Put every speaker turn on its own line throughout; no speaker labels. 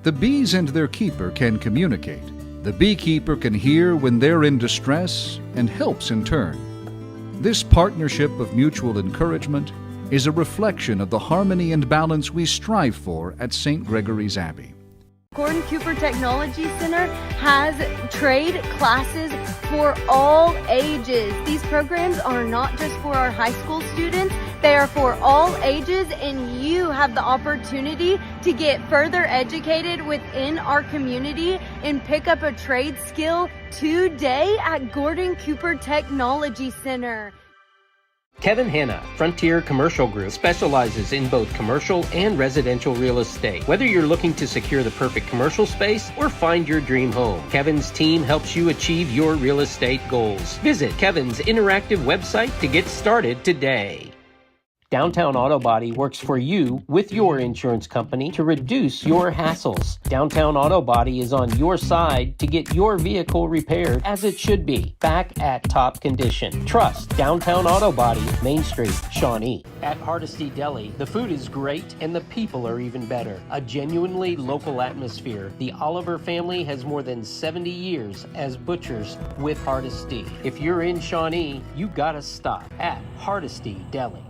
The bees and their keeper can communicate. The beekeeper can hear when they're in distress and helps in turn. This partnership of mutual encouragement is a reflection of the harmony and balance we strive for at St. Gregory's Abbey.
Gordon Cooper Technology Center has trade classes for all ages. These programs are not just for our high school students, they are for all ages, and you have the opportunity to get further educated within our community and pick up a trade skill today at Gordon Cooper Technology Center.
Kevin Hanna, Frontier Commercial Group, specializes in both commercial and residential real estate. Whether you're looking to secure the perfect commercial space or find your dream home, Kevin's team helps you achieve your real estate goals. Visit Kevin's interactive website to get started today. Downtown Auto Body works for you with your insurance company to reduce your hassles. Downtown Auto Body is on your side to get your vehicle repaired as it should be, back at top condition. Trust Downtown Auto Body, Main Street, Shawnee. At Hardesty Deli, the food is great and the people are even better. A genuinely local atmosphere. The Oliver family has more than 70 years as butchers with Hardesty. If you're in Shawnee, you gotta stop at Hardesty Deli.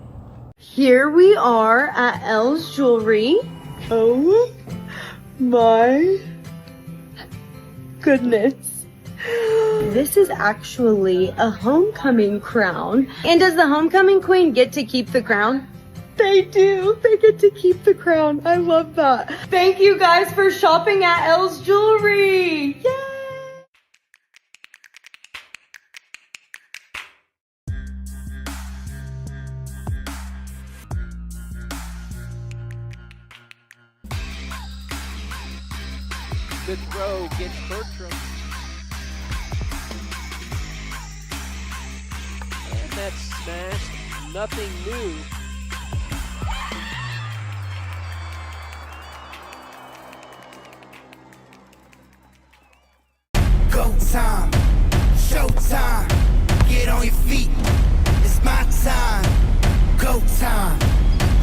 Here we are at Elle's Jewelry. Oh my goodness. This is actually a homecoming crown. And does the homecoming queen get to keep the crown? They do. They get to keep the crown. I love that. Thank you guys for shopping at Elle's Jewelry. Yay!
Good throw gets Bertram. And that's smashed. Nothing new.
Go time, showtime, get on your feet. It's my time. Go time,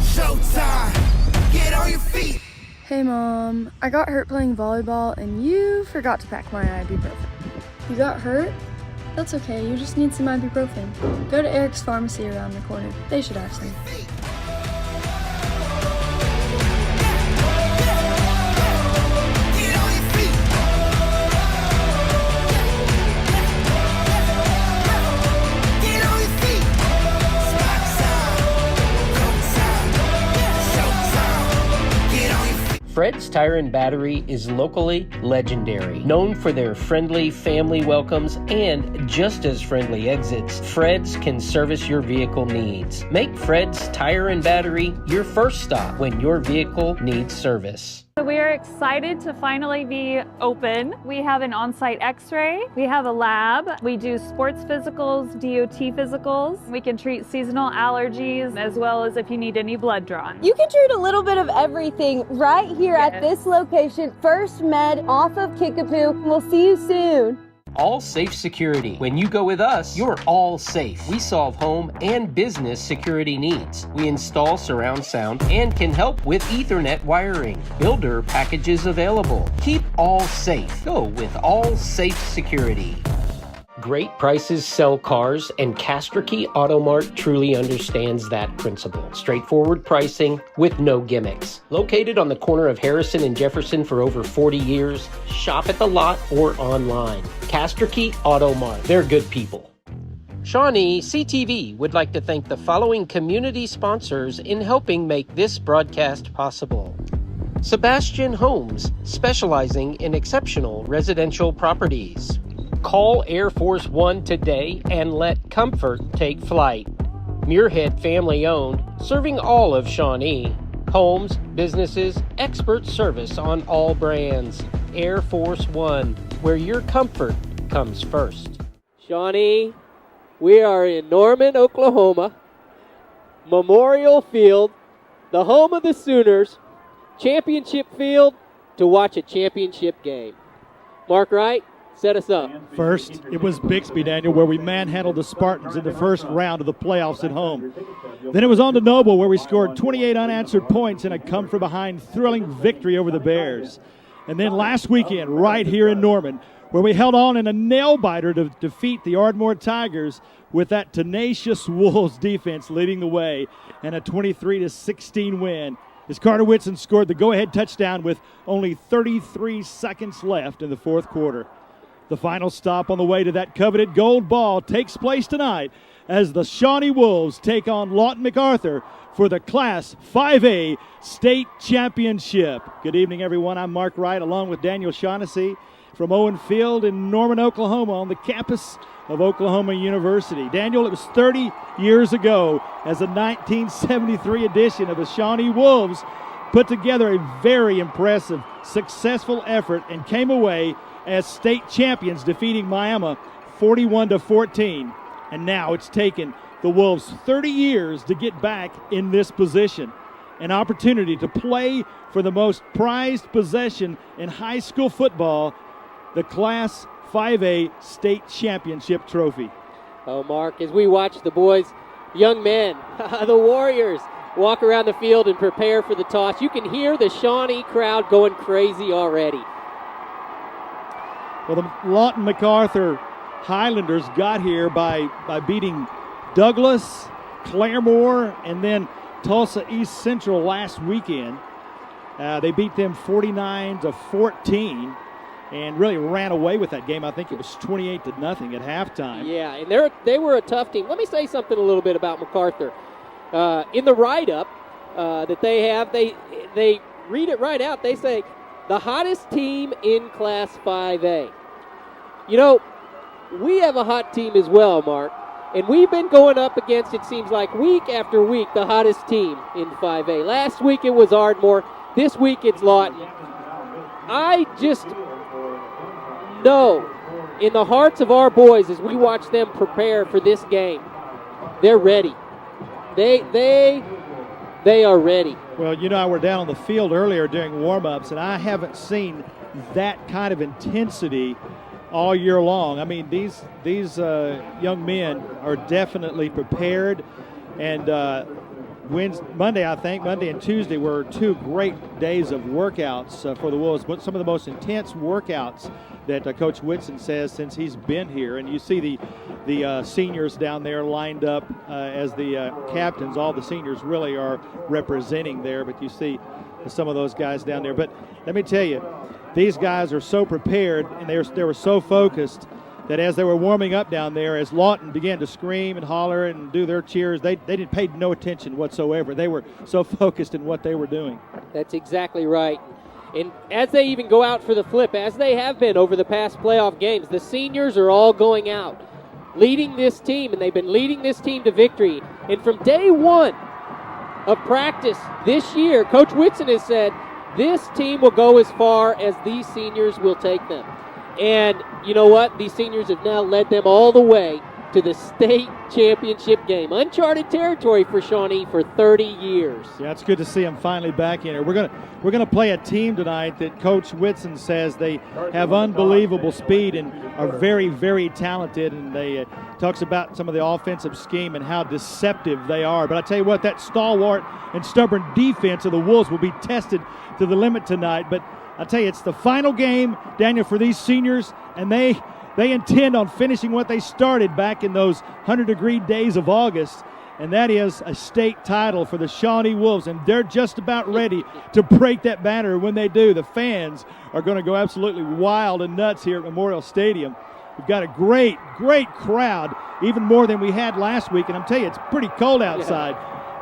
showtime, get on your feet.
Hey Mom, I got hurt playing volleyball and you forgot to pack my ibuprofen. You got hurt? That's okay, you just need some ibuprofen. Go to Eric's Pharmacy around the corner. They should have some.
Fred's Tire and Battery is locally legendary. Known for their friendly family welcomes and just as friendly exits, Fred's can service your vehicle needs. Make Fred's Tire and Battery your first stop when your vehicle needs service.
We are excited to finally be open. We have an on-site x-ray, we have a lab, we do sports physicals, DOT physicals, we can treat seasonal allergies as well as if you need any blood drawn.
You can treat a little bit of everything right here at this location, First Med off of Kickapoo. We'll see you soon.
All Safe Security. When you go with us, you're all safe. We solve home and business security needs. We install surround sound and can help with Ethernet wiring. Builder packages available. Keep all safe. Go with All Safe Security. Great prices sell cars, and Castrokey Auto Mart truly understands that principle. Straightforward pricing with no gimmicks. Located on the corner of Harrison and Jefferson for over 40 years, shop at the lot or online. Castrokey Auto Mart. They're good people. ShawneeCTV would like to thank the following community sponsors in helping make this broadcast possible. Sebastian Homes, specializing in exceptional residential properties. Call Air Force One today and let comfort take flight. Muirhead family owned, serving all of Shawnee. Homes, businesses, expert service on all brands. Air Force One, where your comfort comes first.
Shawnee, we are in Norman, Oklahoma. Memorial Field, the home of the Sooners. Championship field to watch a championship game. Mark Wright, set us up.
First, it was Bixby, Daniel, where we manhandled the Spartans in the first round of the playoffs at home. Then it was on to Noble, where we scored 28 unanswered points in a come-from-behind thrilling victory over the Bears. And then last weekend, right here in Norman, where we held on in a nail-biter to defeat the Ardmore Tigers with that tenacious Wolves defense leading the way and a 23-16 win, as Carter Whitson scored the go-ahead touchdown with only 33 seconds left in the fourth quarter. The final stop on the way to that coveted gold ball takes place tonight as the Shawnee Wolves take on Lawton MacArthur for the Class 5A State Championship. Good evening, everyone. I'm Mark Wright along with Daniel Shaughnessy from Owen Field in Norman, Oklahoma on the campus of Oklahoma University. Daniel, it was 30 years ago as a 1973 edition of the Shawnee Wolves put together a very impressive, successful effort and came away as state champions, defeating Miami 41-14. And now it's taken the Wolves 30 years to get back in this position. An opportunity to play for the most prized possession in high school football, the Class 5A State Championship Trophy.
Oh, Mark, as we watch the boys, young men, the Warriors, walk around the field and prepare for the toss, you can hear the Shawnee crowd going crazy already.
Well, the Lawton MacArthur Highlanders got here by beating Douglas, Claremore, and then Tulsa East Central last weekend. They beat them 49-14 and really ran away with that game. I think it was 28-0 at halftime.
Yeah, and they were a tough team. Let me say something a little bit about MacArthur. In the write-up that they have, they read it right out. They say, the hottest team in Class 5A. You know, we have a hot team as well, Mark. And we've been going up against, it seems like, week after week, the hottest team in 5A. Last week it was Ardmore. This week it's Lawton. I just know in the hearts of our boys as we watch them prepare for this game, they're ready. They are ready.
Well, you know, I were down on the field earlier during warm-ups, and I haven't seen that kind of intensity all year long. I mean, these young men are definitely prepared, and Monday and Tuesday were two great days of workouts for the Wolves, but some of the most intense workouts that Coach Whitson says since he's been here. And you see the seniors down there lined up as the captains. All the seniors really are representing there, but you see some of those guys down there. But let me tell you, these guys are so prepared, and they were so focused that as they were warming up down there, as Lawton began to scream and holler and do their cheers, they paid no attention whatsoever. They were so focused in what they were doing.
That's exactly right. And as they even go out for the flip, as they have been over the past playoff games, the seniors are all going out, leading this team, and they've been leading this team to victory. And from day one of practice this year, Coach Whitson has said, this team will go as far as these seniors will take them. And you know what? These seniors have now led them all the way to the state championship game. Uncharted territory for Shawnee for 30 years.
Yeah, it's good to see them finally back in here. We're gonna play a team tonight that Coach Whitson says they have unbelievable speed and are very, very talented. And they talks about some of the offensive scheme and how deceptive they are. But I tell you what, that stalwart and stubborn defense of the Wolves will be tested to the limit tonight. But I tell you, it's the final game, Daniel, for these seniors, and they intend on finishing what they started back in those 100-degree days of August, and that is a state title for the Shawnee Wolves, and they're just about ready to break that banner. When they do, the fans are going to go absolutely wild and nuts here at Memorial Stadium. We've got a great, great crowd, even more than we had last week, and I'm telling you, it's pretty cold outside,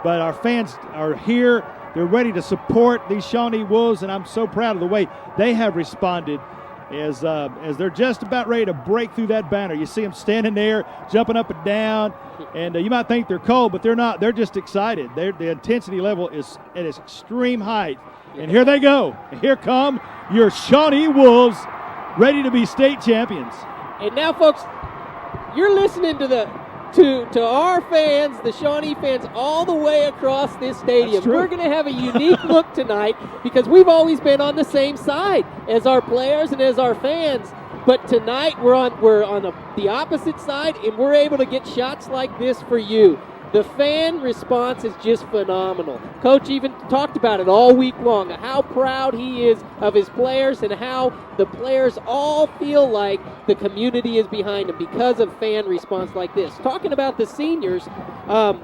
but our fans are here. They're ready to support these Shawnee Wolves, and I'm so proud of the way they have responded as they're just about ready to break through that banner. You see them standing there, jumping up and down, and you might think they're cold, but they're not. They're just excited. The intensity level is at its extreme height. And here they go. Here come your Shawnee Wolves, ready to be state champions.
And now, folks, you're listening to our fans, the Shawnee fans, all the way across this stadium. We're going to have a unique look tonight because we've always been on the same side as our players and as our fans. But tonight we're on the opposite side, and we're able to get shots like this for you. The fan response is just phenomenal. Coach even talked about it all week long, how proud he is of his players and how the players all feel like the community is behind them because of fan response like this. Talking about the seniors,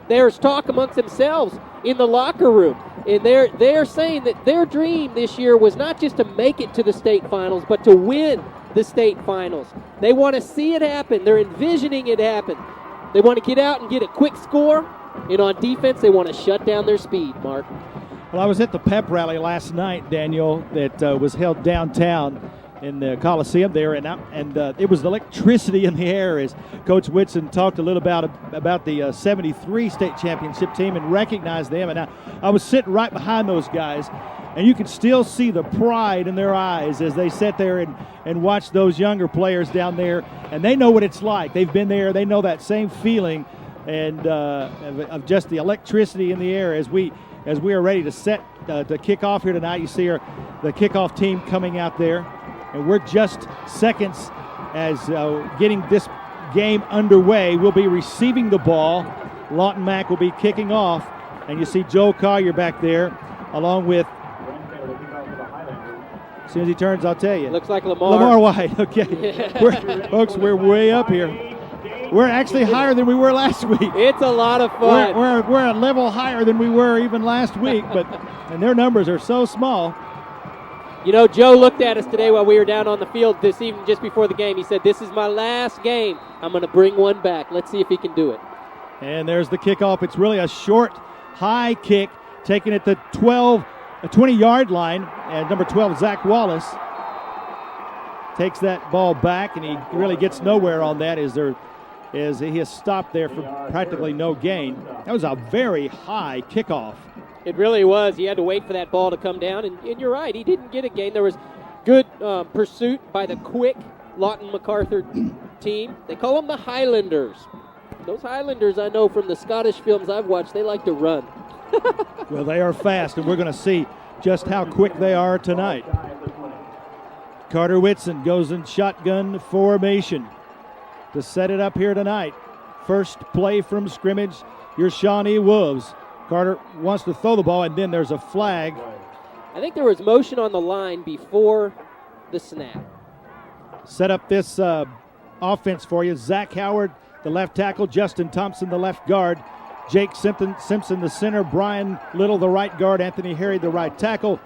there's talk amongst themselves in the locker room, and they're saying that their dream this year was not just to make it to the state finals, but to win the state finals. They want to see it happen. They're envisioning it happen. They want to get out and get a quick score, and on defense, they want to shut down their speed, Mark.
Well, I was at the pep rally last night, Daniel, that was held downtown in the Coliseum there, and it was electricity in the air as Coach Whitson talked a little about the 73 state championship team and recognized them. And I was sitting right behind those guys, and you could still see the pride in their eyes as they sat there and watched those younger players down there. And they know what it's like. They've been there. They know that same feeling and of just the electricity in the air as we are ready to set to kick off here tonight. You see the kickoff team coming out there. And we're just seconds as getting this game underway. We'll be receiving the ball. Lawton Mac will be kicking off. And you see Joe Collier back there along with, as soon as he turns, I'll tell you.
Looks like Lamar.
Lamar White, okay. Folks, we're way up here. We're actually higher than we were last week.
It's a lot of fun.
We're a level higher than we were even last week, and their numbers are so small.
You know, Joe looked at us today while we were down on the field this evening just before the game. He said, "This is my last game. I'm going to bring one back. Let's see if he can do it."
And there's the kickoff. It's really a short, high kick, taking it to 20-yard line. And number 12, Zach Wallace, takes that ball back, and he really gets nowhere on that as he has stopped there for practically no gain. That was a very high kickoff.
It really was. He had to wait for that ball to come down, and you're right. He didn't get a gain. There was good pursuit by the quick Lawton MacArthur team. They call them the Highlanders. Those Highlanders, I know from the Scottish films I've watched, they like to run.
Well, they are fast, and we're going to see just how quick they are tonight. Carter Whitson goes in shotgun formation to set it up here tonight. First play from scrimmage, your Shawnee Wolves. Carter wants to throw the ball, and then there's a flag.
I think there was motion on the line before the snap.
Set up this offense for you. Zach Howard, the left tackle. Justin Thompson, the left guard. Jake Simpson, the center. Brian Little, the right guard. Anthony Harry, the right tackle.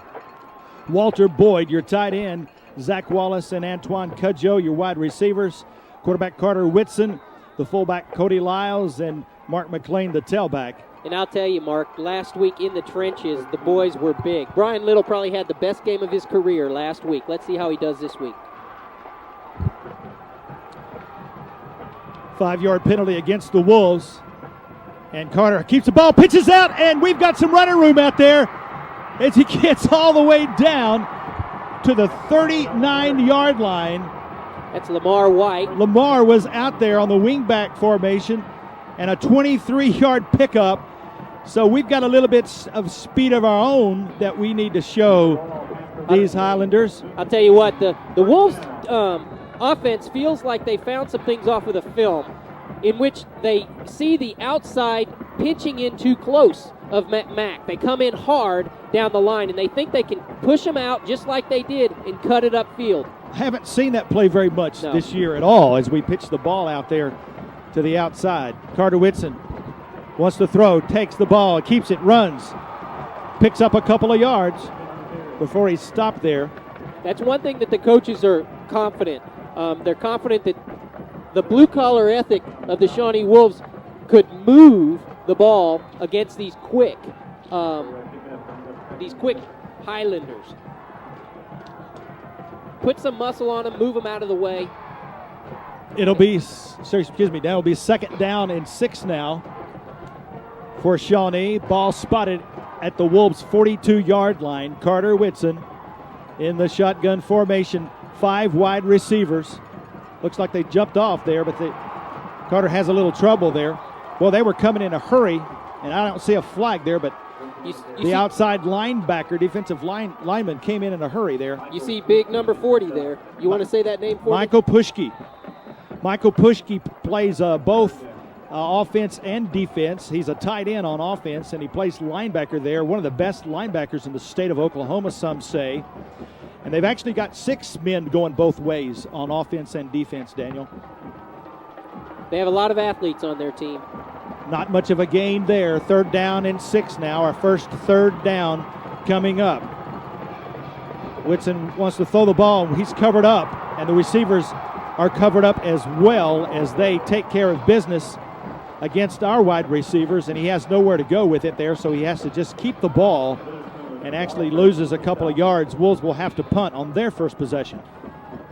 Walter Boyd, your tight end. Zach Wallace and Antoine Cudjoe, your wide receivers. Quarterback Carter Whitson. The fullback Cody Lyles, and Mark McLean, the tailback.
And I'll tell you, Mark, last week in the trenches, the boys were big. Brian Little probably had the best game of his career last week. Let's see how he does this week.
5-yard penalty against the Wolves. And Carter keeps the ball, pitches out, and we've got some running room out there as he gets all the way down to the 39-yard line.
That's Lamar White.
Lamar was out there on the wingback formation and a 23-yard pickup. So we've got a little bit of speed of our own that we need to show these Highlanders.
I'll tell you what, the Wolves offense feels like they found some things off of the film in which they see the outside pitching in too close of Mac. They come in hard down the line, and they think they can push them out just like they did and cut it upfield.
I haven't seen that play very much this year at all as we pitch the ball out there to the outside. Carter Whitson wants to throw, takes the ball, keeps it, runs, picks up a couple of yards before he's stopped there.
That's one thing that the coaches are confident. They're confident that the blue-collar ethic of the Shawnee Wolves could move the ball against these quick Highlanders. Put some muscle on them, move them out of the way.
That'll be 2nd down and 6 now for Shawnee. Ball spotted at the Wolves' 42-yard line. Carter Whitson in the shotgun formation. 5 wide receivers. Looks like they jumped off there, but Carter has a little trouble there. Well, they were coming in a hurry, and I don't see a flag there, but the outside linebacker, defensive lineman came in a hurry there.
You see big number 40 there. You want to say that name for
Michael Pushke. Michael Pushke plays both offense and defense. He's a tight end on offense, and he plays linebacker there, one of the best linebackers in the state of Oklahoma, some say. And they've actually got 6 men going both ways on offense and defense, Daniel.
They have a lot of athletes on their team.
Not much of a gain there. 3rd down and 6 now. Our first 3rd down coming up. Whitson wants to throw the ball. He's covered up, and the receivers are covered up as well as they take care of business against our wide receivers, and he has nowhere to go with it there, so he has to just keep the ball and actually loses a couple of yards. Wolves will have to punt on their first possession.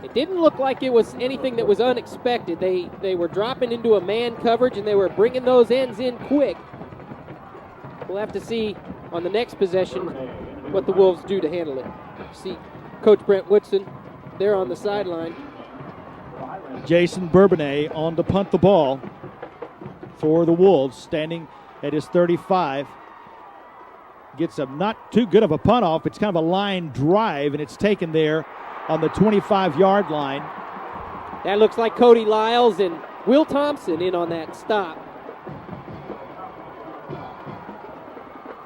It didn't look like it was anything that was unexpected. They were dropping into a man coverage, and they were bringing those ends in quick. We'll have to see on the next possession what the Wolves do to handle it. See Coach Brent Woodson there on the sideline.
Jason Bourbonnais on to punt the ball for the Wolves, standing at his 35. Gets a not too good of a punt off. It's kind of a line drive, and it's taken there on the 25-yard line.
That looks like Cody Lyles and Will Thompson in on that stop.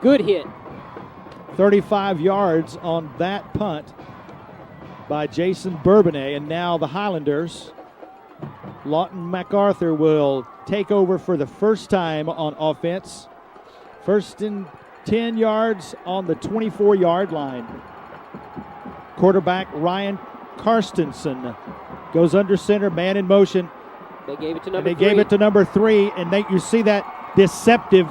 Good hit.
35 yards on that punt by Jason Bourbonnais, and now the Highlanders. Lawton MacArthur will take over for the first time on offense. 1st and 10 yards on the 24-yard line. Quarterback Ryan Karstensen goes under center, man in motion.
They gave it to number 3.
They gave it to number 3, and you see that deceptive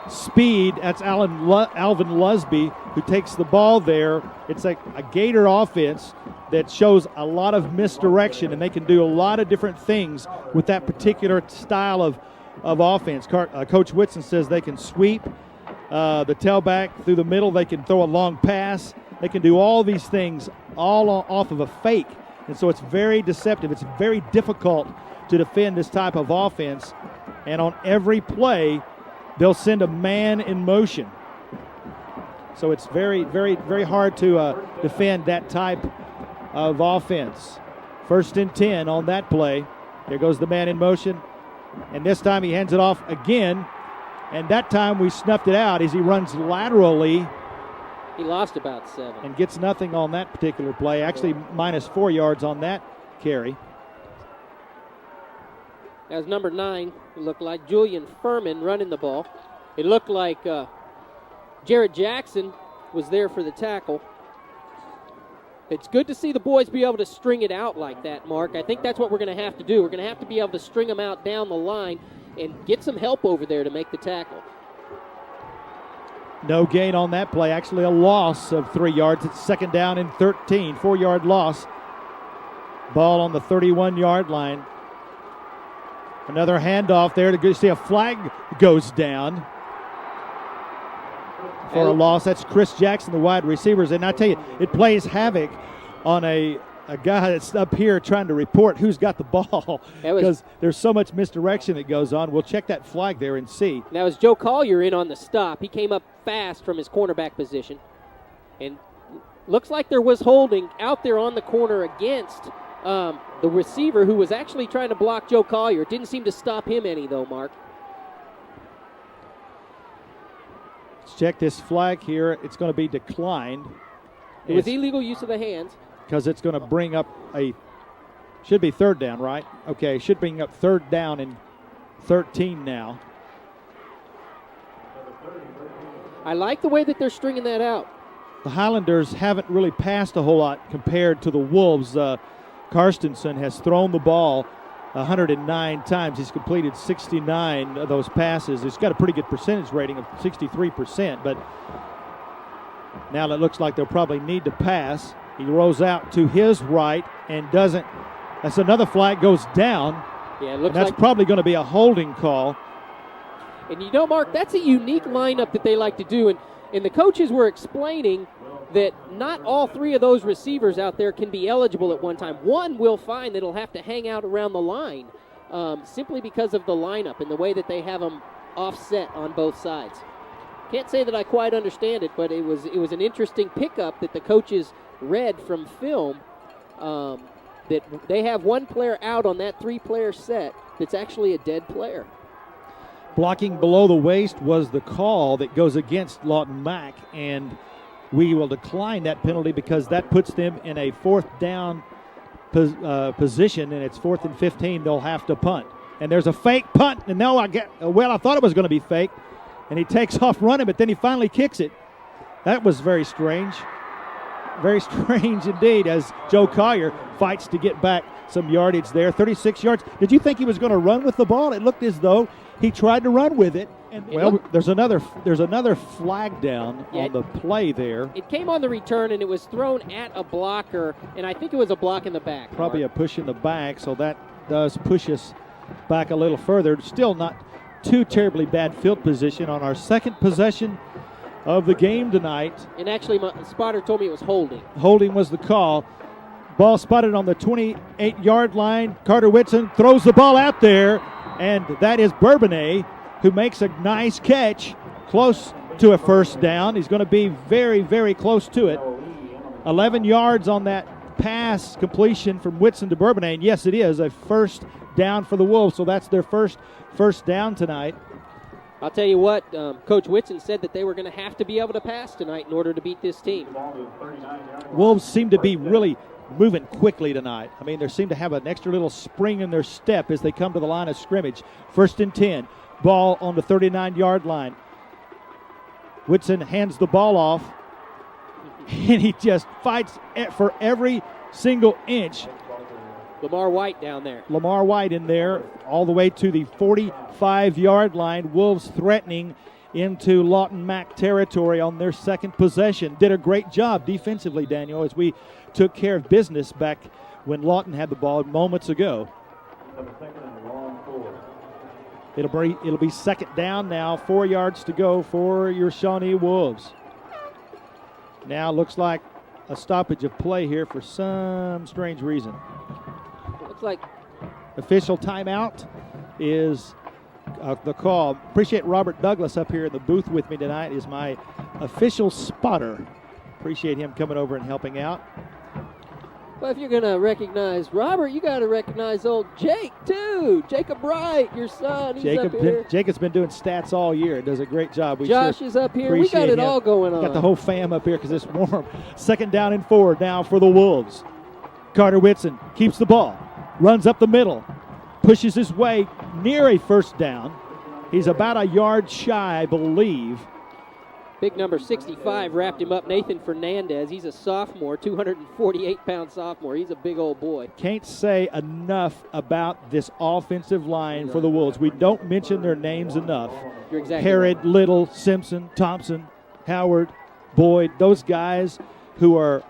speed. That's Alvin Lusby who takes the ball there. It's like a Gator offense that shows a lot of misdirection, and they can do a lot of different things with that particular style of offense. Coach Whitson says they can sweep the tailback through the middle. They can throw a long pass. They can do all these things all off of a fake, and so it's very deceptive. It's very difficult to defend this type of offense, and on every play, they'll send a man in motion. So it's very, very, very hard to defend that type of offense. 1st and 10 on that play. There goes the man in motion, and this time he hands it off again, and that time we snuffed it out as he runs laterally.
He lost about 7.
And gets nothing on that particular play. Actually, minus 4 yards on that carry.
As number 9, it looked like Julian Furman running the ball. It looked like Jared Jackson was there for the tackle. It's good to see the boys be able to string it out like that, Mark. I think that's what we're going to have to do. We're going to have to be able to string them out down the line and get some help over there to make the tackle.
No gain on that play. Actually a loss of 3 yards. It's 2nd down and 13. 4-yard loss. Ball on the 31-yard line. Another handoff there to see a flag goes down for a loss. That's Chris Jackson, the wide receivers. And I tell you, it plays havoc on a guy that's up here trying to report who's got the ball because there's so much misdirection that goes on. We'll check that flag there and see.
That was Joe Collier in on the stop. He came up fast from his cornerback position. And looks like there was holding out there on the corner against the receiver who was actually trying to block Joe Collier. It didn't seem to stop him any, though, Mark.
Let's check this flag here. It's going to be declined.
It was illegal use of the hands.
Because it's going to bring up should be 3rd down, right? Okay, should bring up 3rd down and 13 now.
I like the way that they're stringing that out.
The Highlanders haven't really passed a whole lot compared to the Wolves. Karstensen has thrown the ball 109 times. He's completed 69 of those passes. He's got a pretty good percentage rating of 63%, but now it looks like they'll probably need to pass. He rolls out to his right and doesn't. That's another flag goes down.
Yeah, it looks
that's
like
probably going to be a holding call.
And you know, Mark, that's a unique lineup that they like to do. And the coaches were explaining that not all 3 of those receivers out there can be eligible at one time. One will find that he'll have to hang out around the line simply because of the lineup and the way that they have them offset on both sides. Can't say that I quite understand it, but it was an interesting pickup that the coaches read from film, that they have one player out on that 3-player set that's actually a dead player.
Blocking below the waist was the call that goes against Lawton Mac, and we will decline that penalty because that puts them in a fourth down position, and it's 4th and 15. They'll have to punt. And there's a fake punt, and now I thought it was going to be fake, and he takes off running, but then he finally kicks it. That was very strange. Very strange indeed, as Joe Collier fights to get back some yardage there. 36 yards. Did you think he was going to run with the ball? It looked as though he tried to run with it. And there's another flag down on the play there.
It came on the return, and it was thrown at a blocker, and I think it was a block in the back.
Probably a push in the back, so that does push us back a little further. Still not too terribly bad field position on our second possession of the game tonight.
And actually, my spotter told me it was holding.
Holding was the call. Ball spotted on the 28-yard line. Carter Whitson throws the ball out there, and that is Bourbonnais, who makes a nice catch close to a first down. He's going to be very, very close to it. 11 yards on that pass completion from Whitson to Bourbonnais, and yes, it is a first down for the Wolves, so that's their first down tonight.
I'll tell you what, Coach Whitson said that they were going to have to be able to pass tonight in order to beat this team.
Wolves seem to be really moving quickly tonight. I mean, they seem to have an extra little spring in their step as they come to the line of scrimmage. 1st and 10, ball on the 39-yard line. Whitson hands the ball off, and he just fights for every single inch.
Lamar White down there.
Lamar White in there all the way to the 45-yard line. Wolves threatening into Lawton Mac territory on their second possession. Did a great job defensively, Daniel, as we took care of business back when Lawton had the ball moments ago. It'll be second down now, 4 yards to go for your Shawnee Wolves. Now looks like a stoppage of play here for some strange reason.
Looks like
official timeout is the call. Appreciate Robert Douglas up here in the booth with me tonight is my official spotter. Appreciate him coming over and helping out.
Well, if you're going to recognize Robert, you got to recognize old Jake, too. Jacob Wright, your son. He's up here.
Jacob's been doing stats all year. Does a great job.
Josh is up here. We got it all going on.
Got the whole fam up here because it's warm. 2nd down and 4 now for the Wolves. Carter Whitson keeps the ball. Runs up the middle. Pushes his way near a first down. He's about a yard shy, I believe.
Big number 65 wrapped him up. Nathan Fernandez. He's a sophomore, 248-pound sophomore. He's a big old boy.
Can't say enough about this offensive line for the Wolves. We don't mention their names enough.
You're exactly
Herod,
right.
Little, Simpson, Thompson, Howard, Boyd, those guys who are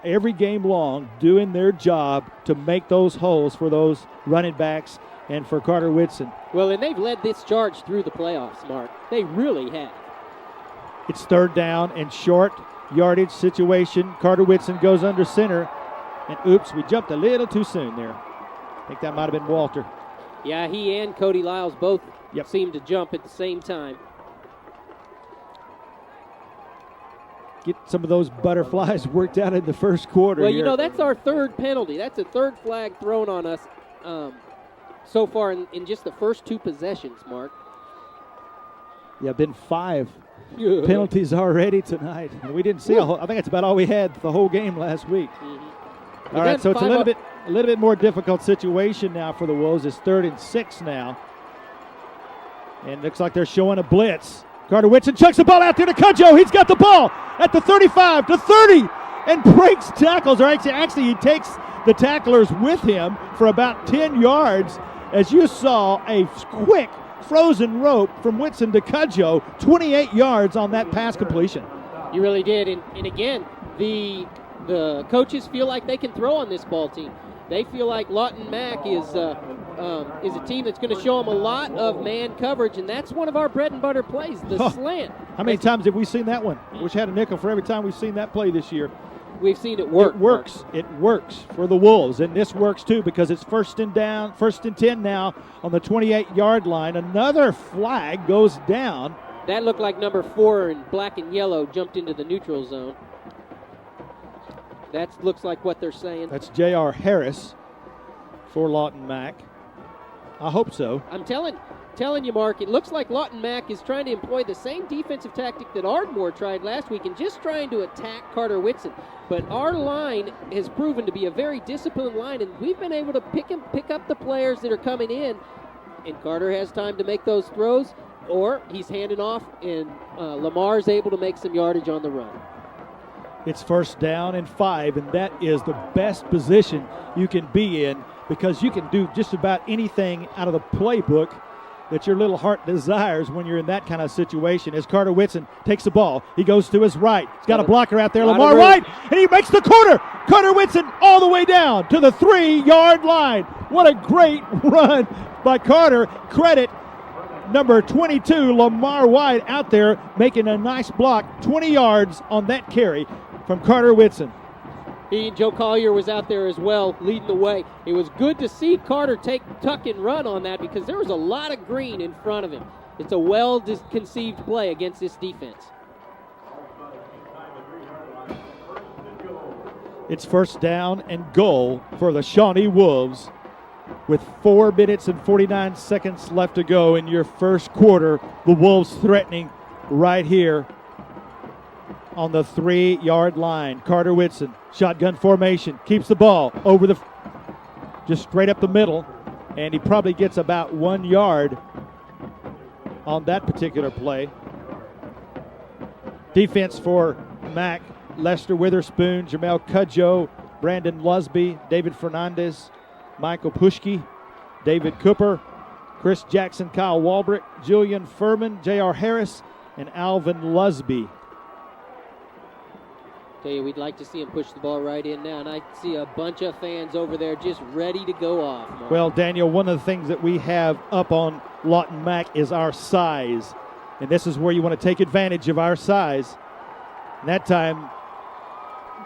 every game long doing their job to make those holes for those running backs and for Carter Whitson.
Well, and they've led this charge through the playoffs, Mark. They really have.
It's 3rd down and short yardage situation. Carter Whitson goes under center. And oops, we jumped a little too soon there. I think that might have been Walter.
Yeah, he and Cody Lyles both seemed to jump at the same time.
Get some of those butterflies worked out in the first quarter.
Well,
here.
you know, that's our 3rd penalty. That's a 3rd flag thrown on us so far in just the first 2 possessions, Mark.
Yeah, been 5 penalties already tonight. And we didn't see I think that's about all we had the whole game last week.
Mm-hmm.
All right, so it's a little bit more difficult situation now for the Wolves. It's 3rd and 6 now. And looks like they're showing a blitz. Carter Whitson chucks the ball out there to Cudjoe. He's got the ball at the 35 to 30 and breaks tackles. Or actually he takes the tacklers with him for about 10 yards. As you saw, a quick frozen rope from Whitson to Cudjoe, 28 yards on that pass completion.
You really did. And again, the coaches feel like they can throw on this ball team. They feel like Lawton Mac is a team that's going to show them a lot of man coverage, and that's one of our bread and butter plays, the slant.
How many times have we seen that one? Wish I had a nickel for every time we've seen that play this year.
We've seen it work.
It works. It works for the Wolves, and this works too because it's 1st and 10 now on the 28-yard line. Another flag goes down.
That looked like number 4 in black and yellow jumped into the neutral zone. That looks like what they're saying.
That's J.R. Harris for Lawton Mac. I hope so.
I'm telling telling you, Mark, it looks like Lawton Mac is trying to employ the same defensive tactic that Ardmore tried last week and just trying to attack Carter Whitson. But our line has proven to be a very disciplined line, and we've been able to pick up the players that are coming in, and Carter has time to make those throws, or he's handing off, and Lamar's able to make some yardage on the run.
It's 1st down and 5, and that is the best position you can be in because you can do just about anything out of the playbook that your little heart desires when you're in that kind of situation. As Carter Whitson takes the ball, he goes to his right. He's got a blocker out there, Lamar White, and he makes the corner. Carter Whitson all the way down to the 3-yard line. What a great run by Carter. Credit number 22, Lamar White, out there making a nice block, 20 yards on that carry from Carter Whitson.
He and Joe Collier was out there as well, leading the way. It was good to see Carter tuck and run on that because there was a lot of green in front of him. It's a well-conceived play against this defense.
It's 1st down and goal for the Shawnee Wolves with 4 minutes and 49 seconds left to go in your first quarter. The Wolves threatening right here on the 3-yard line. Carter Whitson, shotgun formation, keeps the ball over just straight up the middle, and he probably gets about 1 yard on that particular play. Defense for Mac: Lester Witherspoon, Jamel Cudjoe, Brandon Lusby, David Fernandez, Michael Pushke, David Cooper, Chris Jackson, Kyle Walbrick, Julian Furman, J.R. Harris, and Alvin Lusby.
Tell you, we'd like to see him push the ball right in now, and I see a bunch of fans over there just ready to go off. Mark.
Well, Daniel, one of the things that we have up on Lawton Mac is our size, and this is where you want to take advantage of our size. And that time,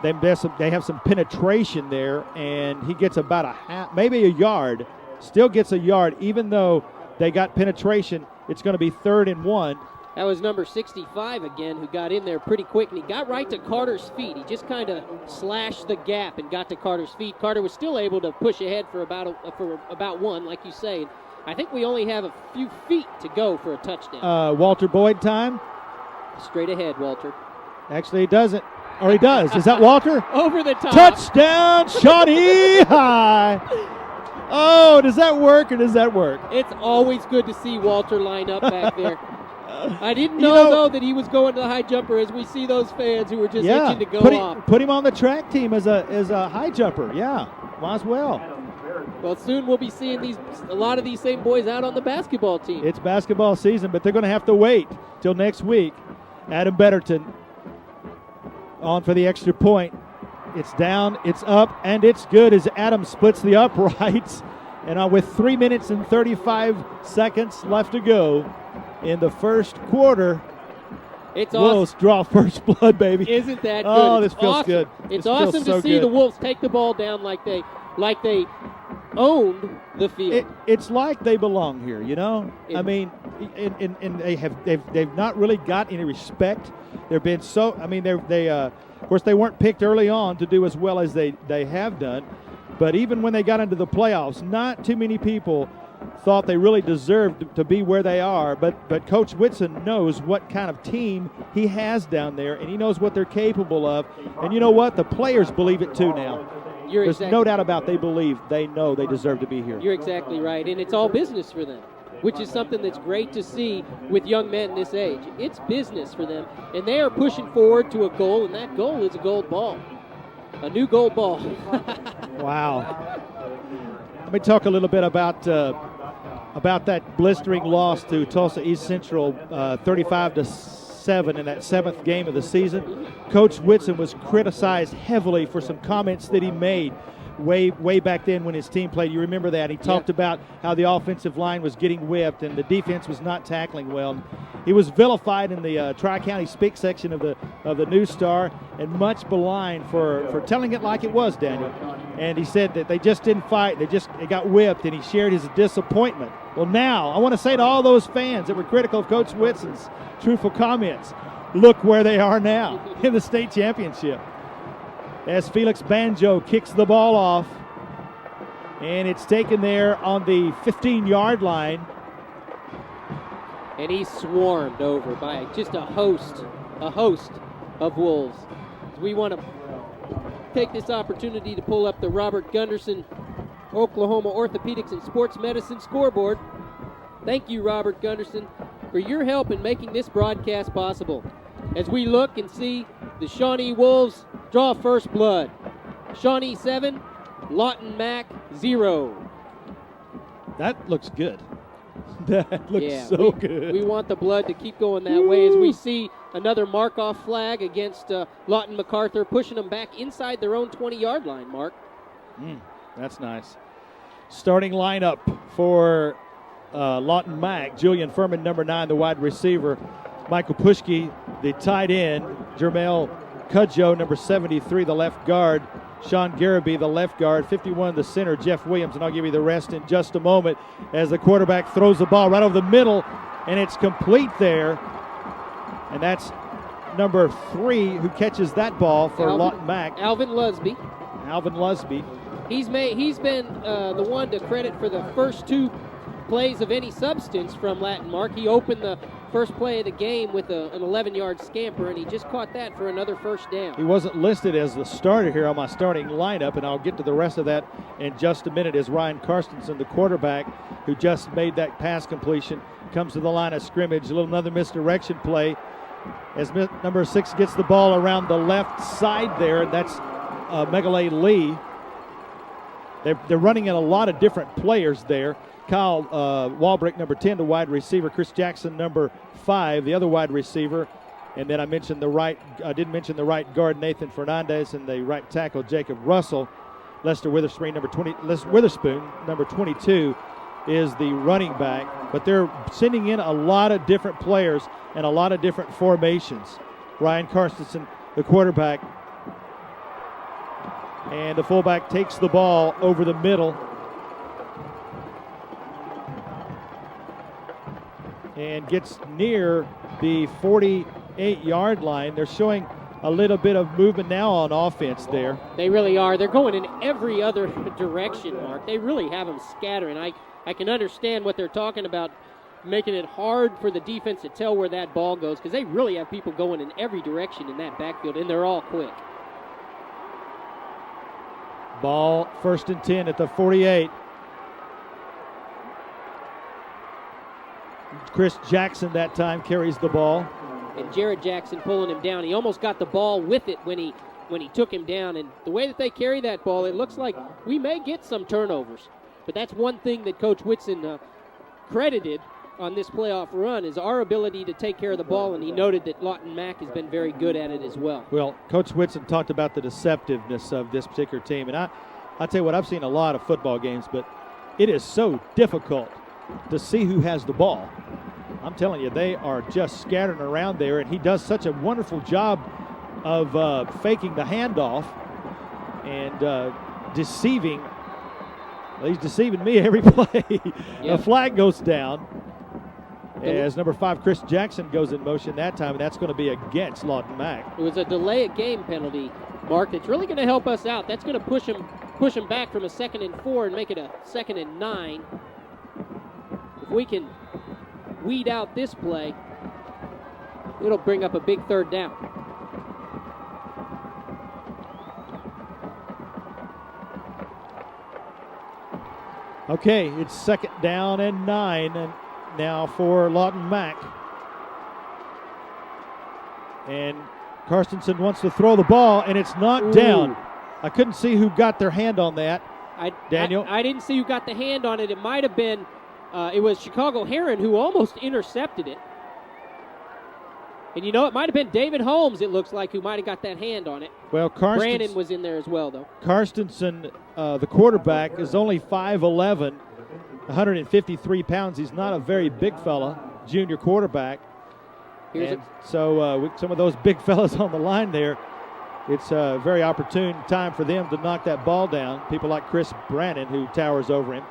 they have some penetration there, and he gets about a half, maybe a yard, still gets a yard, even though they got penetration. It's going to be 3rd and 1.
That was number 65 again, who got in there pretty quick, and he got right to Carter's feet. He just kind of slashed the gap and got to Carter's feet. Carter was still able to push ahead for about 1, like you say. I think we only have a few feet to go for a touchdown.
Walter Boyd time.
Straight ahead, Walter.
Actually, he doesn't. Or he does. Is that Walter?
Over the top.
Touchdown, Shawnee High. Oh, does that work or does that work?
It's always good to see Walter line up back there. I didn't know, though, that he was going to the high jumper as we see those fans who were just itching to go off.
Put him on the track team as a high jumper. Yeah, might as well.
Well, soon we'll be seeing a lot of these same boys out on the basketball team.
It's basketball season, but they're going to have to wait till next week. Adam Betterton on for the extra point. It's down, it's up, and it's good as Adam splits the uprights. And with 3 minutes and 35 seconds left to go in the first quarter,
it's
Wolves
awesome.
Draw first blood, baby.
Isn't that good?
Oh, this
it's
feels
awesome.
good.
It's
this
awesome
so
to see
good.
the Wolves take the ball down like they owned the field.
It's like they belong here, you know. I mean, and they've not really got any respect. They've been so. I mean, of course they weren't picked early on to do as well as they have done, but even when they got into the playoffs, not too many people thought they really deserved to be where they are. But Coach Whitson knows what kind of team he has down there, and he knows what they're capable of. And you know what? The players believe it too now. There's no doubt about they know they deserve to be here.
You're exactly right, and it's all business for them, which is something that's great to see with young men this age. It's business for them, and they are pushing forward to a goal, and that goal is a gold ball. A new gold ball.
Wow. Let me talk a little bit about that blistering loss to Tulsa East Central, 35-7 in that 7th game of the season. Coach Whitson was criticized heavily for some comments that he made way back then when his team played. You remember that. He talked about how the offensive line was getting whipped and the defense was not tackling well. He was vilified in the Tri-County Speak section of the News Star and much maligned for telling it like it was, Daniel. And he said that they just didn't fight. They got whipped, and he shared his disappointment. Well, now I want to say to all those fans that were critical of Coach Whitson's truthful comments, look where they are now in the state championship. As Felix Banjo kicks the ball off, and it's taken there on the 15-yard line.
And he's swarmed over by just a host of Wolves. We want to take this opportunity to pull up the Robert Gunderson Oklahoma Orthopedics and Sports Medicine scoreboard. Thank you, Robert Gunderson, for your help in making this broadcast possible. As we look and see the Shawnee Wolves draw first blood. Shawnee 7, Lawton Mac 0.
That looks good. That looks good.
We want the blood to keep going that way as we see another mark-off flag against Lawton MacArthur, pushing them back inside their own 20-yard line, Mark.
That's nice. Starting lineup for Lawton Mac. Julian Furman, number 9, the wide receiver. Michael Pushke, the tight end. Jermel Cudjoe, number 73, the left guard. Sean Garibay, the left guard. 51, the center, Jeff Williams. And I'll give you the rest in just a moment as the quarterback throws the ball right over the middle, and it's complete there. And that's number 3 who catches that ball for Lawton Mac.
Alvin Lusby. He's been the one to credit for the first 2 plays of any substance from Latin Mark. He opened the first play of the game with an 11-yard scamper, and he just caught that for another first down.
He wasn't listed as the starter here on my starting lineup, and I'll get to the rest of that in just a minute as Ryan Karstensen, the quarterback, who just made that pass completion, comes to the line of scrimmage. Another misdirection play as number 6 gets the ball around the left side there, and that's Megale Lee. They're running in a lot of different players there. Kyle Walbrick, number 10, the wide receiver. Chris Jackson, number 5, the other wide receiver. And then I didn't mention the right guard, Nathan Fernandez, and the right tackle, Jacob Russell. Lester Witherspoon, number 22, is the running back. But they're sending in a lot of different players and a lot of different formations. Ryan Karstensen, the quarterback. And the fullback takes the ball over the middle. And gets near the 48-yard line. They're showing a little bit of movement now on offense there.
They really are. They're going in every other direction, Mark. They really have them scattering. I can understand what they're talking about, making it hard for the defense to tell where that ball goes, because they really have people going in every direction in that backfield, and they're all quick.
Ball 1st and 10 at the 48. Chris Jackson that time carries the ball.
And Jared Jackson pulling him down. He almost got the ball with it when he took him down. And the way that they carry that ball, it looks like we may get some turnovers. But that's one thing that Coach Whitson credited on this playoff run is our ability to take care of the ball, and he noted that Lawton Mac has been very good at it as well.
Well, Coach Whitson talked about the deceptiveness of this particular team. And I'll tell you what, I've seen a lot of football games, but it is so difficult to see who has the ball. I'm telling you, they are just scattering around there, and he does such a wonderful job of faking the handoff and deceiving. He's deceiving me every play. A flag goes down as number 5, Chris Jackson, goes in motion that time, and that's going to be against Lawton Mac.
It was a delay of game penalty, Mark, that's really going to help us out. That's going to push him back from a 2nd and 4 and make it a 2nd and 9. If we can weed out this play, it'll bring up a big 3rd down.
Okay, it's 2nd down and 9 and now for Lawton Mac. And Karstensen wants to throw the ball, and it's knocked down. I couldn't see who got their hand on that. Daniel?
I didn't see who got the hand on it. It might have been it was Chicago Heron who almost intercepted it. And you know, it might have been David Holmes, it looks like, who might have got that hand on it.
Well,
Brandon was in there as well, though.
Karstensen, the quarterback, is only 5'11", 153 pounds. He's not a very big fella, junior quarterback. So with some of those big fellas on the line there, it's a very opportune time for them to knock that ball down. People like Chris Brannon, who towers over him.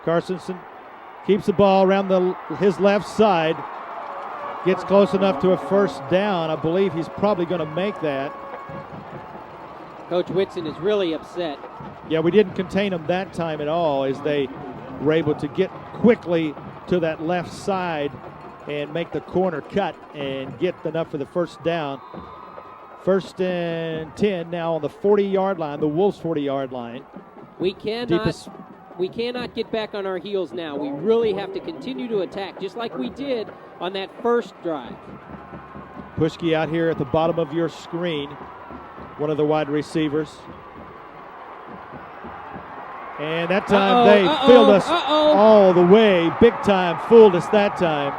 Karstensen keeps the ball around his left side. Gets close enough to a 1st down. I believe he's probably going to make that.
Coach Whitson is really upset.
Yeah, we didn't contain them that time at all as they were able to get quickly to that left side and make the corner cut and get enough for the first down. 1st and 10 now on the 40-yard line, the Wolves' 40-yard line.
We cannot get back on our heels now. We really have to continue to attack, just like we did on that first drive.
Pushke out here at the bottom of your screen, one of the wide receivers. And that time they fooled us all the way. Big time, fooled us that time.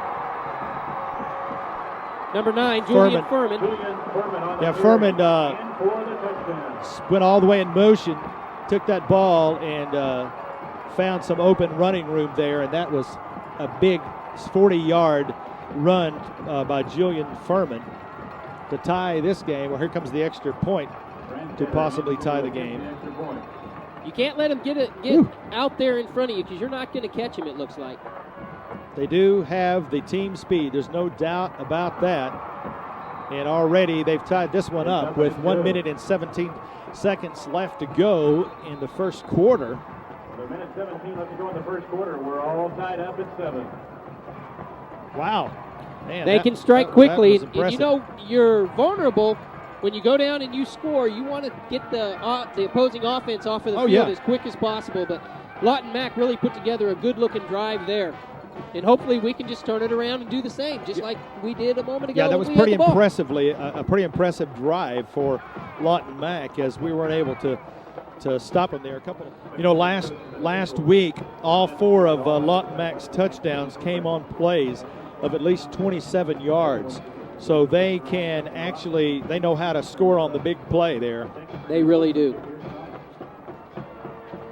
Number 9, Julian Furman.
Yeah, Furman went all the way in motion, took that ball, and found some open running room there, and that was a big 40-yard run by Julian Furman to tie this game. Well, here comes the extra point to possibly tie the game.
You can't let him get out there in front of you because you're not going to catch him, it looks like.
They do have the team speed. There's no doubt about that. And already they've tied this one up with 1 minute and 17 seconds left to go in the first quarter.
1 minute 17 left to go in the first quarter. We're all tied up at 7.
Wow. Man,
they can strike quickly. And you know, you're vulnerable when you go down and you score. You want to get the opposing offense off of the field as quick as possible. But Lawton Mac really put together a good-looking drive there. And hopefully we can just turn it around and do the same, just like we did a moment ago.
Yeah, that was pretty impressively a pretty impressive drive for Lawton Mac, as we weren't able to stop him there. Last week, all 4 of Lawton Mac's touchdowns came on plays of at least 27 yards. So they know how to score on the big play there.
They really do.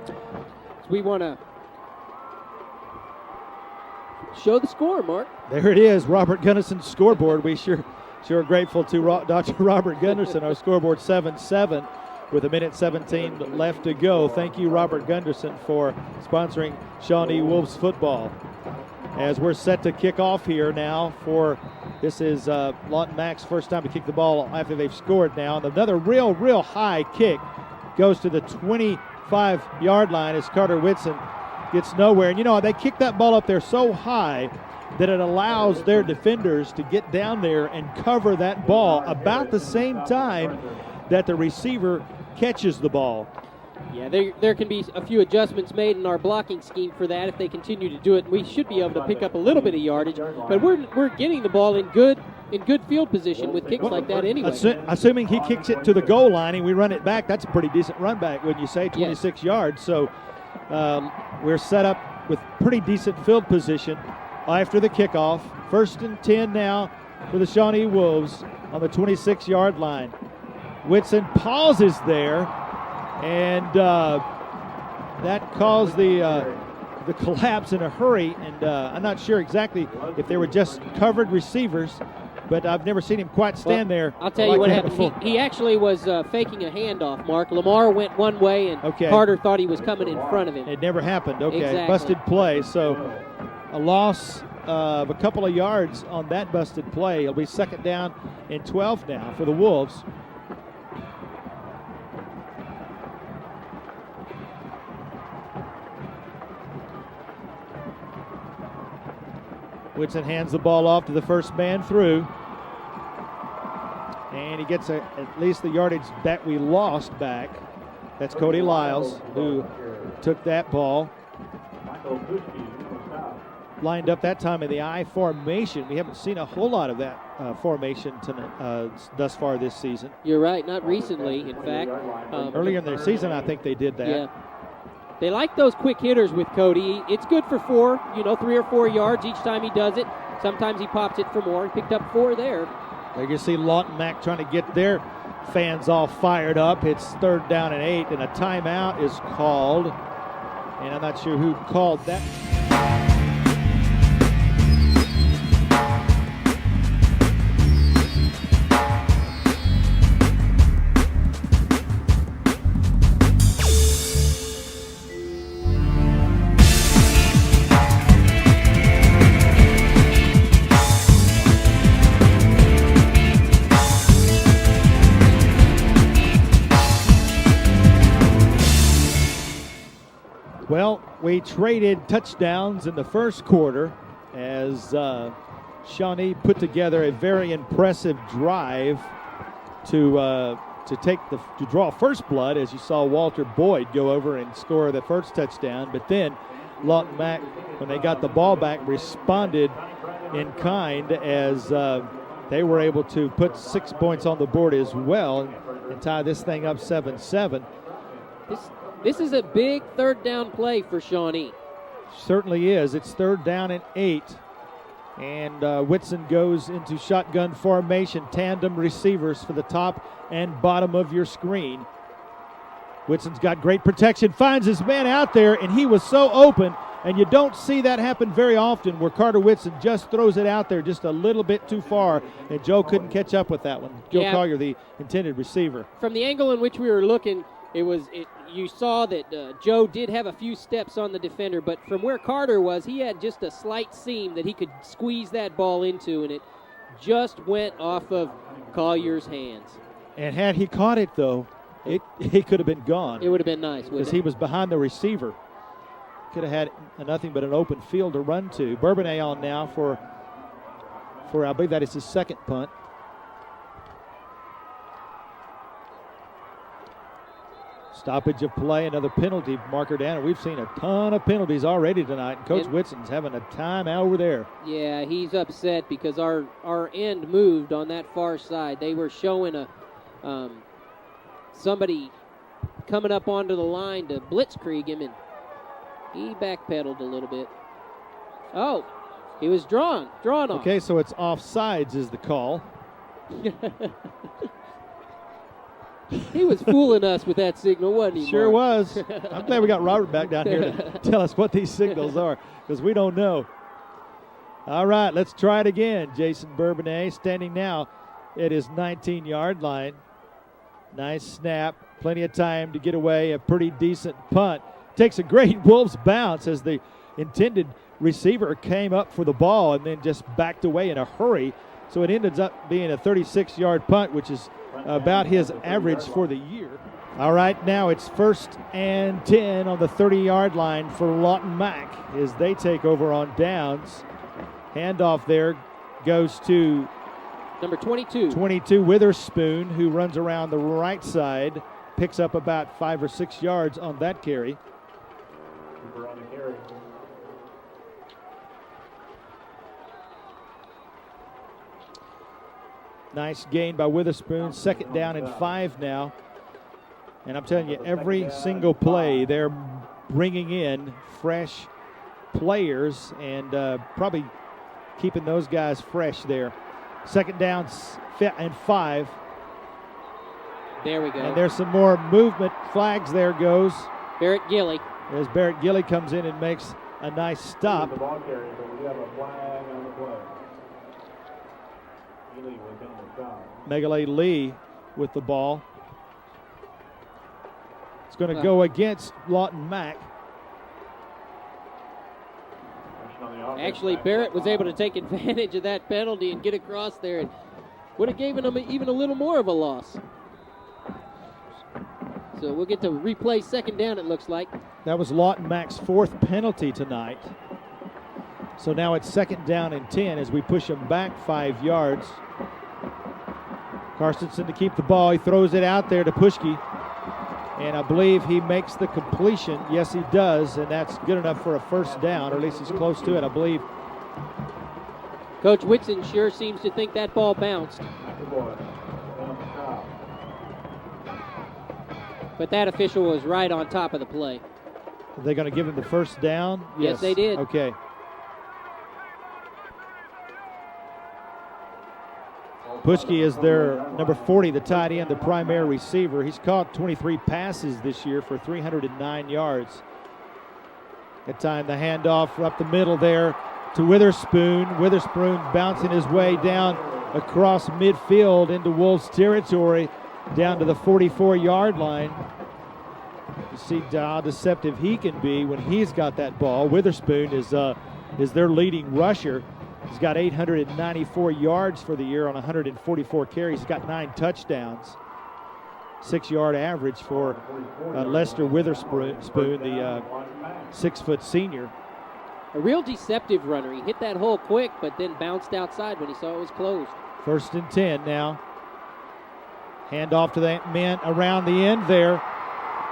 So we want to show the score, Mark.
There it is, Robert Gunnarson's scoreboard. We sure are grateful to Dr. Robert Gunderson. Our scoreboard 7-7 with 1 minute 17 left to go. Thank you, Robert Gunderson, for sponsoring Shawnee Wolves football. As we're set to kick off here now this is Lawton Mac's first time to kick the ball after they've scored now. And another real high kick goes to the 25-yard line as Carter Whitson gets nowhere. And they kick that ball up there so high that it allows their defenders to get down there and cover that ball about the same time that the receiver catches the ball.
Yeah, there can be a few adjustments made in our blocking scheme for that if they continue to do it. We should be able to pick up a little bit of yardage, but we're getting the ball in good field position with kicks like that anyway.
Assuming he kicks it to the goal line and we run it back, that's a pretty decent run back, wouldn't you say? 26 yards. So we're set up with pretty decent field position after the kickoff. 1st and 10 now for the Shawnee Wolves on the 26-yard line. Whitson pauses there, and that caused the collapse in a hurry. And I'm not sure exactly if they were just covered receivers, but I've never seen him quite stand there.
I'll tell you what happened. He actually was faking a handoff, Mark. Lamar went one way, and Carter thought he was coming in front of him.
It never happened. Okay,
exactly.
Busted play. So a loss of a couple of yards on that busted play. It'll be 2nd down and 12 now for the Wolves. Whitson hands the ball off to the first man through. And he gets at least the yardage that we lost back. That's Cody Lyles, who took that ball. Lined up that time in the I formation. We haven't seen a whole lot of that formation thus far this season.
You're right, not recently, in fact.
Earlier in the season, I think they did that.
Yeah. They like those quick hitters with Cody. It's good for 3 or 4 yards each time he does it. Sometimes he pops it for more. He picked up 4 there.
There you see Lawton Mac trying to get their fans all fired up. It's 3rd down and 8, and a timeout is called. And I'm not sure who called that. Well, we traded touchdowns in the first quarter as Shawnee put together a very impressive drive to draw first blood, as you saw Walter Boyd go over and score the first touchdown. But then Lawton Mac, when they got the ball back, responded in kind as they were able to put 6 points on the board as well and tie this thing up 7-7.
This is a big third down play for Shawnee.
Certainly is. It's 3rd down and 8. And Whitson goes into shotgun formation, tandem receivers for the top and bottom of your screen. Whitson's got great protection, finds his man out there, and he was so open, and you don't see that happen very often, where Carter Whitson just throws it out there just a little bit too far, and Joe couldn't catch up with that one. Joe Collier, the intended receiver.
From the angle in which we were looking, you saw that Joe did have a few steps on the defender, but from where Carter was, he had just a slight seam that he could squeeze that ball into, and it just went off of Collier's hands.
And had he caught it, though, he could have been gone.
It would have been nice,
because he was behind the receiver. Could have had nothing but an open field to run to. Bourbonnais on now for I believe that is his second punt. Stoppage of play, another penalty marker down, and we've seen a ton of penalties already tonight. And Coach Whitson's having a time over there.
Yeah, he's upset because our end moved on that far side. They were showing somebody coming up onto the line to blitzkrieg him, and he backpedaled a little bit. Oh, he was drawn off.
Okay, so it's offsides is the call.
He was fooling us with that signal, wasn't he,
Sure
Mark?
was. I'm glad we got Robert back down here to tell us what these signals are, because we don't know. All right, let's try it again. Jason Bourbonnais standing now at his 19-yard line. Nice snap, plenty of time to get away, a pretty decent punt. Takes a great Wolves bounce as the intended receiver came up for the ball and then just backed away in a hurry. So it ended up being a 36-yard punt, which is about his average for the year. All right, now it's 1st and 10 on the 30-yard line for Lawton Mac as they take over on downs. Handoff there goes to
number 22.
22, Witherspoon, who runs around the right side, picks up about 5 or 6 yards on that carry. Nice gain by Witherspoon. 2nd down and 5 now. And I'm telling you, every single play, they're bringing in fresh players and probably keeping those guys fresh there. 2nd down and 5.
There we go.
And there's some more movement. Flags there goes.
Barrett Gilly.
As Barrett Gilly comes in and makes a nice stop.
The ball carrier, but we have a flag on the play. Gilly was on the side.
Megale Lee with the ball. It's going to go against Lawton Mac.
Actually, Barrett was able to take advantage of that penalty and get across there, and would have given him even a little more of a loss. So we'll get to replay 2nd down, it looks like.
That was Lawton Mac's 4th penalty tonight. So now it's 2nd down and 10 as we push him back 5 yards. Carstensen to keep the ball. He throws it out there to Pushke. And I believe he makes the completion. Yes, he does, and that's good enough for a 1st down, or at least he's close to it, I believe.
Coach Whitson sure seems to think that ball bounced. But that official was right on top of the play.
Are they going to give him the 1st down?
Yes, they did.
Okay. Pushke is their number 40, the tight end, the primary receiver. He's caught 23 passes this year for 309 yards. That time the handoff up the middle there to Witherspoon. Witherspoon bouncing his way down across midfield into Wolves territory down to the 44-yard line. You see how deceptive he can be when he's got that ball. Witherspoon is their leading rusher. He's got 894 yards for the year on 144 carries. He's got 9 touchdowns. 6-yard average for Lester Witherspoon, the 6-foot senior.
a real deceptive runner. He hit that hole quick, but then bounced outside when he saw it was closed.
1st and 10 now. Hand off to the men around the end there.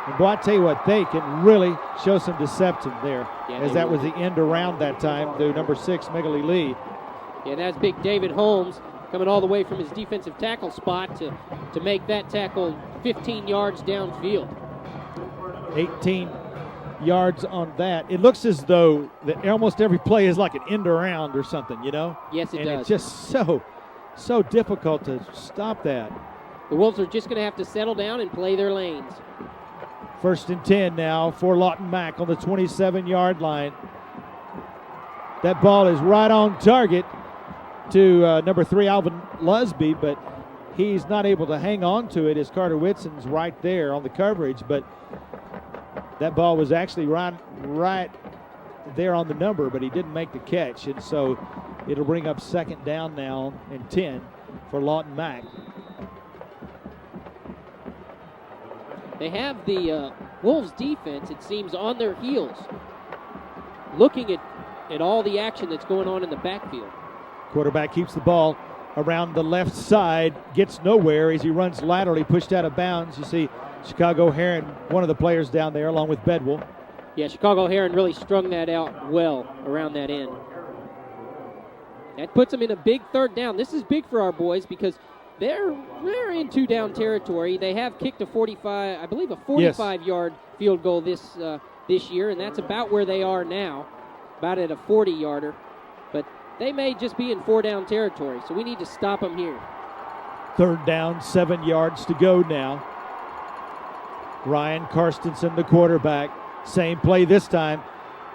And boy, I tell you what, they can really show some deception there, as that was the end around that time to number 6, Megali Lee.
Yeah, that's big David Holmes coming all the way from his defensive tackle spot to make that tackle 15 yards downfield. 18
yards on that. It looks as though that almost every play is like an end around or something, you know?
Yes, it does.
It's just so difficult to stop that.
The Wolves are just going to have to settle down and play their lanes.
1st and 10 now for Lawton Mac on the 27-yard line. That ball is right on target to number 3, Alvin Lusby, but he's not able to hang on to it as Carter Whitson's right there on the coverage. But that ball was actually right there on the number, but he didn't make the catch. And so it'll bring up 2nd down now and 10 for Lawton Mac.
They have the Wolves defense, it seems, on their heels, looking at all the action that's going on in the backfield.
Quarterback keeps the ball around the left side, gets nowhere as he runs laterally, pushed out of bounds. You see Chicago Heron, one of the players down there, along with Bedwell.
Yeah, Chicago Heron really strung that out well around that end. That puts them in a big 3rd down. This is big for our boys because they're in 2-down territory. They have kicked a 45-yard field goal this year, and that's about where they are now, about at a 40-yarder. But they may just be in 4-down territory, so we need to stop them here.
3rd down, 7 yards to go now. Ryan Karstensen, the quarterback. Same play this time,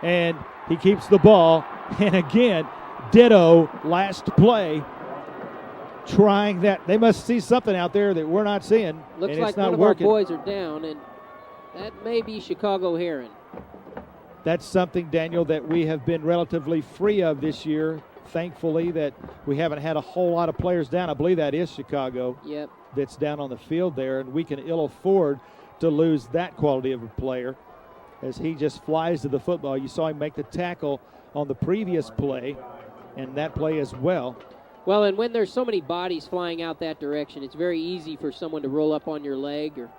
and he keeps the ball. And again, ditto last play. Trying that. They must see something out there that we're not seeing.
Looks
and
like
it's not
one of
working.
our boys are down, and that may be Chicago Heron.
That's something, Daniel, that we have been relatively free of this year. Thankfully, that we haven't had a whole lot of players down. I believe that is Chicago.
Yep.
That's down on the field there, and we can ill afford to lose that quality of a player as he just flies to the football. You saw him make the tackle on the previous play, and that play as well.
Well, and when there's so many bodies flying out that direction, it's very easy for someone to roll up on your leg or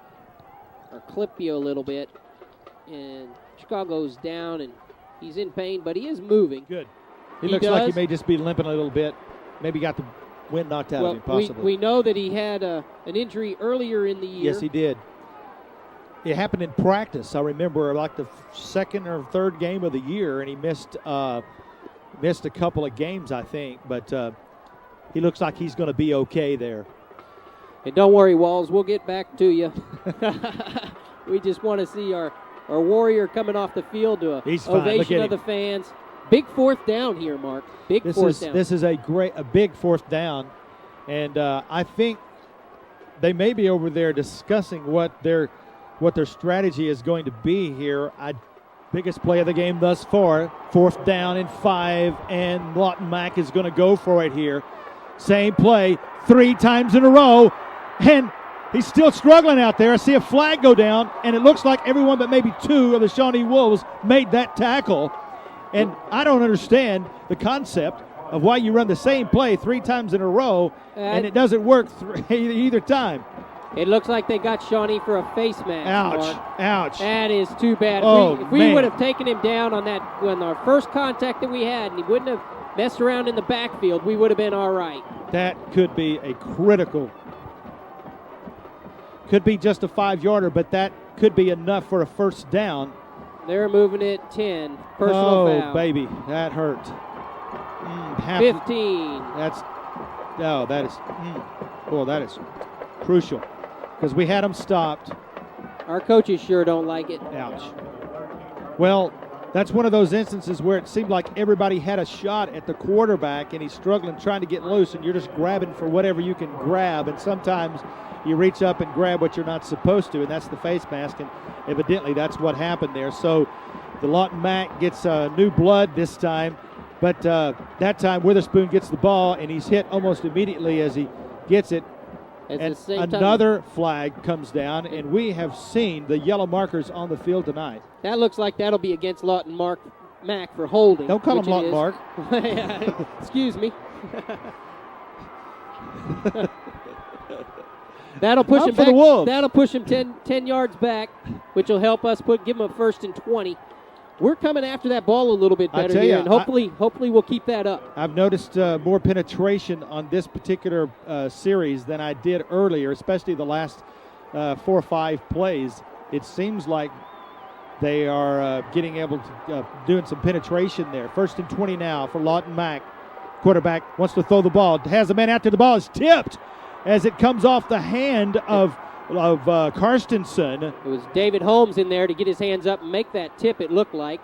clip you a little bit. And Chicago's down, and he's in pain, but he is moving.
Good. He looks like he may just be limping a little bit. Maybe got the wind knocked out of him, possibly.
We know that he had an injury earlier in the year.
Yes, he did. It happened in practice. I remember like the 2nd or 3rd game of the year, and he missed a couple of games, I think. But he looks like he's going to be okay there.
And don't worry, Walls, we'll get back to you. We just want to see our Warrior coming off the field to an ovation of the fans. Big 4th down here, Mark. Big 4th down.
This is a big 4th down. And I think they may be over there discussing what their strategy is going to be here. Biggest play of the game thus far. 4th down and 5, and Lawton Mac is going to go for it here. Same play 3 times in a row, and he's still struggling out there. I see a flag go down, and it looks like everyone but maybe 2 of the Shawnee Wolves made that tackle. And I don't understand the concept of why you run the same play 3 times in a row, and it doesn't work either time.
It looks like they got Shawnee for a face mask.
Ouch,
Mark.
ouch.
That is too bad. If we would have taken him down on that when our first contact that we had, and he wouldn't have messed around in the backfield, we would have been all right.
That could be a critical. Could be just a 5-yarder, but that could be enough for a 1st down.
They're moving it 10. Personal foul.
Oh, baby, that hurt.
15.
That is crucial because we had them stopped.
Our coaches sure don't like it.
Ouch. Well, that's one of those instances where it seemed like everybody had a shot at the quarterback and he's struggling trying to get loose, and you're just grabbing for whatever you can grab, and sometimes you reach up and grab what you're not supposed to, and that's the face mask, and evidently that's what happened there. So the Lawton Mac gets new blood this time, but that time Witherspoon gets the ball, and he's hit almost immediately as he gets it. And another flag comes down, and we have seen the yellow markers on the field tonight.
That looks like that'll be against Lawton Mac for holding.
Don't call him
which it
Lawton
is.
Mark.
Yeah, excuse me. That'll push
Up
him
for
back.
the Wolves.
That'll push him 10 yards back, which will help us give him a 1st and 20. We're coming after that ball a little bit better here, and hopefully we'll keep that up.
I've noticed more penetration on this particular series than I did earlier, especially the last 4 or 5 plays. It seems like they are getting able to doing some penetration there. 1st and 20 now for Lawton Mac. Quarterback wants to throw the ball. Has a man after the ball is tipped as it comes off the hand of Karstensen.
It was David Holmes in there to get his hands up and make that tip, it looked like.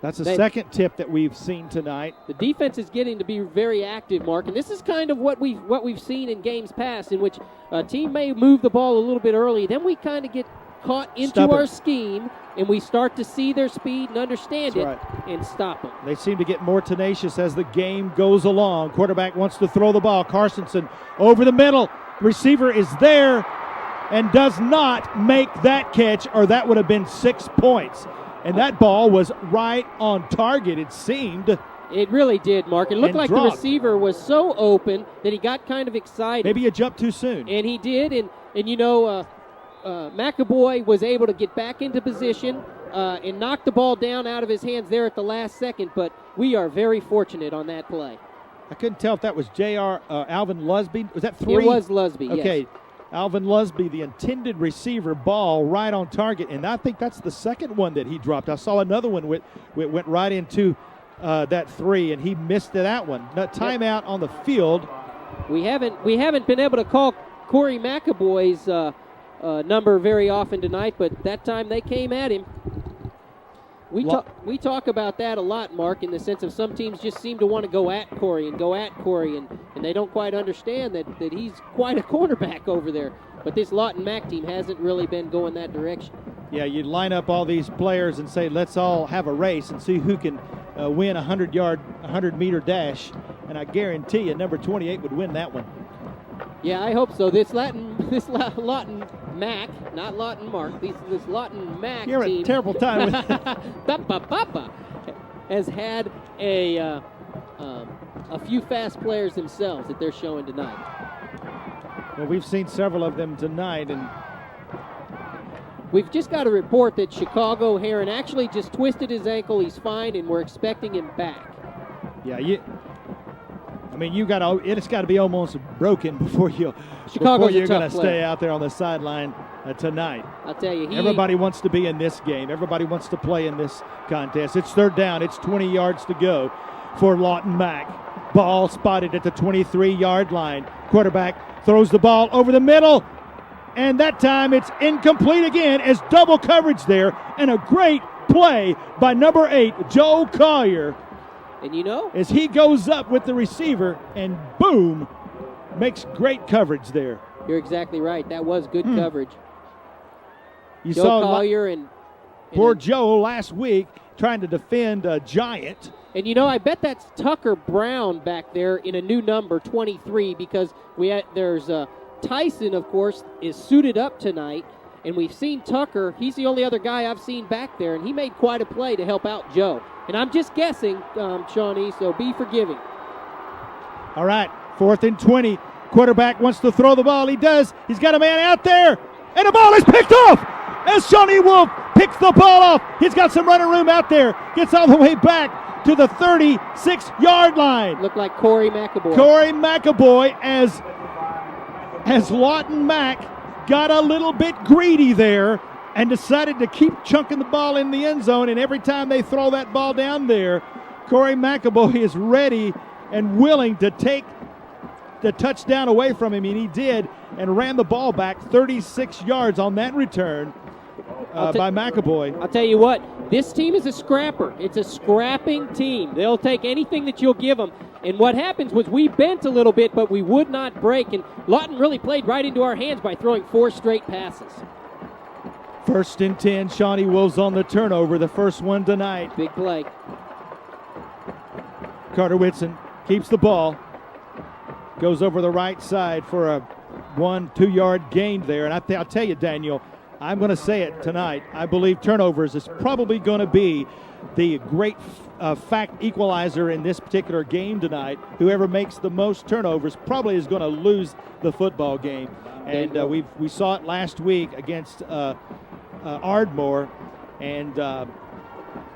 That's the second tip that we've seen tonight.
The defense is getting to be very active, Mark, and this is kind of what we've seen in games past, in which a team may move the ball a little bit early. Then we kind of get caught into our scheme, and we start to see their speed and understand and stop them.
They seem to get more tenacious as the game goes along. Quarterback wants to throw the ball. Karstensen over the middle. Receiver is there and does not make that catch, or that would have been 6 points. And that ball was right on target, it seemed.
It really did, Mark. It looked like
dropped.
the receiver was so open that he got kind of excited.
Maybe he jumped too soon.
And he did, and McAvoy was able to get back into position and knock the ball down out of his hands there at the last second, but we are very fortunate on that play.
I couldn't tell if that was Alvin Lusby. Was that 3?
It was Lusby,
okay.
Yes.
Alvin Lusby, the intended receiver, ball right on target, and I think that's the second one that he dropped. I saw another one went right into that 3, and he missed that one. Timeout on the field.
We haven't been able to call Corey McAvoy's number very often tonight, but that time they came at him. We talk about that a lot, Mark, in the sense of some teams just seem to want to go at Corey, and they don't quite understand that he's quite a cornerback over there. But this Lawton Mac team hasn't really been going that direction.
Yeah, you'd line up all these players and say, let's all have a race and see who can win a 100-meter dash, and I guarantee you number 28 would win that one.
Yeah, I hope so. This Lawton Mac, not Lawton Mark, this Lawton Mac
You're
team.
a terrible time.
Has had a few fast players themselves that they're showing tonight.
Well, we've seen several of them tonight, and
we've just got a report that Chicago Heron actually just twisted his ankle. He's fine, and we're expecting him back.
Yeah, it's got to be almost broken before you're going to stay out there on the sideline tonight.
I'll tell you,
everybody wants to be in this game. Everybody wants to play in this contest. It's 3rd down. It's 20 yards to go for Lawton Mac. Ball spotted at the 23-yard line. Quarterback throws the ball over the middle, and that time it's incomplete again as double coverage there, and a great play by number 8, Joe Collier.
And
as he goes up with the receiver and boom, makes great coverage there.
You're exactly right. That was good coverage.
You
Joe
saw
Collier and
poor Joe last week trying to defend a giant.
And I bet that's Tucker Brown back there in a new number 23, because there's Tyson, of course, is suited up tonight, and we've seen Tucker. He's the only other guy I've seen back there, and he made quite a play to help out Joe. And I'm just guessing, Shawnee, so be forgiving.
All right, 4th and 20. Quarterback wants to throw the ball. He does. He's got a man out there, and the ball is picked off as Shawnee Wolf picks the ball off. He's got some running room out there. Gets all the way back to the 36-yard line.
Looked like Corey McAvoy.
Corey McAvoy as Lawton Mac got a little bit greedy there and decided to keep chunking the ball in the end zone, and every time they throw that ball down there, Corey McAvoy is ready and willing to take the touchdown away from him, and he did, and ran the ball back 36 yards on that return by McAvoy.
I'll tell you what, this team is a scrapper. It's a scrapping team. They'll take anything that you'll give them. And what happens was we bent a little bit, but we would not break, and Lawton really played right into our hands by throwing 4 straight passes.
1st and 10, Shawnee Wolves on the turnover, the first one tonight.
Big play.
Carter Whitson keeps the ball, goes over the right side for a 1-2 yard gain there. And I'll tell you, Daniel, I'm going to say it tonight. I believe turnovers is probably going to be the great fact equalizer in this particular game tonight. Whoever makes the most turnovers probably is going to lose the football game. And we saw it last week against Ardmore. And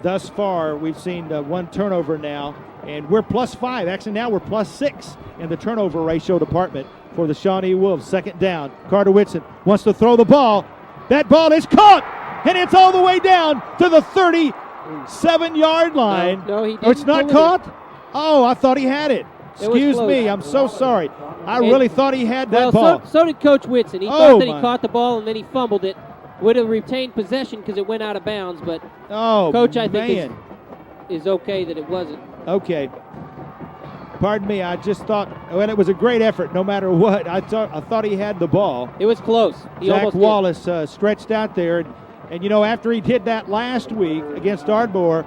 thus far, we've seen one turnover now. And we're +5. Actually, now we're +6 in the turnover ratio department for the Shawnee Wolves. Second down. Carter Whitson wants to throw the ball. That ball is caught, and it's all the way down to the 37-yard line.
No, he didn't.
Oh, it's not caught? Oh, I thought he had it. Excuse me. I'm so sorry. I really thought he had that ball.
So did Coach Whitson. He thought that he caught the ball, and then he fumbled it. Would have retained possession because it went out of bounds, but Coach, I think, is okay that it wasn't.
Okay. Pardon me, I just thought, well, it was a great effort no matter what. I thought he had the ball.
It was close.
Zach Wallace stretched out there. And, you know, after he did that last week against Ardmore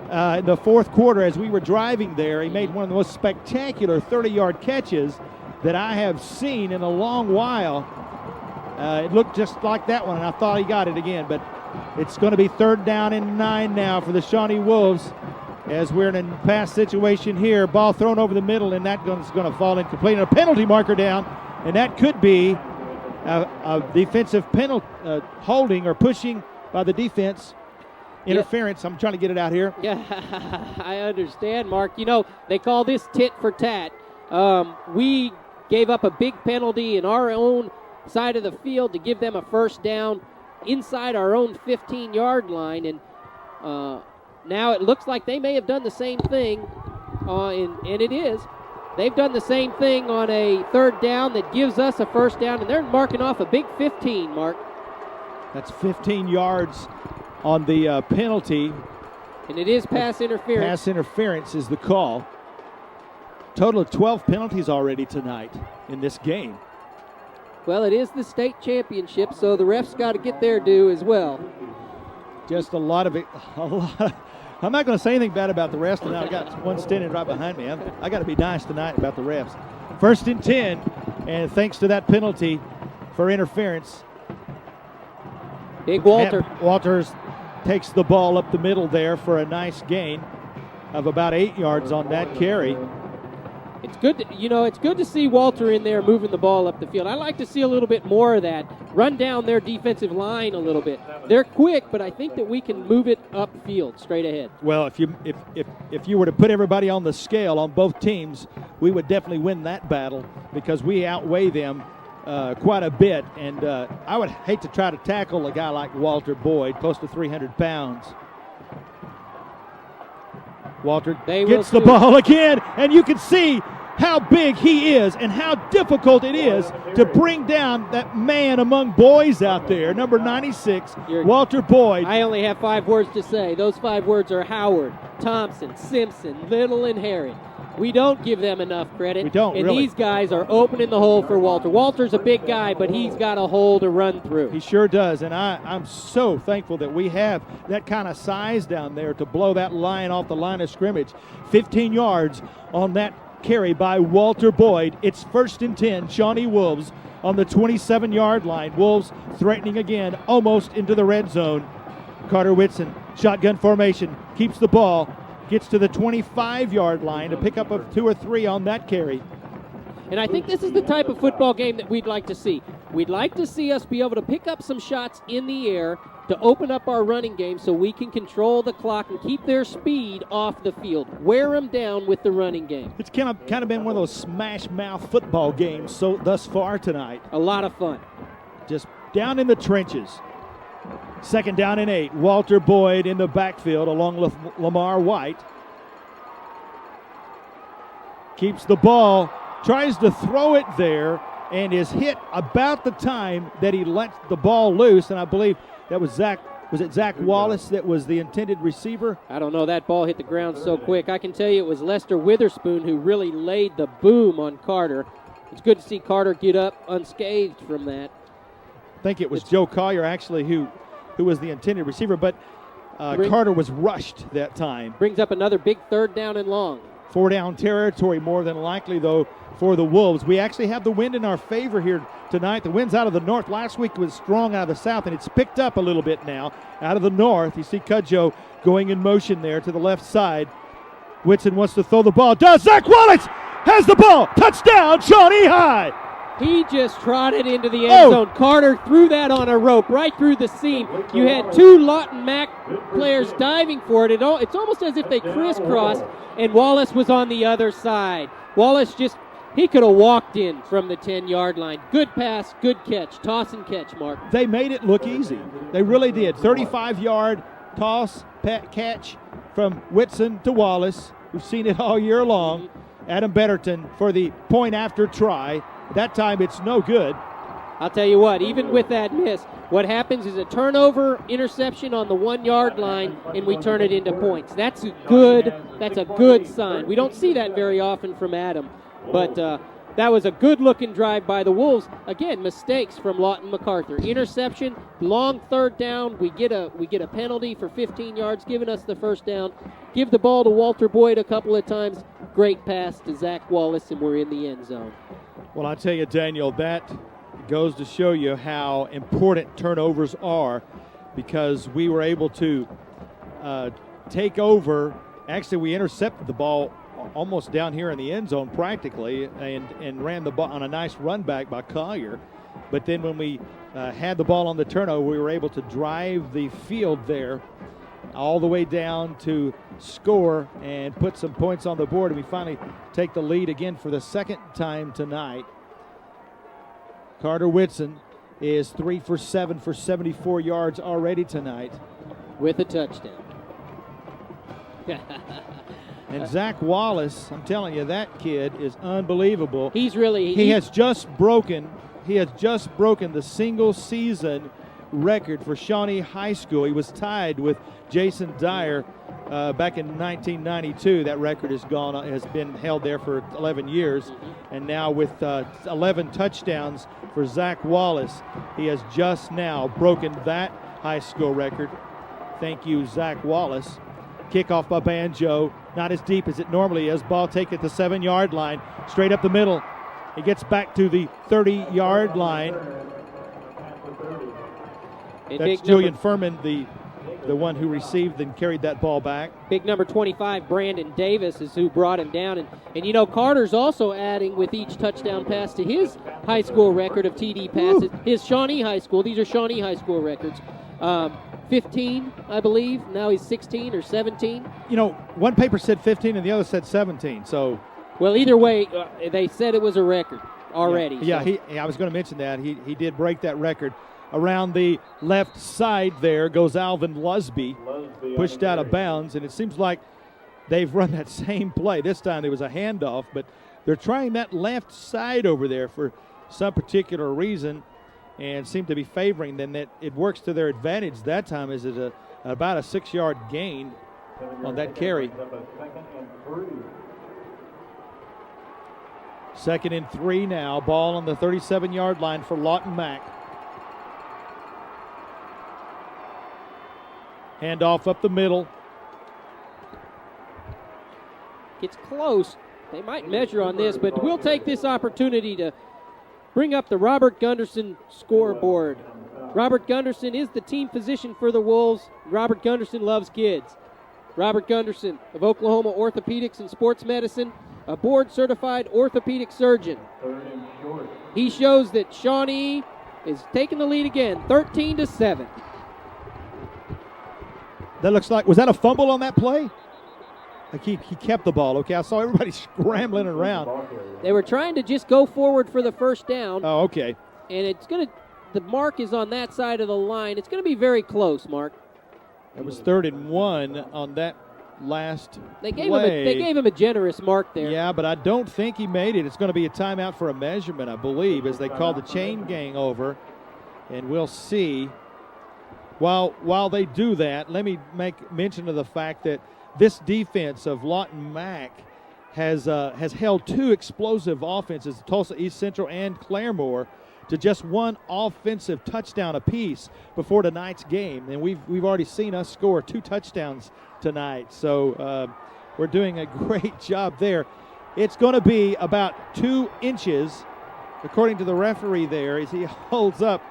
in the fourth quarter as we were driving there, he made one of the most spectacular 30-yard catches that I have seen in a long while. It looked just like that one, and I thought he got it again. But it's going to be 3rd down and 9 now for the Shawnee Wolves. As we're in a pass situation here, ball thrown over the middle, and that one's going to fall incomplete. And a penalty marker down, and that could be a defensive penalty, holding or pushing by the defense. Interference. I'm trying to get it out here.
Yeah, I understand, Mark. You know, they call this tit for tat. We gave up a big penalty in our own side of the field to give them a first down inside our own 15-yard line, and now it looks like they may have done the same thing, and it is. They've done the same thing on a 3rd down that gives us a first down, and they're marking off a big 15, Mark.
That's 15 yards on the penalty.
And it is pass interference.
Pass interference is the call. Total of 12 penalties already tonight in this game.
Well, it is the state championship, so the refs got to get their due as well.
Just a lot of it. I'm not going to say anything bad about the refs tonight. I got one standing right behind me. I got to be nice tonight about the refs. 1st and 10, and thanks to that penalty for interference,
Big Walter.
Walters takes the ball up the middle there for a nice gain of about 8 yards on that carry.
It's good it's good to see Walter in there moving the ball up the field. I like to see a little bit more of that. Run down their defensive line a little bit. They're quick, but I think that we can move it upfield, straight ahead.
Well, if you were to put everybody on the scale on both teams, we would definitely win that battle because we outweigh them quite a bit. And I would hate to try to tackle a guy like Walter Boyd, close to 300 pounds. Walter gets the ball again, and you can see how big he is and how difficult it is to bring down that man among boys out there, number 96, Walter Boyd.
I only have 5 words to say. Those 5 words are Howard, Thompson, Simpson, Little, and Herring. We don't give them enough credit.
We don't,
and
really.
These guys are opening the hole for Walter. Walter's a big guy, but he's got a hole to run through.
He sure does, and I'm so thankful that we have that kind of size down there to blow that line off the line of scrimmage. 15 yards on that carry by Walter Boyd. It's 1st and 10, Shawnee Wolves on the 27-yard line. Wolves threatening again, almost into the red zone. Carter Whitson, shotgun formation, keeps the ball. Gets to the 25-yard line to pick up of 2 or 3 on that carry.
And I think this is the type of football game that we'd like to see. We'd like to see us be able to pick up some shots in the air to open up our running game so we can control the clock and keep their speed off the field. Wear them down with the running game.
It's kind of been one of those smash-mouth football games thus far tonight.
A lot of fun.
Just down in the trenches. 2nd down and 8. Walter Boyd in the backfield along with Lamar White. Keeps the ball, tries to throw it there, and is hit about the time that he lets the ball loose. And I believe that was Zach Wallace that was the intended receiver?
I don't know. That ball hit the ground so quick. I can tell you it was Lester Witherspoon who really laid the boom on Carter. It's good to see Carter get up unscathed from that.
I think it was Joe Collier actually who was the intended receiver, but Carter was rushed that time.
Brings up another big 3rd down and long.
4-down territory more than likely, though, for the Wolves. We actually have the wind in our favor here tonight. The wind's out of the north. Last week was strong out of the south, and it's picked up a little bit now out of the north. You see Cudjoe going in motion there to the left side. Whitson wants to throw the ball. Does. Zach Wallace has the ball. Touchdown, Shawnee High.
He just trotted into the end zone. Carter threw that on a rope right through the seam. You had two Lawton Mac players diving for it. It's almost as if they crisscrossed, and Wallace was on the other side. Wallace he could have walked in from the 10-yard line. Good pass, good catch. Toss and catch, Mark.
They made it look easy. They really did. 35-yard toss, catch from Whitson to Wallace. We've seen it all year long. Adam Betterton for the point after try. That time it's no good.
I'll tell you what, even with that miss, what happens is a turnover interception on the 1-yard line, and we turn it into points. That's a good sign. We don't see that very often from Adam, but that was a good-looking drive by the Wolves. Again, mistakes from Lawton MacArthur. Interception, long third down. We get a penalty for 15 yards, giving us the first down. Give the ball to Walter Boyd a couple of times. Great pass to Zach Wallace, and we're in the end zone.
Well, I tell you, Daniel, that goes to show you how important turnovers are, because we were able to take over. Actually, we intercepted the ball almost down here in the end zone practically, and ran the ball on a nice run back by Collier. But then when we had the ball on the turnover, we were able to drive the field there all the way down to score and put some points on the board, and we finally take the lead again for the second time tonight. Carter Whitson is 3 for 7 for 74 yards already tonight,
with a touchdown.
And Zach Wallace, I'm telling you, that kid is unbelievable.
He
has just broken the single season record for Shawnee High School. He was tied with Jason Dyer back in 1992. That record has been held there for 11 years. And now with 11 touchdowns for Zach Wallace, he has just now broken that high school record. Thank you, Zach Wallace. Kickoff by Banjo, not as deep as it normally is. Ball taken at the 7-yard line, straight up the middle. He gets back to the 30-yard line. That's Julian Furman, the one who received and carried that ball back.
Big number 25, Brandon Davis, is who brought him down. And you know, Carter's also adding with each touchdown pass to his high school record of TD passes. His Shawnee High School, these are Shawnee High School records. 15, I believe. Now he's 16 or 17.
You know, one paper said 15 and the other said 17. So,
well, either way, they said it was a record already.
Yeah, I was going to mention that. He did break that record. Around the left side there goes Alvin Lusby, pushed out of bounds, and it seems like they've run that same play. This time there was a handoff, but they're trying that left side over there for some particular reason and seem to be favoring them. That it works to their advantage that time, is it about a 6-yard gain on that carry. 2nd and 3 now. Ball on the 37-yard line for Lawton Mac. Handoff up the middle.
Gets close. They might measure on this, but we'll take this opportunity to bring up the Robert Gunderson scoreboard. Robert Gunderson is the team physician for the Wolves. Robert Gunderson loves kids. Robert Gunderson of Oklahoma Orthopedics and Sports Medicine, a board-certified orthopedic surgeon. He shows that Shawnee is taking the lead again, 13-7.
That looks like, was that a fumble on that play? Like he kept the ball. Okay, I saw everybody scrambling around.
They were trying to just go forward for the first down.
Oh, okay.
And the mark is on that side of the line. It's going to be very close, Mark.
It was 3rd and 1 on that last
play.
They
gave him a generous mark there.
Yeah, but I don't think he made it. It's going to be a timeout for a measurement, I believe, as they call the chain gang over. And we'll see. While they do that, let me make mention of the fact that this defense of Lawton Mac has held 2 explosive offenses, Tulsa East Central and Claremore, to just 1 offensive touchdown apiece before tonight's game. And we've already seen us score 2 touchdowns tonight. So were doing a great job there. It's going to be about 2 inches, according to the referee there, as he holds up.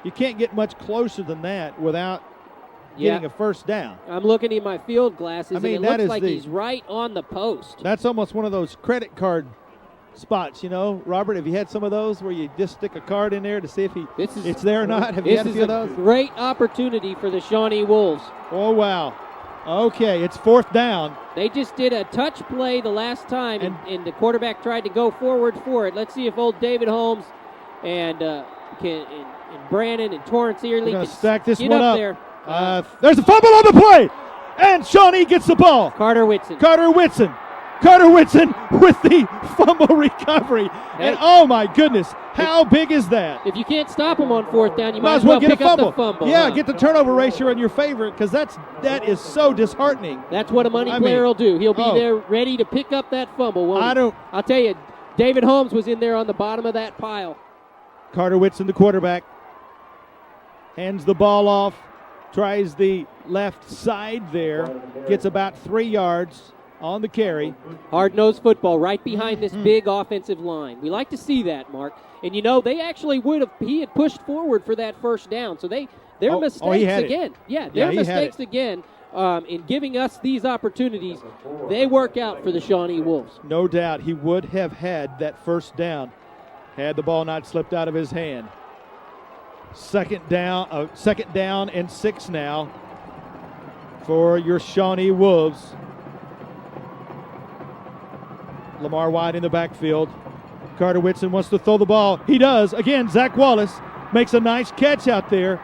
You can't get much closer than that without getting a first down.
I'm looking at my field glasses, and it looks like he's right on the post.
That's almost one of those credit card spots, you know. Robert, have you had some of those where you just stick a card in there to see if it's there or not? Have you had a few of those?
This is a great opportunity for the Shawnee Wolves.
Oh, wow. Okay, it's 4th down.
They just did a touch play the last time, and the quarterback tried to go forward for it. Let's see if old David Holmes and Brandon and Torrance Early can
stack this
get
one
up
up
there.
There's a fumble on the play, and Shawnee gets the ball.
Carter Whitson
with the fumble recovery. And oh my goodness, how big is that?
If you can't stop them on 4th down, you might
as well
pick
get a fumble.
up the fumble.
Yeah, get the turnover ratio in your favor, because that is so disheartening.
That's what a money player will do. He'll be there ready to pick up that fumble. I'll tell you, David Holmes was in there on the bottom of that pile.
Carter Whitson, the quarterback, hands the ball off, tries the left side there, gets about 3 yards on the carry.
Hard-nosed football right behind this big offensive line. We like to see that, Mark. And you know, they actually he had pushed forward for that first down. So their mistakes again. Yeah, their mistakes again in giving us these opportunities, they work out for the Shawnee Wolves.
No doubt he would have had that first down had the ball not slipped out of his hand. Second down and 6 now for your Shawnee Wolves. Lamar White in the backfield. Carter Whitson wants to throw the ball. He does. Again, Zach Wallace makes a nice catch out there.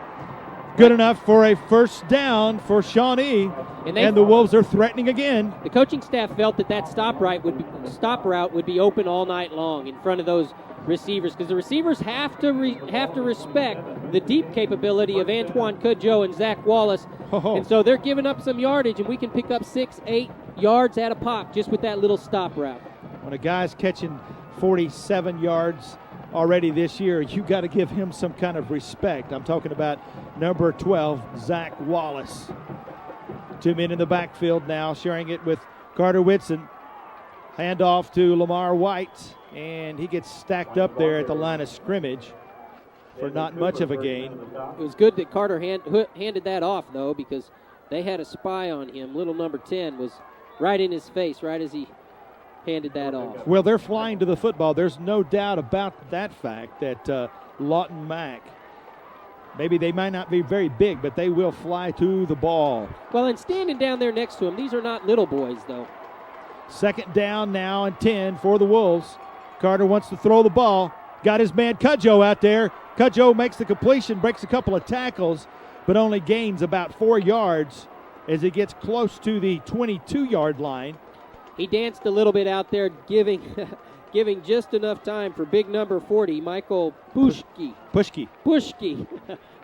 Good enough for a first down for Shawnee. And the Wolves are threatening again.
The coaching staff felt that stop route would be open all night long in front of those receivers, because the receivers have to respect the deep capability of Antoine Cudjoe and Zach Wallace. And so they're giving up some yardage, and we can pick up 6-8 yards at a pop just with that little stop route.
When a guy's catching 47 yards already this year, you got to give him some kind of respect. I'm talking about number 12, Zach Wallace. 2 men in the backfield now, sharing it with Carter Whitson. Hand off to Lamar White, and he gets stacked up there at the line of scrimmage for not much of a gain.
It was good that Carter handed that off, though, because they had a spy on him. Little number 10 was right in his face right as he handed that off.
Well, they're flying to the football. There's no doubt about that fact that Lawton Mac, maybe they might not be very big, but they will fly to the ball.
Well, and standing down there next to him, these are not little boys, though.
Second down now and 10 for the Wolves. Carter wants to throw the ball. Got his man Cudjoe out there. Cudjoe makes the completion, breaks a couple of tackles, but only gains about 4 yards as he gets close to the 22-yard line.
He danced a little bit out there, giving just enough time for big number 40, Michael Pushki,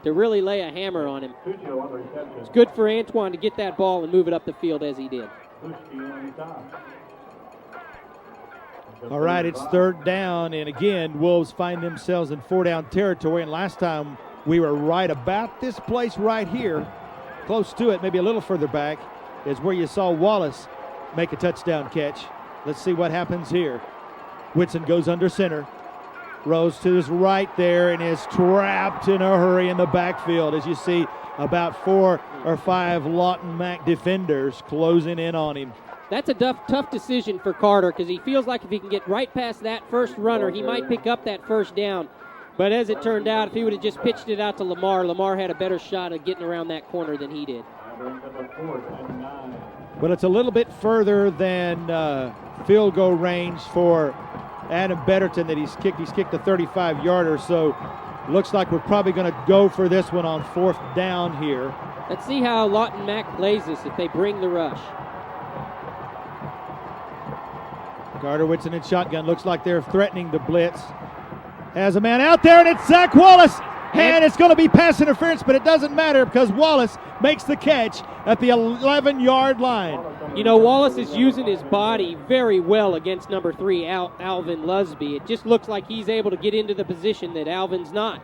to really lay a hammer on him. It's good for Antoine to get that ball and move it up the field as he did.
All right, it's 3rd down, and again, Wolves find themselves in 4-down territory, and last time we were right about this place right here, close to it, maybe a little further back, is where you saw Wallace make a touchdown catch. Let's see what happens here. Whitson goes under center. Rose to his right there and is trapped in a hurry in the backfield, as you see about 4 or 5 Lawton Mac defenders closing in on him.
That's a tough decision for Carter, because he feels like if he can get right past that first runner, he might pick up that first down. But as it turned out, if he would have just pitched it out to Lamar had a better shot of getting around that corner than he did.
Well, it's a little bit further than field goal range for Adam Betterton that he's kicked. He's kicked a 35-yarder, so looks like we're probably going to go for this one on 4th down here.
Let's see how Lawton Mac plays this if they bring the rush.
Carter Whitson in shotgun. Looks like they're threatening the blitz. Has a man out there, and it's Zach Wallace. And it's going to be pass interference, but it doesn't matter because Wallace makes the catch at the 11-yard line.
You know, Wallace is using his body very well against number 3, Alvin Lusby. It just looks like he's able to get into the position that Alvin's not.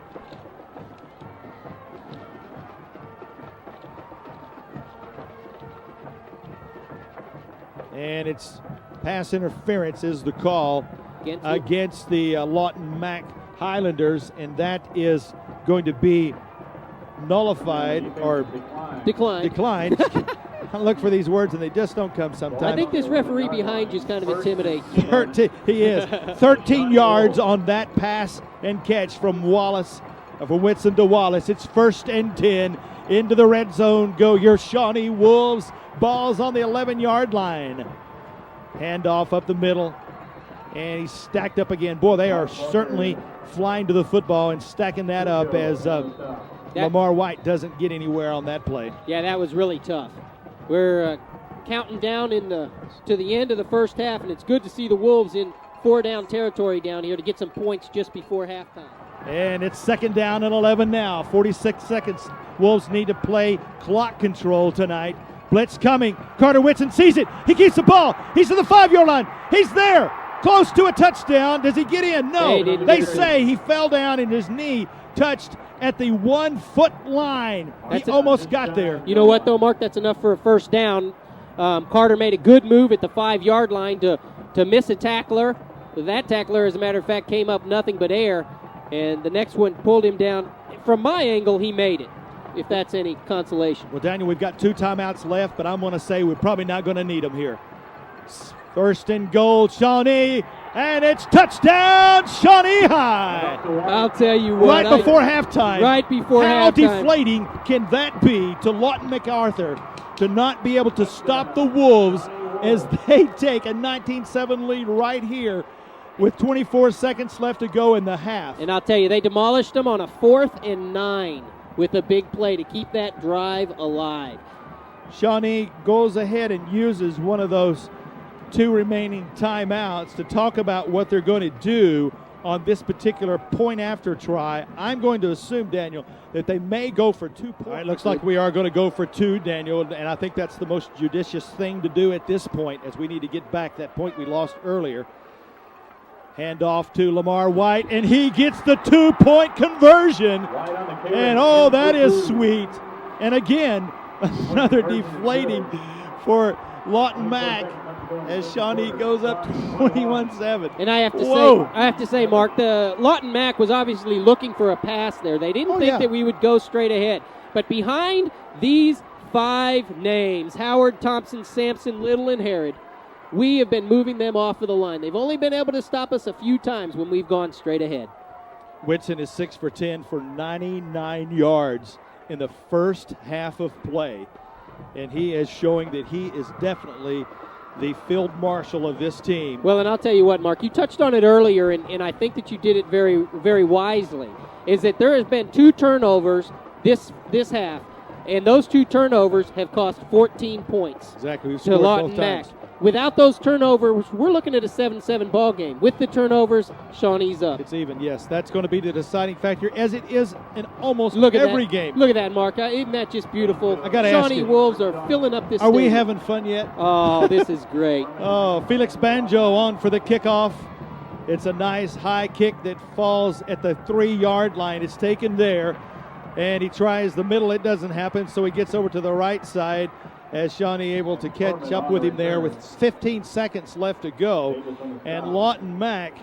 And it's pass interference is the call against the Lawton Mac Highlanders, and that is going to be nullified or declined. I look for these words and they just don't come sometimes.
I think this referee behind you is kind of intimidating.
He is. 13 yards on that pass and catch from Whitson to Wallace. It's 1st and 10. Into the red zone go your Shawnee Wolves. Ball's on the 11-yard line. Handoff up the middle. And he's stacked up again. Boy, they are certainly flying to the football and stacking that up as Lamar White doesn't get anywhere on that play.
Yeah, that was really tough. We're counting down to the end of the first half, and it's good to see the Wolves in 4-down territory down here to get some points just before halftime.
And it's 2nd down and 11 now. 46 seconds. Wolves need to play clock control tonight. Blitz coming. Carter Whitson sees it. He keeps the ball. He's to the 5-yard line. He's there. Close to a touchdown. Does he get in? No. They say he fell down and his knee touched at the 1-foot line. He almost got there.
You know what, though, Mark? That's enough for a first down. Carter made a good move at the 5-yard line to miss a tackler. That tackler, as a matter of fact, came up nothing but air, and the next one pulled him down. From my angle, he made it, if that's any consolation.
Well, Daniel, we've got 2 timeouts left, but I'm going to say we're probably not going to need them here. 1st and goal, Shawnee, and it's touchdown, Shawnee High.
I'll tell you what.
Right before halftime.
Right before halftime.
How deflating can that be to Lawton MacArthur to not be able to stop the Wolves as they take a 19-7 lead right here with 24 seconds left to go in the half.
And I'll tell you, they demolished them on a 4th and 9 with a big play to keep that drive alive.
Shawnee goes ahead and uses one of those 2 remaining timeouts to talk about what they're going to do on this particular point after try. I'm going to assume, Daniel, that they may go for 2 points. All right, looks like we are going to go for 2, Daniel, and I think that's the most judicious thing to do at this point, as we need to get back that point we lost earlier. Hand off to Lamar White, and he gets the 2-point conversion. And oh, that is sweet. And again, another deflating for Lawton Mac as Shawnee goes up 21-7.
And I have to say, Mark, the Lawton Mac was obviously looking for a pass there. They didn't think that we would go straight ahead. But behind these 5 names, Howard, Thompson, Sampson, Little, and Herod, we have been moving them off of the line. They've only been able to stop us a few times when we've gone straight ahead.
Whitson is 6 for 10 for 99 yards in the first half of play. And he is showing that he is definitely the field marshal of this team.
Well, and I'll tell you what, Mark, you touched on it earlier, and I think that you did it very, very wisely, is that there has been 2 turnovers this half, and those 2 turnovers have cost 14 points.
Exactly. We've
to Lawton Mac. Without those turnovers, we're looking at a 7-7 ball game. With the turnovers, Shawnee's up.
It's even, yes. That's going to be the deciding factor, as it is in almost every game.
Look at that, Mark. Isn't that just beautiful?
I got to ask you.
Shawnee Wolves are filling up this
Are we
stadium.
having fun yet?
Oh, this is great.
Oh, Felix Banjo on for the kickoff. It's a nice high kick that falls at the 3-yard line. It's taken there, and he tries the middle. It doesn't happen, so he gets over to the right side as Shawnee able to catch up with him there with 15 seconds left to go. And Lawton Mac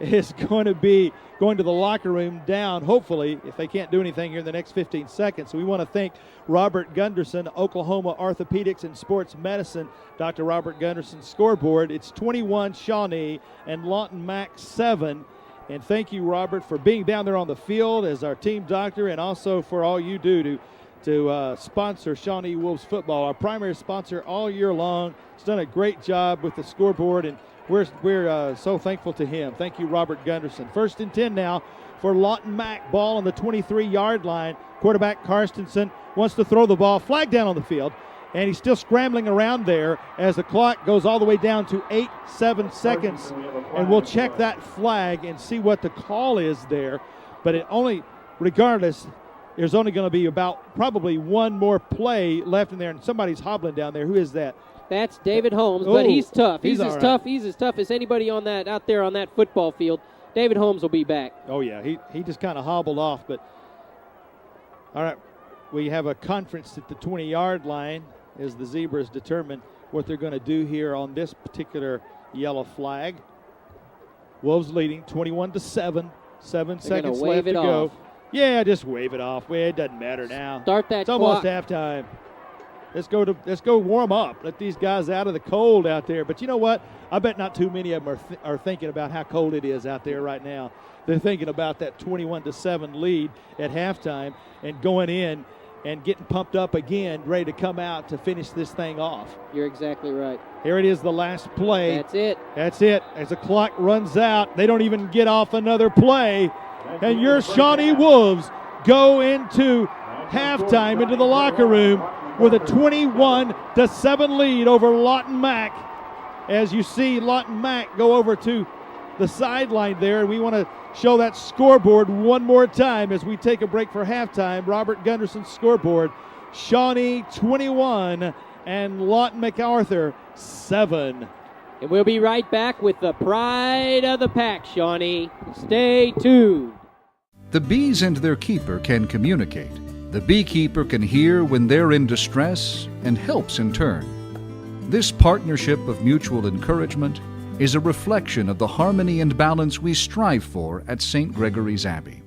is going to be going to the locker room down, hopefully, if they can't do anything here in the next 15 seconds. So we want to thank Robert Gunderson, Oklahoma Orthopedics and Sports Medicine, Dr. Robert Gunderson's scoreboard. It's 21 Shawnee and Lawton Mac 7. And thank you, Robert, for being down there on the field as our team doctor, and also for all you do to sponsor Shawnee Wolves football, our primary sponsor all year long. He's done a great job with the scoreboard, and we're so thankful to him. Thank you, Robert Gunderson. 1st and 10 now for Lawton Mac. Ball on the 23-yard line. Quarterback Karstensen wants to throw the ball. Flag down on the field, and he's still scrambling around there as the clock goes all the way down to 7 seconds. And we'll check that flag and see what the call is there. But regardless, there's only going to be about probably one more play left in there, and somebody's hobbling down there. Who is that?
That's David Holmes, but he's tough.
He's
as tough. He's as tough as anybody out there on that football field. David Holmes will be back.
Oh yeah, he just kind of hobbled off. But all right, we have a conference at the 20-yard line as the Zebras determine what they're going to do here on this particular yellow flag. Wolves leading 21-7. 7 seconds left to go.
Off.
Yeah, just wave it off. Well, it doesn't matter now.
Start that
It's almost
clock.
halftime. Let's go warm up. Let these guys out of the cold out there. But you know what? I bet not too many of them are thinking about how cold it is out there right now. They're thinking about that 21-7 lead at halftime and going in and getting pumped up again, ready to come out to finish this thing off.
You're exactly right.
Here it is, the last play.
That's it.
That's it. As the clock runs out, they don't even get off another play. And your Shawnee Wolves go into halftime, into the locker room, with a 21-7 lead over Lawton Mac. As you see Lawton Mac go over to the sideline there, and we want to show that scoreboard one more time as we take a break for halftime. Robert Gunderson's scoreboard: Shawnee 21 and Lawton MacArthur 7.
And we'll be right back with the pride of the pack, Shawnee. Stay tuned.
The bees and their keeper can communicate. The beekeeper can hear when they're in distress and helps in turn. This partnership of mutual encouragement is a reflection of the harmony and balance we strive for at St. Gregory's Abbey.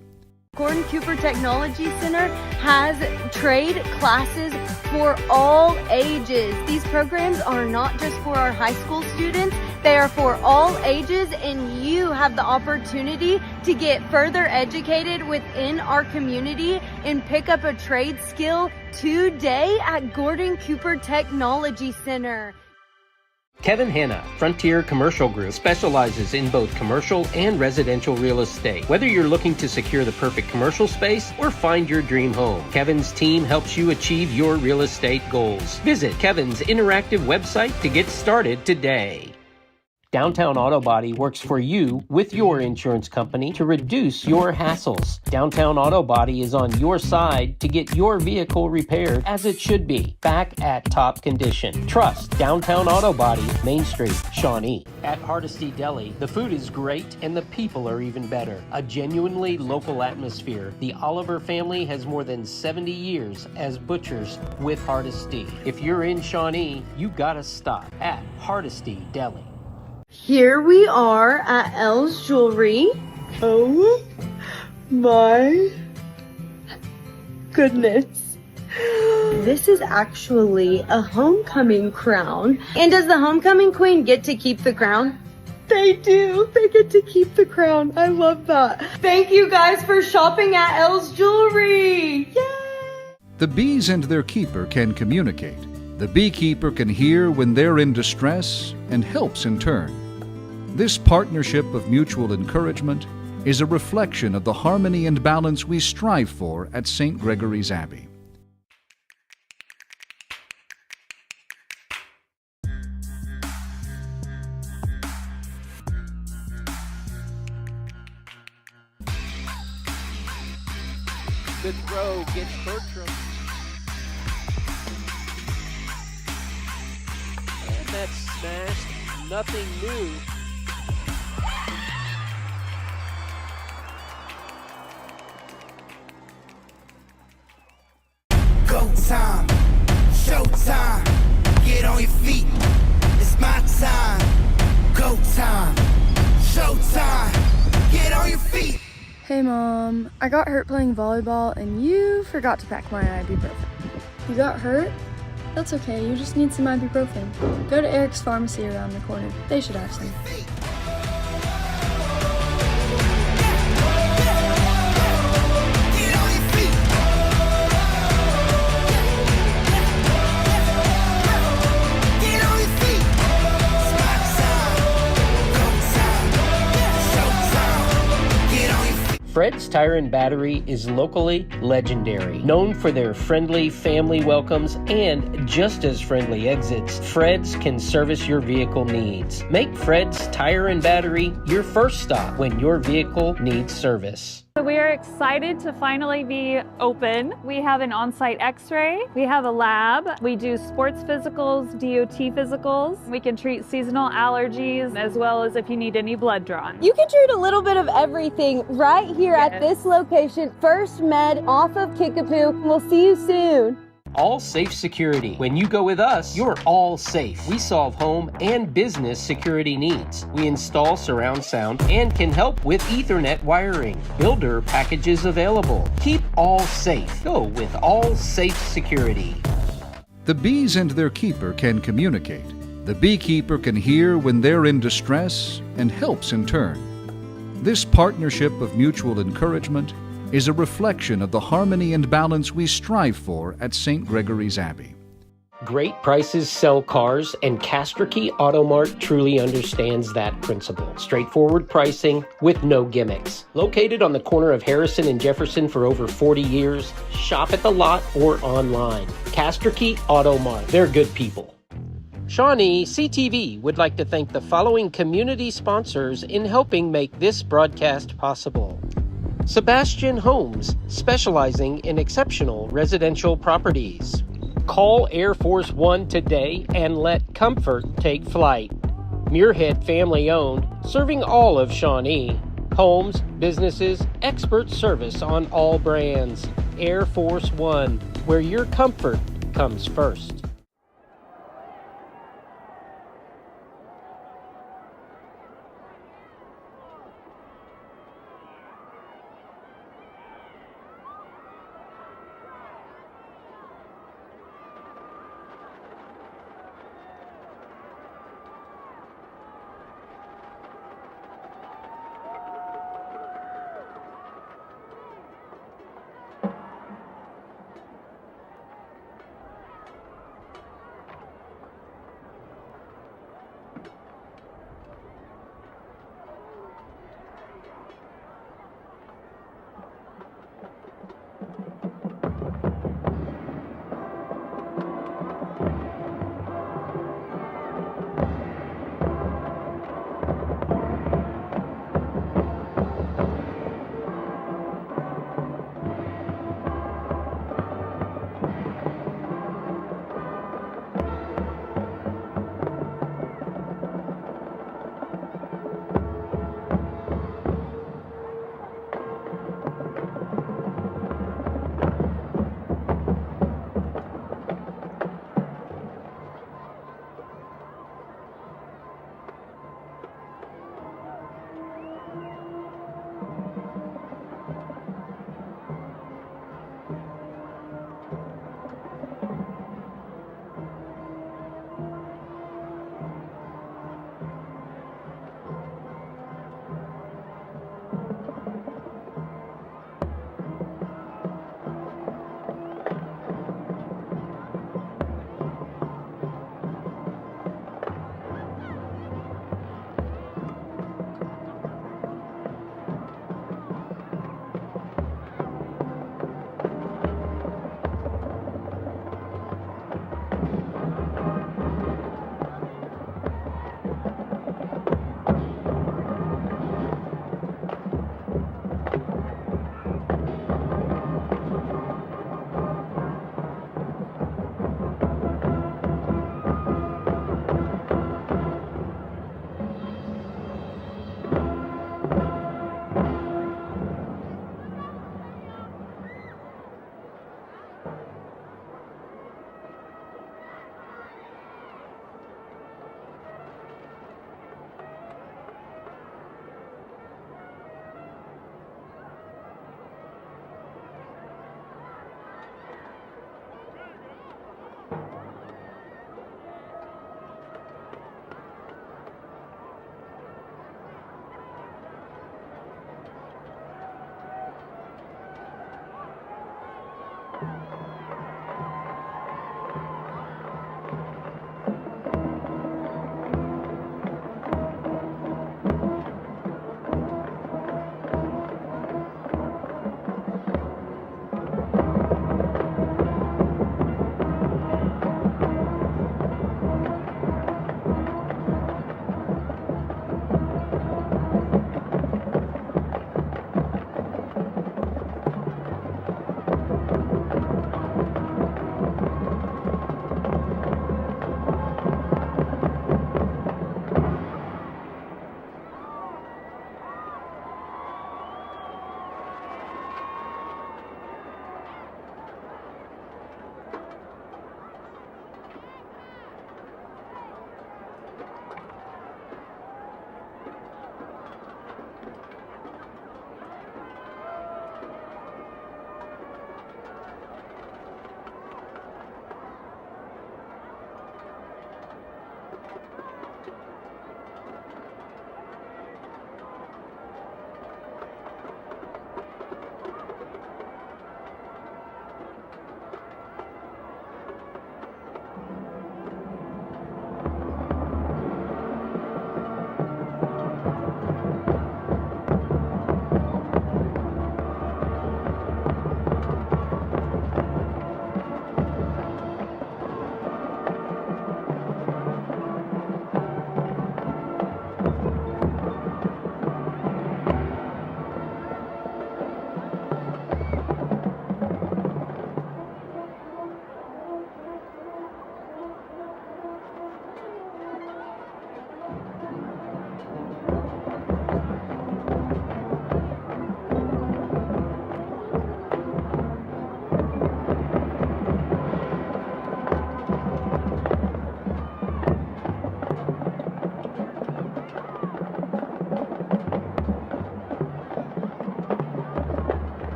Gordon Cooper Technology Center has trade classes for all ages. These programs are not just for our high school students, they are for all ages, and you have the opportunity to get further educated within our community and pick up a trade skill today at Gordon Cooper Technology Center.
Kevin Hanna, Frontier Commercial Group, specializes in both commercial and residential real estate. Whether you're looking to secure the perfect commercial space or find your dream home, Kevin's team helps you achieve your real estate goals. Visit Kevin's interactive website to get started today. Downtown Auto Body works for you with your insurance company to reduce your hassles. Downtown Auto Body is on your side to get your vehicle repaired as it should be, back at top condition. Trust Downtown Auto Body, Main Street, Shawnee. At Hardesty Deli, the food is great and the people are even better. A genuinely local atmosphere. The Oliver family has more than 70 years as butchers with Hardesty. If you're in Shawnee, you gotta stop at Hardesty Deli.
Here we are at Elle's Jewelry. Oh my goodness. This is actually a homecoming crown. And does the homecoming queen get to keep the crown? They do. They get to keep the crown. I love that. Thank you guys for shopping at Elle's Jewelry. Yay!
The bees and their keeper can communicate. The beekeeper can hear when they're in distress and helps in turn. This partnership of mutual encouragement is a reflection of the harmony and balance we strive for at St. Gregory's Abbey.
Good throw gets Bertram. And that's smashed. Nothing new.
Go time, showtime, get on your feet, it's my time. Go time, showtime, get on your feet.
Hey Mom, I got hurt playing volleyball and you forgot to pack my ibuprofen. You got hurt? That's okay, you just need some ibuprofen. Go to Eric's Pharmacy around the corner. They should have some.
Get on your feet. Get on your feet. It's my time. Go time. Showtime. Get on your feet.
Fred's Tire and Battery is locally legendary, known for their friendly family welcomes and just as friendly exits. Fred's can service your vehicle needs. Make Fred's Tire and Battery your first stop when your vehicle needs service.
So we are excited to finally be open. We have an on-site x-ray, we have a lab, we do sports physicals, DOT physicals, we can treat seasonal allergies as well as if you need any blood drawn.
You can treat a little bit of everything right here at this location, First Med off of Kickapoo. We'll see you soon.
All Safe Security. When you go with us, you're all safe. We solve home and business security needs. We install surround sound and can help with Ethernet wiring. Builder packages available. Keep all safe. Go with All Safe Security.
The bees and their keeper can communicate. The beekeeper can hear when they're in distress and helps in turn. This partnership of mutual encouragement is a reflection of the harmony and balance we strive for at St. Gregory's Abbey.
Great prices sell cars, and Castrokey Auto Mart truly understands that principle. Straightforward pricing with no gimmicks. Located on the corner of Harrison and Jefferson for over 40 years, shop at the lot or online. Castrokey Auto Mart. They're good people. ShawneeCTV would like to thank the following community sponsors in helping make this broadcast possible. Sebastian Homes, specializing in exceptional residential properties. Call Air Force One today and let comfort take flight. Muirhead family owned, serving all of Shawnee. Homes, businesses, expert service on all brands. Air Force One, where your comfort comes first.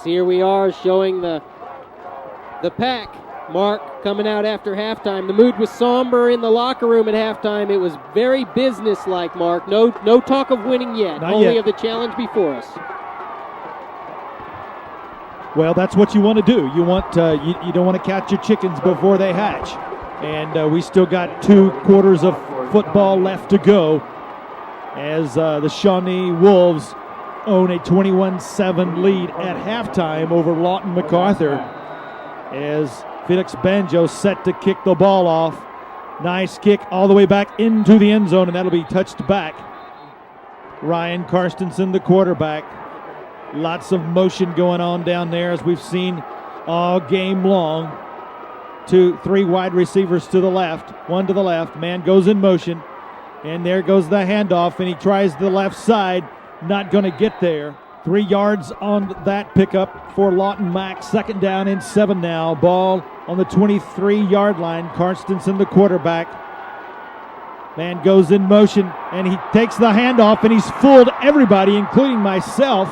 as here we are showing the pack. Mark coming out after halftime. The mood was somber in the locker room at halftime. It was very businesslike, Mark. No talk of winning yet.
Not
Only
yet.
of the challenge before us.
Well, that's what you want to do. You want you don't want to catch your chickens before they hatch. And we still got 2 quarters of football left to go as the Shawnee Wolves own a 21-7 lead at halftime over Lawton MacArthur as Felix Banjo set to kick the ball off. Nice kick all the way back into the end zone, and that'll be touched back. Ryan Karstensen, the quarterback. Lots of motion going on down there as we've seen all game long. 3 wide receivers to the left, 1 to the left. Man goes in motion, and there goes the handoff, and he tries the left side. Not going to get there. 3 yards on that pickup for Lawton Mac. 2nd down and 7 now. Ball on the 23-yard line. Karstensen, the quarterback. Man goes in motion, and he takes the handoff, and he's fooled everybody, including myself.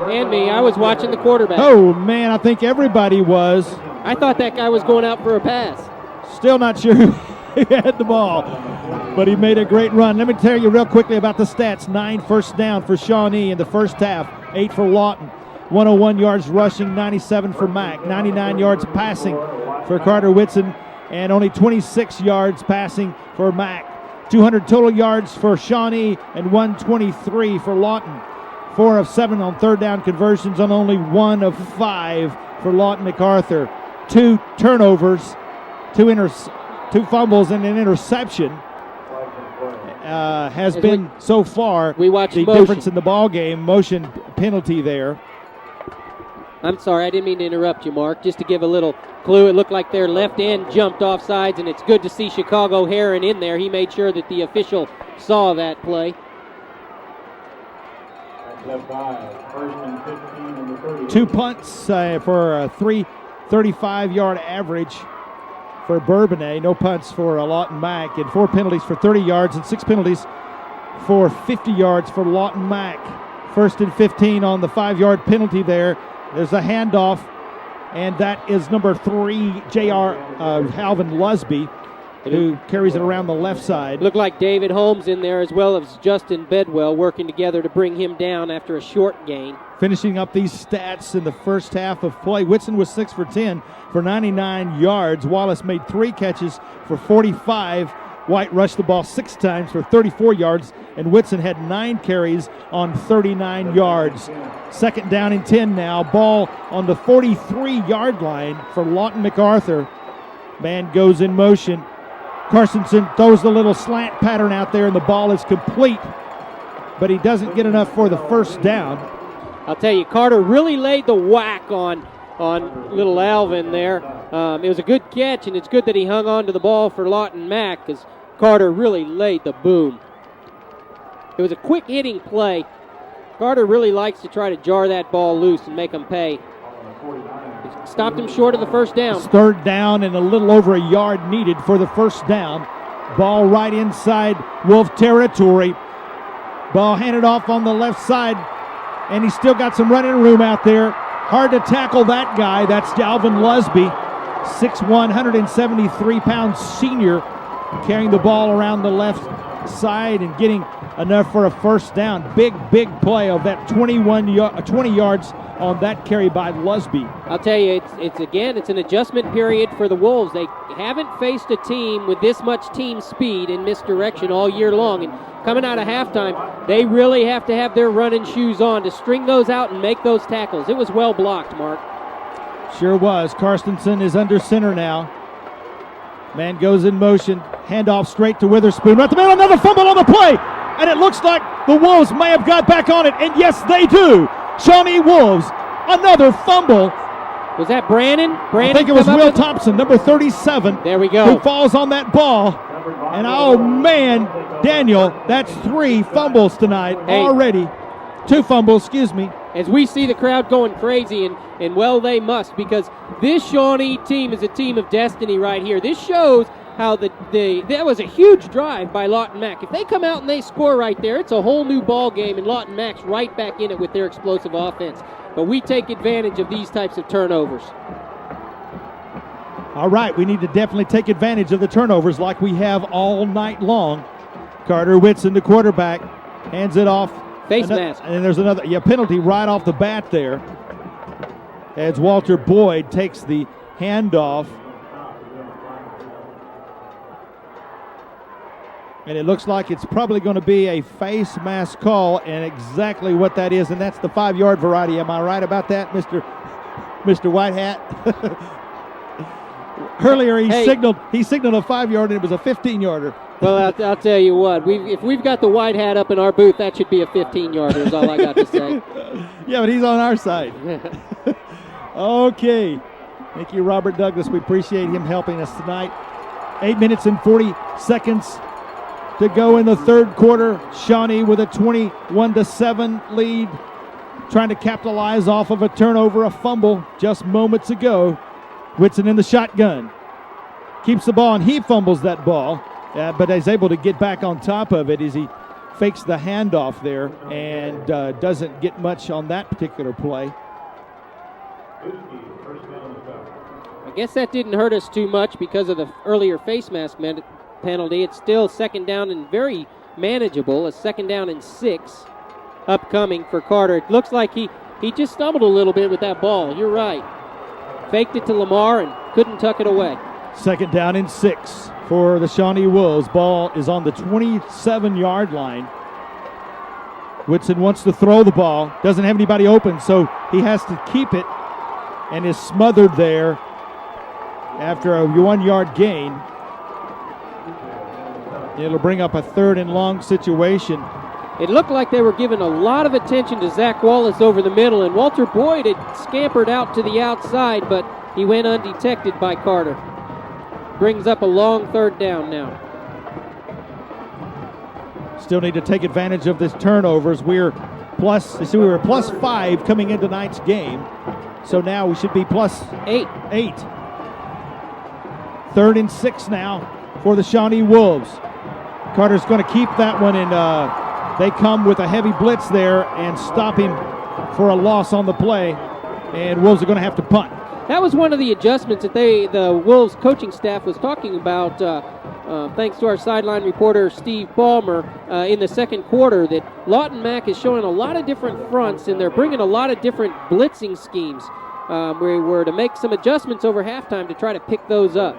And me. I was watching the quarterback.
Oh, man, I think everybody was.
I thought that guy was going out for a pass.
Still not sure who had the ball, but he made a great run. Let me tell you real quickly about the stats. 9 first down for Shawnee in the first half, 8 for Lawton. 101 yards rushing, 97 for Mac, 99 yards passing for Carter Whitson, and only 26 yards passing for Mac. 200 total yards for Shawnee and 123 for Lawton. 4 of 7 on 3rd down conversions on only 1 of 5 for Lawton MacArthur. 2 turnovers, 2 fumbles, and an interception has been so far
we watched
the
motion.
difference in the ball game. Motion penalty there.
I'm sorry, I didn't mean to interrupt you, Mark. Just to give a little clue, it looked like their left end jumped off sides, and it's good to see Chicago Heron in there. He made sure that the official saw that play.
Left by, 1st and 15 and the 30.
2 punts for a 335-yard average for Bourbonnais. No punts for Lawton Mac, and 4 penalties for 30 yards and 6 penalties for 50 yards for Lawton Mac. 1st and 15 on the 5-yard penalty there. There's a handoff, and that is number 3, J.R. Halvin Lusby, who carries it around the left side.
Looked like David Holmes in there as well as Justin Bedwell working together to bring him down after a short gain.
Finishing up these stats in the first half of play, Whitson was 6 for 10 for 99 yards. Wallace made 3 catches for 45. White rushed the ball 6 times for 34 yards, and Whitson had 9 carries on 39 yards. 2nd down and 10 now. Ball on the 43-yard line for Lawton MacArthur. Man goes in motion. Karstensen throws the little slant pattern out there, and the ball is complete, but he doesn't get enough for the 1st down.
I'll tell you, Carter really laid the whack on little Alvin there. It was a good catch, and it's good that he hung on to the ball for Lawton Mac because Carter really laid the boom. It was a quick hitting play. Carter really likes to try to jar that ball loose and make them pay. Stopped him short of the 1st down.
It's 3rd down and a little over a yard needed for the 1st down. Ball right inside Wolf territory. Ball handed off on the left side, and he's still got some running room out there. Hard to tackle that guy. That's Dalvin Lusby, 6'1", 173-pound senior, carrying the ball around the left side and getting enough for a 1st down. Big play of that 20 yards on that carry by Lusby.
I'll tell you, it's an adjustment period for the Wolves. They haven't faced a team with this much team speed and misdirection all year long. And coming out of halftime, they really have to have their running shoes on to string those out and make those tackles. It was well blocked, Mark.
Sure was. Karstensen is under center now. Man goes in motion. Handoff straight to Witherspoon. Right the middle, another fumble on the play. And it looks like the Wolves may have got back on it. And yes, they do. Shawnee Wolves, another fumble.
Was that Brandon?
I think it was Will Thompson, number 37.
There we go.
Who falls on that ball. And oh man, Daniel, that's 3 fumbles tonight already. 2 fumbles, excuse me.
As we see the crowd going crazy, and well, they must, because this Shawnee team is a team of destiny right here. This shows how that was a huge drive by Lawton Mac. If they come out and they score right there, it's a whole new ball game, and Lawton Mac's right back in it with their explosive offense. but we take advantage of these types of turnovers.
All right, we need to definitely take advantage of the turnovers like we have all night long. Carter Whitson, the quarterback, hands it off.
Face mask.
And then there's another penalty right off the bat there as Walter Boyd takes the handoff. And it looks like it's probably going to be a face mask call, and exactly what that is, and that's the 5-yard variety. Am I right about that, Mr. White Hat? Earlier he signaled a 5-yard, and it was a 15-yarder.
Well, I'll tell you what. If we've got the white hat up in our booth, that should be a 15-yarder. Is all I got to say.
Yeah, but he's on our side. Okay. Thank you, Robert Douglas. We appreciate him helping us tonight. 8 minutes and 40 seconds to go in the third quarter. Shawnee with a 21-7 lead, trying to capitalize off of a turnover, a fumble just moments ago. Whitson in the shotgun. Keeps the ball, and he fumbles that ball, but is able to get back on top of it as he fakes the handoff there and doesn't get much on that particular play.
I guess that didn't hurt us too much because of the earlier face mask penalty. It's still second down and very manageable. A second down and 6 upcoming for Carter. It looks like he just stumbled a little bit with that ball. You're right. Faked it to Lamar and couldn't tuck it away.
Second down and 6 for the Shawnee Wolves. Ball is on the 27-yard line. Whitson wants to throw the ball. Doesn't have anybody open, so he has to keep it and is smothered there after a 1-yard gain. It'll bring up a 3rd and long situation.
It looked like they were giving a lot of attention to Zach Wallace over the middle, and Walter Boyd had scampered out to the outside, but he went undetected by Carter. Brings up a long 3rd down now.
Still need to take advantage of this turnovers. We were plus 5 coming into tonight's game, so now we should be plus 8. 3rd and 6 now for the Shawnee Wolves. Carter's going to keep that one, and they come with a heavy blitz there and stop him for a loss on the play, and Wolves are going to have to punt.
That was one of the adjustments that the Wolves coaching staff was talking about, thanks to our sideline reporter Steve Ballmer, in the second quarter, that Lawton Mac is showing a lot of different fronts, and they're bringing a lot of different blitzing schemes. We were to make some adjustments over halftime to try to pick those up.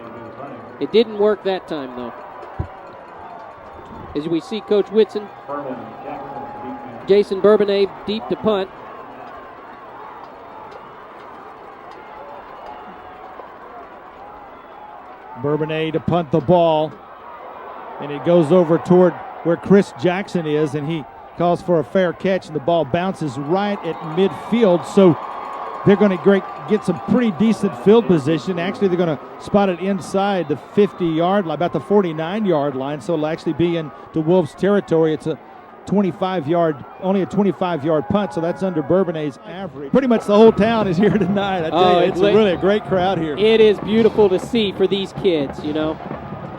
It didn't work that time, though. As we see Coach Whitson, Jason Bourbonnais deep to punt.
Bourbonnais to punt the ball, and it goes over toward where Chris Jackson is, and he calls for a fair catch, and the ball bounces right at midfield, so they're going to get some pretty decent field position. Actually, they're going to spot it inside the 50-yard line, about the 49-yard line, so it'll actually be into Wolves territory. It's only a 25-yard punt, so that's under Bourbonnais' average. Pretty much the whole town is here tonight. I tell you, it's really a great crowd here.
It is beautiful to see for these kids, you know.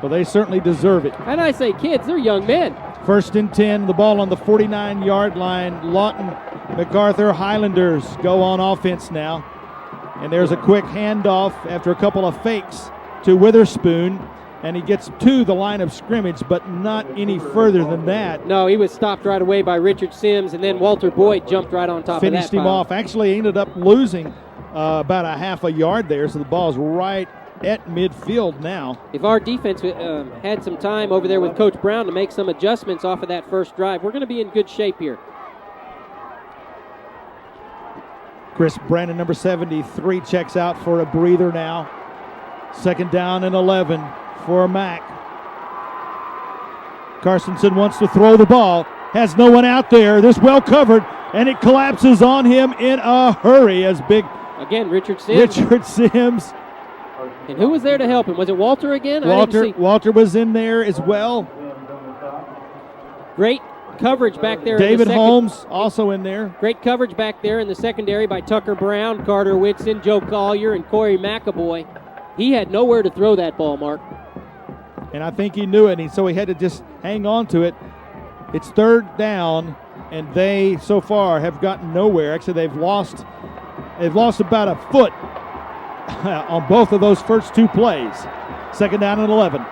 Well, they certainly deserve it.
And I say kids, they're young men.
1st and 10, the ball on the 49-yard line. Lawton MacArthur Highlanders go on offense now. And there's a quick handoff after a couple of fakes to Witherspoon. And he gets to the line of scrimmage, but not any further than that.
No, he was stopped right away by Richard Sims, and then Walter Boyd jumped right on top of that.
Finished him off. Actually, ended up losing about a half a yard there, so the ball's right at midfield now.
If our defense had some time over there with Coach Brown to make some adjustments off of that first drive, we're going to be in good shape here.
Chris Brandon, number 73, checks out for a breather now. 2nd down and 11 for Mac. Carsonson wants to throw the ball, has no one out there. This well covered, and it collapses on him in a hurry as big.
Again, Richard Sims. And who was there to help him? Was it Walter again?
Walter was in there as well.
Great coverage back there.
David Holmes also in there.
Great coverage back there in the secondary by Tucker Brown, Carter Whitson, Joe Collier, and Corey McAvoy. He had nowhere to throw that ball, Mark.
And I think he knew it, and so he had to just hang on to it. It's 3rd down, and they so far have gotten nowhere. Actually, they've lost They've lost about a foot on both of those first two plays. Second down and 11.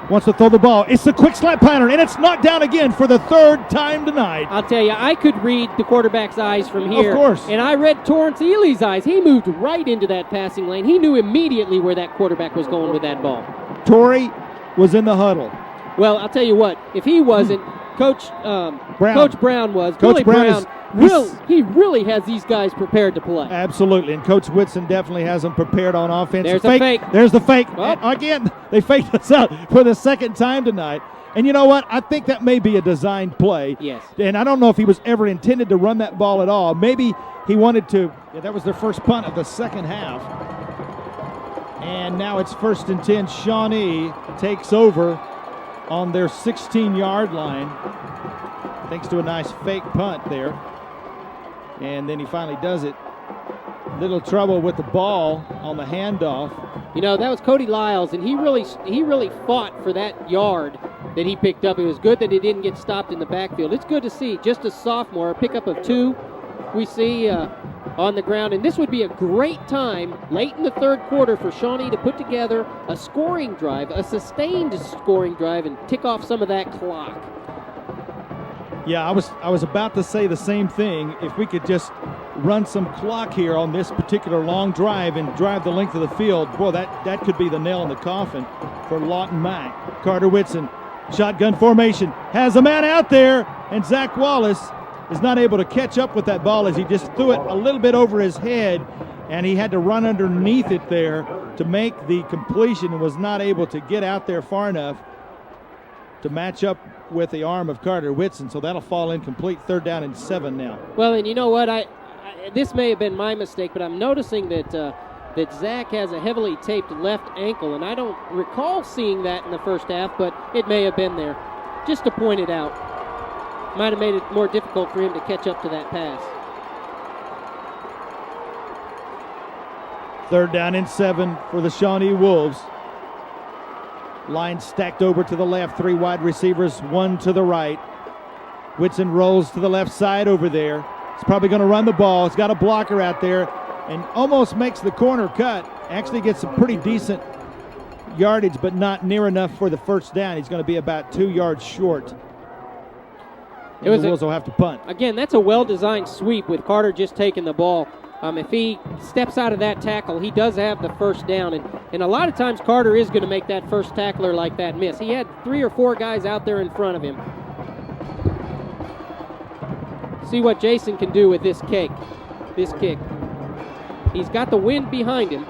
Wants to throw the ball. It's a quick slap pattern, and it's knocked down again for the third time tonight.
I'll tell you, I could read the quarterback's eyes from here.
Of course.
And I read Torrance Ely's eyes. He moved right into that passing lane. He knew immediately where that quarterback was going with that ball.
Torrey was in the huddle.
Well, I'll tell you what, if he wasn't, Coach Brown was.
Coach
Billy
Brown
he really has these guys prepared to play.
Absolutely, and Coach Whitson definitely has them prepared on offense.
There's a fake.
There's the fake.
Oh.
Again, they faked us out for the second time tonight. And you know what? I think that may be a designed play.
Yes.
And I don't know if he was ever intended to run that ball at all. Maybe he wanted to. Yeah, that was their first punt of the second half. And now it's 1st and 10. Shawnee takes over on their 16-yard line, thanks to a nice fake punt there. And then he finally does it. Little trouble with the ball on the handoff.
You know, that was Cody Lyles, and he really fought for that yard that he picked up. It was good that he didn't get stopped in the backfield. It's good to see just a sophomore, a pickup of 2 we see on the ground. And this would be a great time late in the third quarter for Shawnee to put together a scoring drive, a sustained scoring drive, and tick off some of that clock.
Yeah, I was about to say the same thing. If we could just run some clock here on this particular long drive and drive the length of the field, boy, that could be the nail in the coffin for Lawton Mac. Carter Whitson, shotgun formation, has a man out there, and Zach Wallace is not able to catch up with that ball as he just threw it a little bit over his head, and he had to run underneath it there to make the completion and was not able to get out there far enough to match up with the arm of Carter Whitson, so that'll fall incomplete. 3rd down and 7 now.
Well, and you know what? This may have been my mistake, but I'm noticing that Zach has a heavily taped left ankle, and I don't recall seeing that in the first half, but it may have been there. Just to point it out. Might have made it more difficult for him to catch up to that pass.
3rd down and 7 for the Shawnee Wolves. Line stacked over to the left, 3 wide receivers, 1 to the right. Whitson rolls to the left side over there. He's probably going to run the ball. He's got a blocker out there and almost makes the corner cut. Actually gets some pretty decent yardage, but not near enough for the first down. He's going to be about 2 yards short. The Wolves will have to punt.
Again, that's a well-designed sweep with Carter just taking the ball. If he steps out of that tackle, he does have the first down. And a lot of times Carter is going to make that first tackler like that miss. He had 3 or 4 guys out there in front of him. See what Jason can do with this kick. He's got the wind behind him.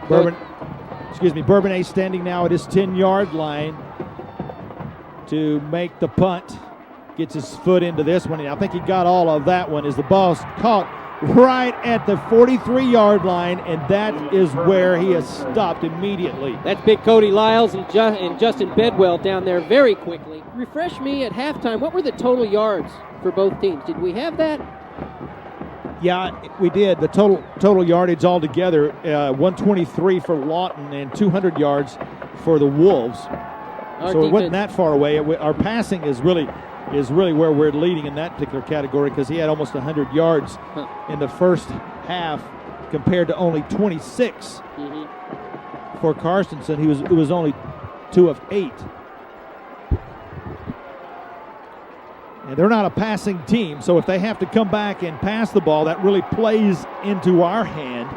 Bourbonnais standing now at his 10-yard line to make the punt. Gets his foot into this one. I think he got all of that one as the ball's caught right at the 43-yard line, and that is where he has stopped immediately.
That's big Cody Lyles and Justin Bedwell down there very quickly. Refresh me at halftime. What were the total yards for both teams? Did we have that?
Yeah, we did. The total yardage altogether, 123 for Lawton and 200 yards for the Wolves. So it wasn't that far away. Our passing is really where we're leading in that particular category because he had almost 100 yards in the first half compared to only 26 for Carstensen. It was only 2 of 8. And they're not a passing team, so if they have to come back and pass the ball, that really plays into our hand.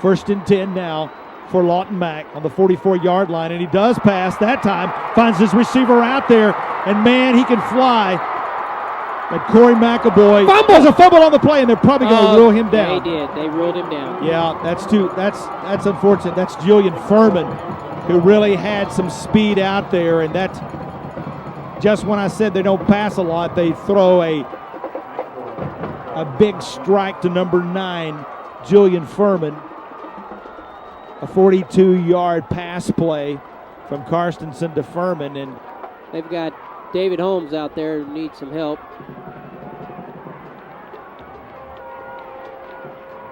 1st and 10 now for Lawton Mac on the 44-yard line, and he does pass that time, finds his receiver out there, and man, he can fly. But Corey McAvoy, there's a fumble on the play, and they're probably going to rule him down.
They did. They ruled him down.
Yeah, that's unfortunate. That's Julian Furman, who really had some speed out there, and that's just when I said they don't pass a lot, they throw a big strike to number 9, Julian Furman. A 42-yard pass play from Carstensen to Furman, and
they've got David Holmes out there who needs some help.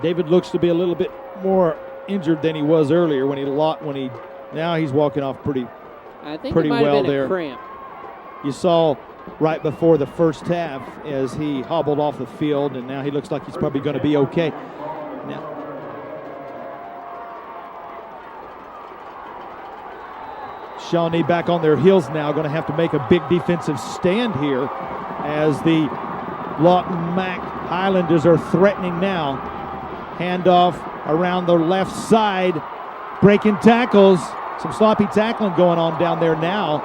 David looks to be a little bit more injured than he was earlier now he's walking off pretty
I think
pretty
it might
well
have been
there.
A cramp.
You saw right before the first half as he hobbled off the field, and now he looks like he's probably going to be okay. Now, Shawnee back on their heels now, going to have to make a big defensive stand here as the Lawton Mac Highlanders are threatening now. Handoff around the left side, breaking tackles. Some sloppy tackling going on down there now.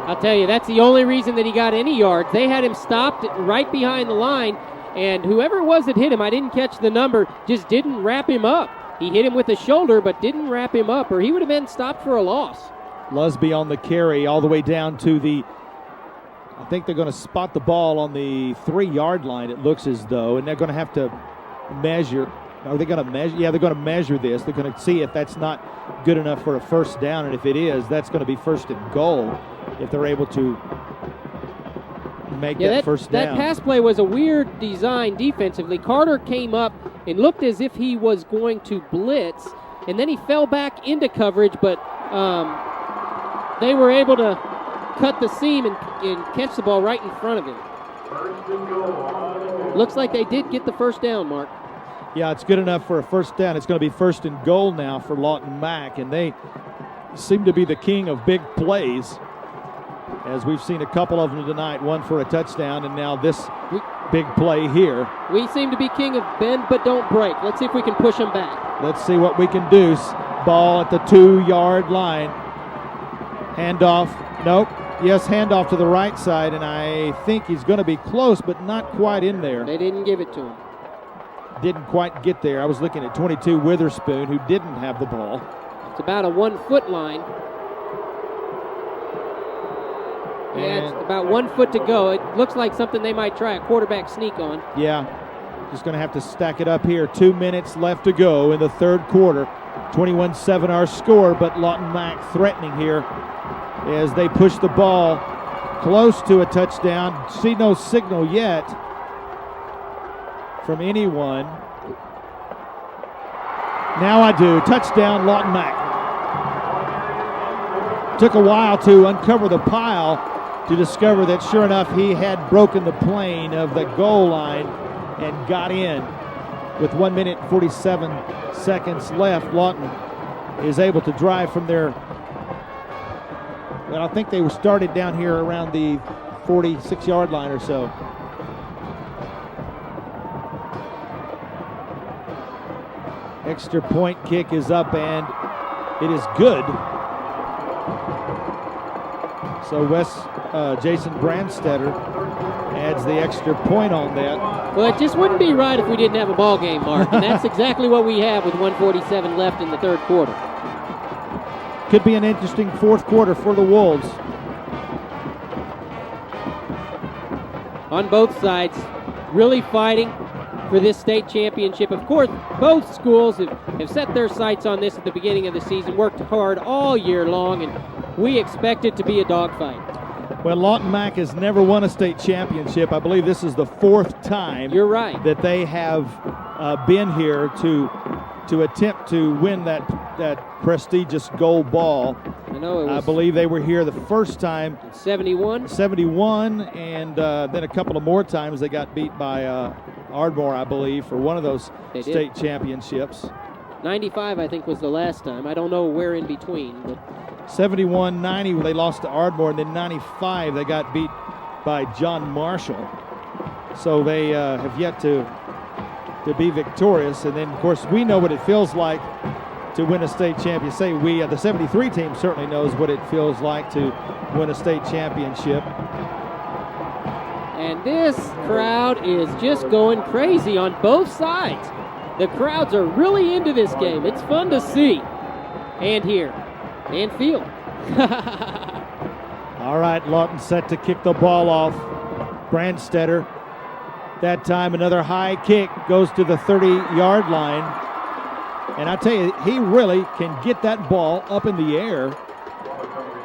I'll tell you, that's the only reason that he got any yards. They had him stopped right behind the line, and whoever it was that hit him, I didn't catch the number, just didn't wrap him up. He hit him with the shoulder, but didn't wrap him up, or he would have been stopped for a loss.
Lusby on the carry all the way down to the, I think they're going to spot the ball on the 3-yard line, it looks as though, and they're going to have to measure. Are they going to measure? Yeah, they're going to measure this. They're going to see if that's not good enough for a first down, and if it is, that's going to be first and goal if they're able to make that first down.
That pass play was a weird design defensively. Carter came up and looked as if he was going to blitz, and then he fell back into coverage, but they were able to cut the seam and catch the ball right in front of him. Looks like they did get the first down, Mark.
Yeah, it's good enough for a first down. It's going to be first and goal now for Lawton Mac, and they seem to be the king of big plays, as we've seen a couple of them tonight, one for a touchdown, and now this big play here.
We seem to be king of bend but don't break. Let's see if we can push them back.
Let's see what we can do. Ball at the 2-yard line. Handoff. Nope. Yes, handoff to the right side, and I think he's going to be close, but not quite in there.
They didn't give it to him.
Didn't quite get there. I was looking at 22 Witherspoon, who didn't have the ball.
It's about a 1-foot line. Yeah, it's about 1 foot to go. It looks like something they might try a quarterback sneak on.
Yeah, just going to have to stack it up here. 2 minutes left to go in the third quarter. 21-7 our score, but Lawton Mac threatening here as they push the ball close to a touchdown. See no signal yet from anyone. Now I do. Touchdown, Lawton Mac. Took a while to uncover the pile to discover that sure enough he had broken the plane of the goal line and got in. With 1 minute and 47 seconds left, Lawton is able to drive from their, well, I think they were started down here around the 46-yard line or so. Extra point kick is up, and it is good. So Jason Brandstetter adds the extra point on that.
Well, it just wouldn't be right if we didn't have a ball game, Mark, and that's exactly what we have with 1:47 left in the third quarter.
Could be an interesting fourth quarter for the Wolves.
On both sides, really fighting for this state championship. Of course, both schools have set their sights on this at the beginning of the season, worked hard all year long, and we expect it to be a dogfight.
Well, Lawton Mac has never won a state championship. I believe this is the fourth time
You're right.
that they have been here to attempt to win that prestigious gold ball. I believe they were here the first time.
71,
and then a couple of more times they got beat by Ardmore, I believe, for one of those state championships.
95, I think, was the last time. I don't know where in between, but
71, 90, they lost to Ardmore, and then 95, they got beat by John Marshall. So they have yet to be victorious. And then, of course, we know what it feels like to win a state championship. Say we, the 73 team certainly knows what it feels like to win a state championship.
And this crowd is just going crazy on both sides. The crowds are really into this game. It's fun to see and hear and feel.
All right, Lawton set to kick the ball off. Brandstetter. That time another high kick goes to the 30-yard line. And I tell you, he really can get that ball up in the air.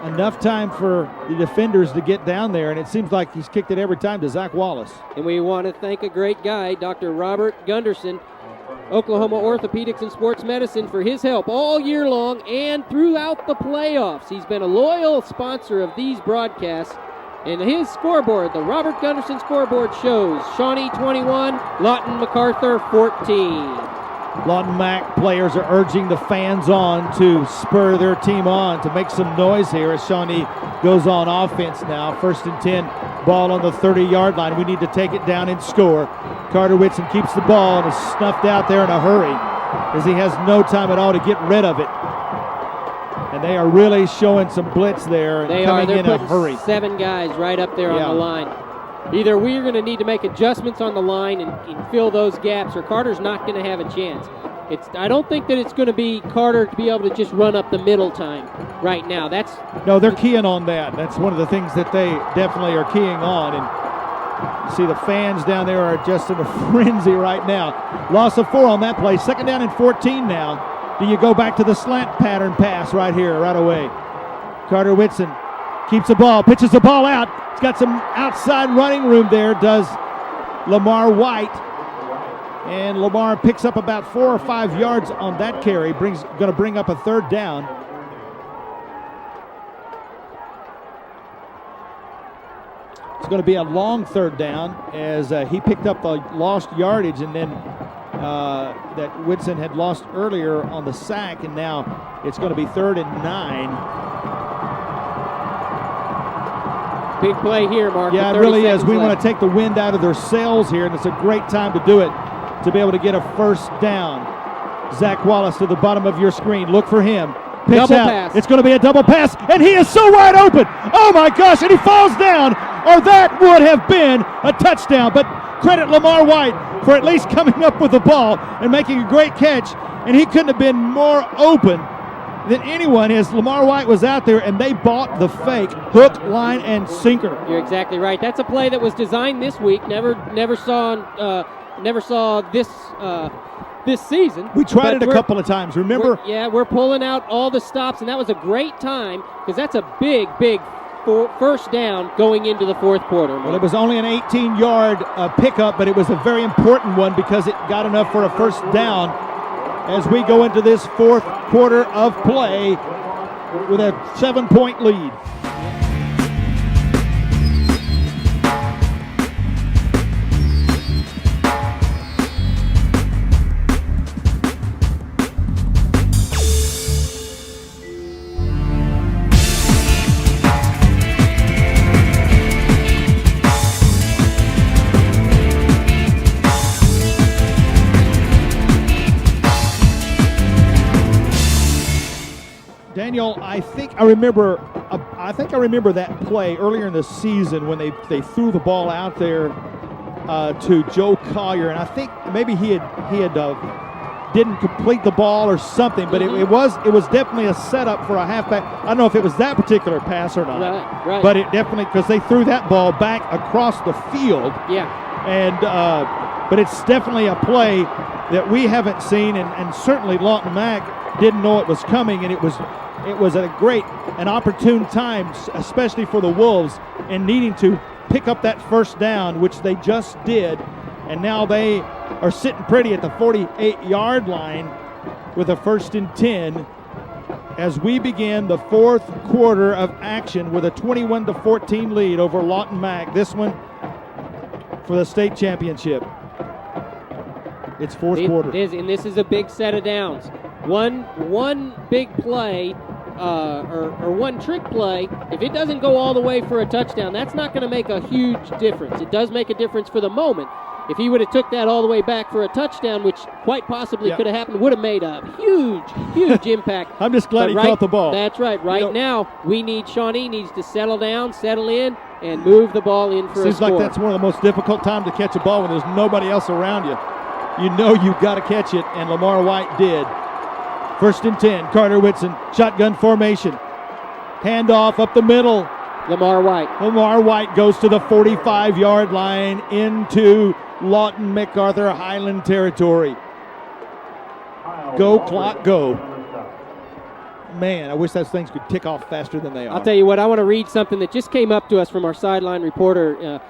Enough time for the defenders to get down there, and it seems like he's kicked it every time to Zach Wallace.
And we want to thank a great guy, Dr. Robert Gunderson, Oklahoma Orthopedics and Sports Medicine, for his help all year long and throughout the playoffs. He's been a loyal sponsor of these broadcasts And his scoreboard, the Robert Gunderson scoreboard, shows Shawnee 21, Lawton MacArthur 14.
Lawton Mac players are urging the fans on to spur their team on, to make some noise here as Shawnee goes on offense now. 1st and 10, ball on the 30-yard line. We need to take it down and score. Carter Whitson keeps the ball and is snuffed out there in a hurry as he has no time at all to get rid of it. And they are really showing some blitz there and coming in a hurry.
7 guys right up there on the line. Either we're going to need to make adjustments on the line and fill those gaps, or Carter's not going to have a chance. I don't think that it's going to be Carter to be able to just run up the middle time right now.
No, they're keying on that. That's one of the things that they definitely are keying on. And you see the fans down there are just in a frenzy right now. Loss of 4 on that play. 2nd down and 14 now. Do you go back to the slant pattern pass right here, right away? Carter Whitson keeps the ball, pitches the ball out. He's got some outside running room there, does Lamar White. And Lamar picks up about 4 or 5 yards on that carry. Going to bring up a 3rd down. It's going to be a long 3rd down as he picked up the lost yardage, and then that Whitson had lost earlier on the sack, and now it's going to be 3rd and 9.
Big play here, Mark.
Yeah, it really is. We want to take the wind out of their sails here, and it's a great time to do it, to be able to get a 1st down. Zach Wallace to the bottom of your screen. Look for him. Pitch
double
out.
Pass.
It's going to be a double pass, and he is so wide open. Oh, my gosh, and he falls down, or that would have been a touchdown. But credit Lamar White for at least coming up with the ball and making a great catch, and he couldn't have been more open than anyone as Lamar White was out there, and they bought the fake hook, line, and sinker.
You're exactly right. That's a play that was designed this week. Never saw this season.
We tried it a couple of times. Remember?
We're pulling out all the stops, and that was a great time because that's a big 1st down going into the 4th quarter.
Well, it was only an 18-yard pickup, but it was a very important one because it got enough for a 1st down as we go into this 4th quarter of play with a 7-point lead. Daniel, I think I remember that play earlier in the season when they threw the ball out there to Joe Collier, and I think maybe he had didn't complete the ball or something, but it was definitely a setup for a halfback. I don't know if it was that particular pass or not,
right.
But it definitely, because they threw that ball back across the field.
Yeah.
And but it's definitely a play that we haven't seen, and certainly Lawton Mac didn't know it was coming, and it was an opportune time, especially for the Wolves, in needing to pick up that 1st down, which they just did, and now they are sitting pretty at the 48-yard line with a 1st and 10 as we begin the 4th quarter of action with a 21-14 lead over Lawton Mac. This one for the state championship. It's 4th quarter.
It is, and this is a big set of downs. One big play or one trick play, if it doesn't go all the way for a touchdown, that's not going to make a huge difference. It does make a difference for the moment. If he would have took that all the way back for a touchdown, which quite possibly could have happened, would have made a huge impact.
I'm just glad he caught the ball.
That's right. Now, Shawnee needs to settle down, settle in, and move the ball in for a score.
Seems like that's one of the most difficult times to catch a ball when there's nobody else around you. You know you've got to catch it, and Lamar White did. 1st and 10, Carter Whitson, shotgun formation. Handoff up the middle.
Lamar White
goes to the 45-yard line into Lawton MacArthur Highland territory. Go, clock, go. Man, I wish those things could tick off faster than they are.
I'll tell you what, I want to read something that just came up to us from our sideline reporter,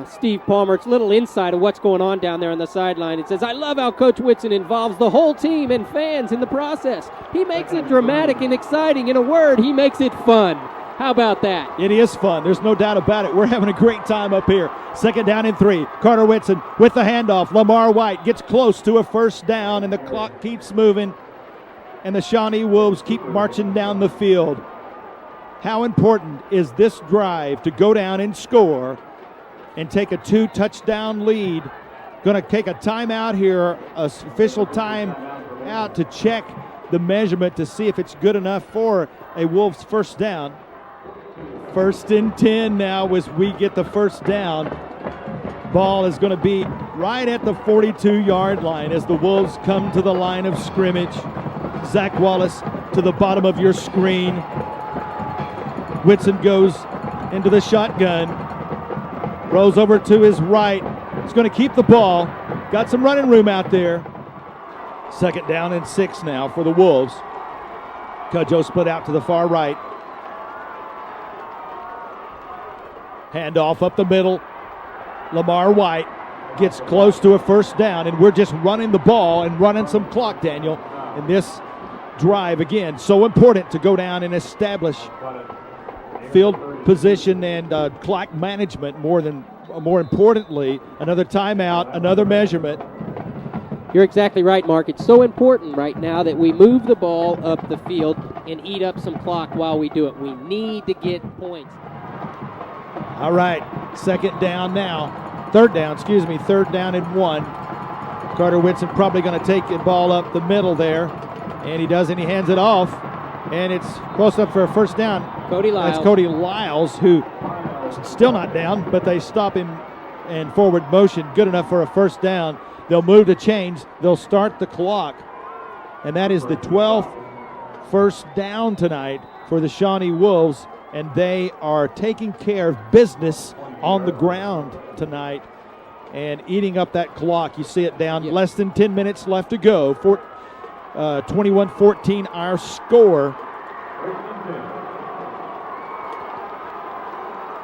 Steve Palmer. It's a little insight of what's going on down there on the sideline. It says, I love how Coach Whitson involves the whole team and fans in the process. He makes it dramatic and exciting. In a word, he makes it fun. How about that?
It is fun. There's no doubt about it. We're having a great time up here. 2nd down and 3. Carter Whitson with the handoff. Lamar White gets close to a first down, and the clock keeps moving, and the Shawnee Wolves keep marching down the field. How important is this drive to go down and score and take a 2-touchdown lead? Going to take a timeout here, an official time out to check the measurement to see if it's good enough for a Wolves first down. 1st and 10 now as we get the first down. Ball is going to be right at the 42-yard line as the Wolves come to the line of scrimmage. Zach Wallace to the bottom of your screen. Whitson goes into the shotgun. Rolls over to his right. He's going to keep the ball. Got some running room out there. 2nd down and 6 now for the Wolves. Cudjoe split out to the far right. Handoff up the middle. Lamar White gets close to a first down, and we're just running the ball and running some clock, Daniel. And this drive, again, so important to go down and establish field position and clock management more importantly, another timeout, another measurement.
You're exactly right, Mark. It's so important right now that we move the ball up the field and eat up some clock while we do it. We need to get points.
All right, 2nd down now. 3rd down and 1. Carter Whitson probably going to take the ball up the middle there, and he does, and he hands it off, and it's close up for a first down.
Cody Lyles.
That's Cody Lyles, who still not down, but they stop him in forward motion, good enough for a first down. They'll move the chains. They'll start the clock, and that is the 12th first down tonight for the Shawnee Wolves, and they are taking care of business on the ground tonight and eating up that clock. You see it down, less than 10 minutes left to go. 21-14 our score.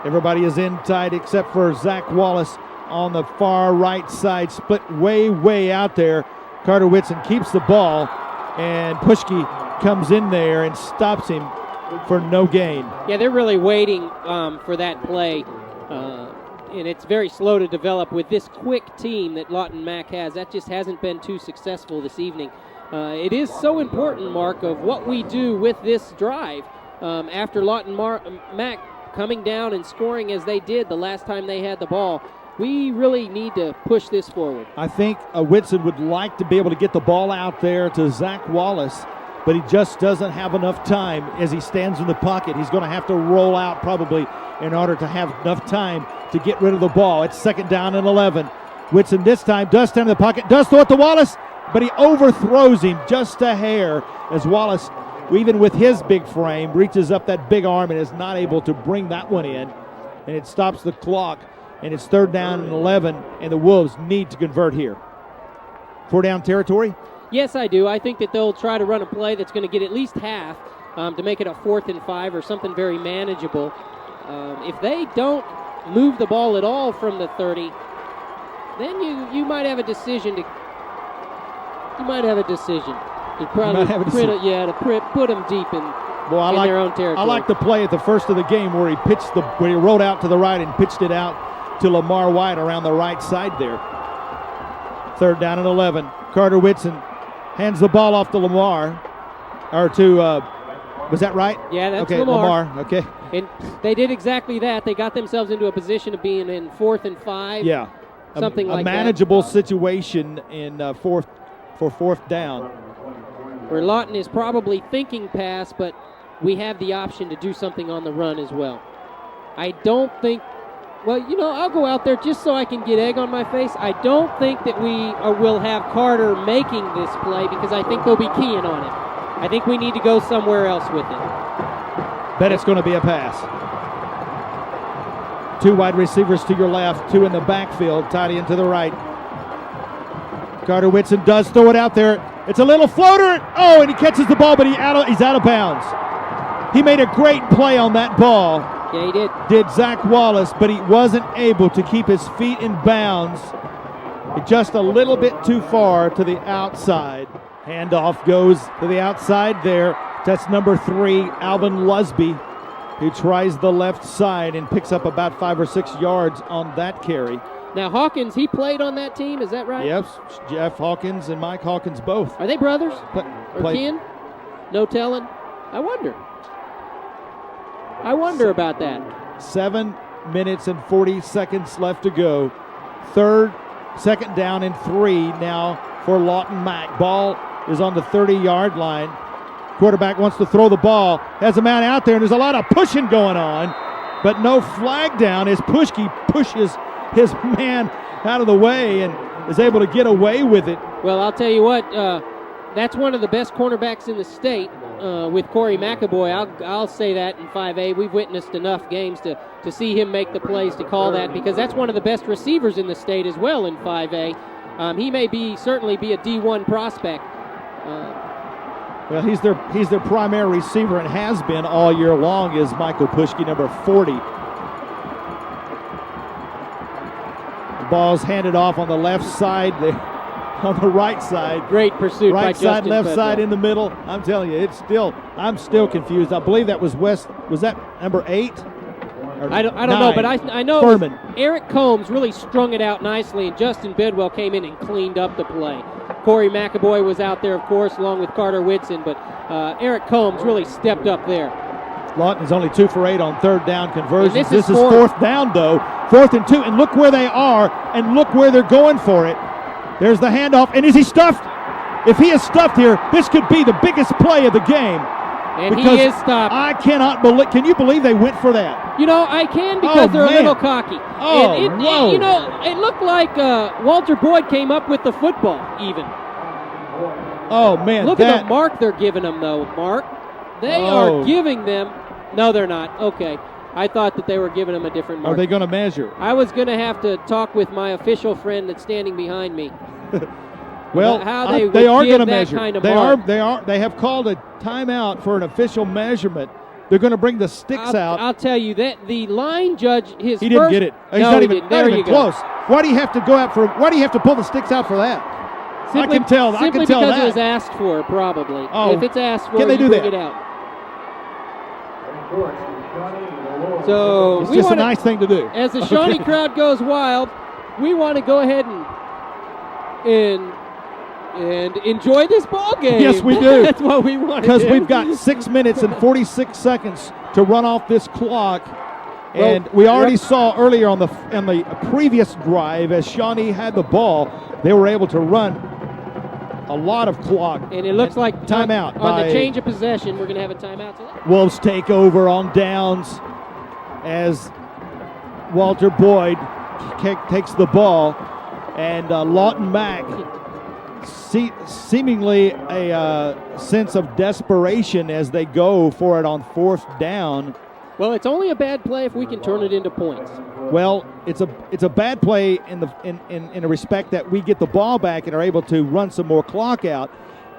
Everybody is in tight except for Zach Wallace on the far right side, split way out there. Carter Whitson keeps the ball, and Pushke comes in there and stops him for no gain.
Yeah, they're really waiting for that play, and it's very slow to develop with this quick team that Lawton Mac has. That just hasn't been too successful this evening. It is so important, Mark, of what we do with this drive after Lawton Mac coming down and scoring as they did the last time they had the ball. We really need to push this forward.
I think Whitson would like to be able to get the ball out there to Zach Wallace, but he just doesn't have enough time as he stands in the pocket. He's going to have to roll out probably in order to have enough time to get rid of the ball. It's 2nd down and 11. Whitson this time does stand in the pocket, does throw it to Wallace, but he overthrows him just a hair as Wallace, even with his big frame, reaches up that big arm and is not able to bring that one in, and it stops the clock, and it's 3rd down and 11, and the Wolves need to convert here. 4-down territory?
Yes, I do. I think that they'll try to run a play that's going to get at least half to make it a 4th and 5 or something very manageable. If they don't move the ball at all from the 30, then you might have a decision to. You might have a decision to probably put them deep in their own territory.
I like the play at the first of the game where he rolled out to the right and pitched it out to Lamar White around the right side there. 3rd down and 11. Carter Whitson hands the ball off to Lamar, or to, was that right?
Yeah, that's
okay,
Lamar.
Okay.
And they did exactly that. They got themselves into a position of being in 4th and 5.
Yeah.
Something like that.
A manageable situation in 4th down.
Where Lawton is probably thinking pass, but we have the option to do something on the run as well. I don't think, I'll go out there just so I can get egg on my face. I don't think that we will have Carter making this play because I think they'll be keying on it. I think we need to go somewhere else with it.
Bet it's going to be a pass. 2 wide receivers to your left, 2 in the backfield, tight end to the right. Carter Whitson does throw it out there. It's a little floater. Oh, and he catches the ball, but he's out of bounds. He made a great play on that ball.
Yeah, he did.
Did Zach Wallace, but he wasn't able to keep his feet in bounds. Just a little bit too far to the outside. Handoff goes to the outside there. That's number 3, Alvin Lusby. who tries the left side and picks up about 5 or 6 yards on that carry.
Now, Hawkins, he played on that team, is that right?
Yes, Jeff Hawkins and Mike Hawkins both.
Are they brothers? Or
Played.
kin? No telling? I wonder about that.
7 minutes and 40 seconds left to go. Second down and 3 now for Lawton Mac. Ball is on the 30-yard line. Quarterback wants to throw the ball. Has a man out there, and there's a lot of pushing going on, but no flag down as Pushki pushes his man out of the way and is able to get away with it.
Well, I'll tell you what, that's one of the best cornerbacks in the state with Corey McAvoy. I'll say that in 5A. We've witnessed enough games to see him make the plays to call that, because that's one of the best receivers in the state as well in 5A. He may certainly be a D1 prospect.
Well, he's their primary receiver and has been all year long, is Michael Pushki, number 40. The ball's handed off on the left side, on the right side.
Great pursuit by
right side,
Justin
left
Fedwell.
side in the middle. I'm telling you, I'm still confused. I believe that was West. Was that number 8?
I don't know, but I know
Furman.
Eric Combs really strung it out nicely, and Justin Bedwell came in and cleaned up the play. Corey McAvoy was out there, of course, along with Carter Whitson, but Eric Combs really stepped up there.
Lawton is only 2 for 8 on third down conversions.
This
This
is
is fourth down, though. 4th and 2, and look where they are, and look where they're going for it. There's the handoff, and is he stuffed? If he is stuffed here, this could be the biggest play of the game.
And
because
he is stopped.
I cannot believe. Can you believe they went for that?
You know, I can, because they're
man.
a little cocky.
Oh,
and
whoa.
You know, it looked like Walter Boyd came up with the football, even.
Oh, man.
Look at the mark they're giving them, though, Mark. They are giving them. No, they're not. Okay. I thought that they were giving them a different mark.
Are they going to measure?
I was going to have to talk with my official friend that's standing behind me.
Well,
how they
are going to
that
measure.
kind of
they
mark.
are. They have called a timeout for an official measurement. They're going to bring the sticks out.
I'll tell you that the line judge,
He didn't get it. He's
no,
not
he
even,
didn't. There
not even
you
close.
go.
Why do you have to go out for? Why do you have to pull the sticks out for that?
Simply,
I can tell.
Simply
I can tell
because
that.
it was asked for, probably.
Oh,
if it's asked for,
can they
you
do
bring
that?
it out. So
It's
we
just a
wanna,
nice thing to do.
As the Shawnee crowd goes wild, we want to go ahead and enjoy this ball game.
Yes, we do.
That's what we want.
Because we've got 6 minutes and 46 seconds to run off this clock. And we already saw earlier on the previous drive, as Shawnee had the ball, they were able to run a lot of clock.
And it looks like
timeout
on the change of possession, we're going to have a timeout.
Wolves take over on downs as Walter Boyd takes the ball, and Lawton Mac, seemingly a sense of desperation as they go for it on 4th down.
Well, it's only a bad play if we can turn it into points.
Well, it's a bad play in a respect that we get the ball back and are able to run some more clock out.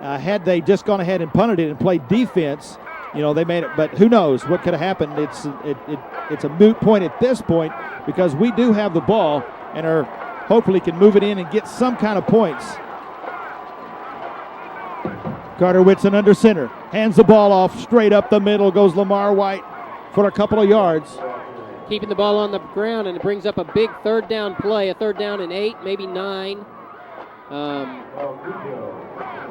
Had they just gone ahead and punted it and played defense, they made it. But who knows what could have happened? It's a moot point at this point, because we do have the ball and are hopefully can move it in and get some kind of points. Carter Whitson under center, hands the ball off straight up the middle. Goes Lamar White for a couple of yards.
Keeping the ball on the ground, and it brings up a big 3rd down play, a 3rd down and 8, maybe 9.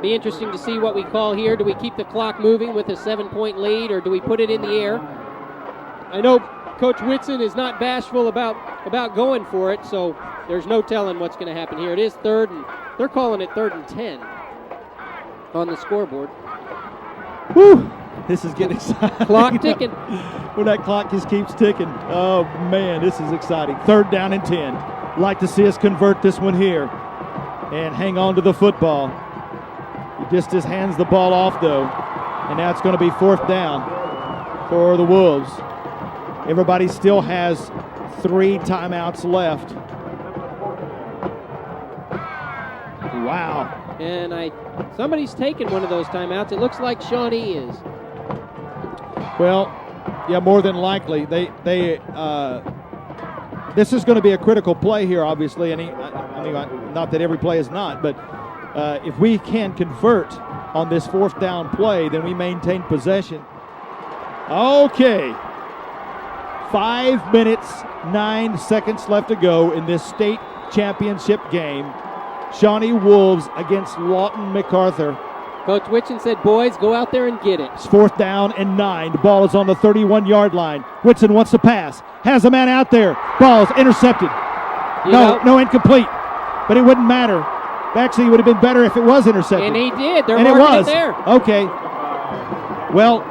Be interesting to see what we call here. Do we keep the clock moving with a 7-point lead, or do we put it in the air? I know Coach Whitson is not bashful about going for it, so there's no telling what's going to happen here. It is 3rd, and they're calling it 3rd and 10 on the scoreboard.
Whew. This is getting exciting.
Clock ticking.
When that clock just keeps ticking. Oh, man, this is exciting. 3rd down and 10. Like to see us convert this one here and hang on to the football. He just hands the ball off, though. And now it's going to be 4th down for the Wolves. Everybody still has 3 timeouts left. Wow.
And somebody's taken one of those timeouts. It looks like Shawnee is.
Well, yeah, more than likely. This is going to be a critical play here, obviously. And not that every play is not, but if we can convert on this 4th down play, then we maintain possession. Okay, 5 minutes, 9 seconds left to go in this state championship game. Shawnee Wolves against Lawton MacArthur.
Coach Whitson said, boys, go out there and get it.
It's 4th down and 9. The ball is on the 31-yard line. Whitson wants to pass. Has a man out there. Ball's intercepted. No, incomplete. But it wouldn't matter. Actually, it would have been better if it was intercepted.
And he did. They're
and it
marking
was.
it there.
Okay. Well,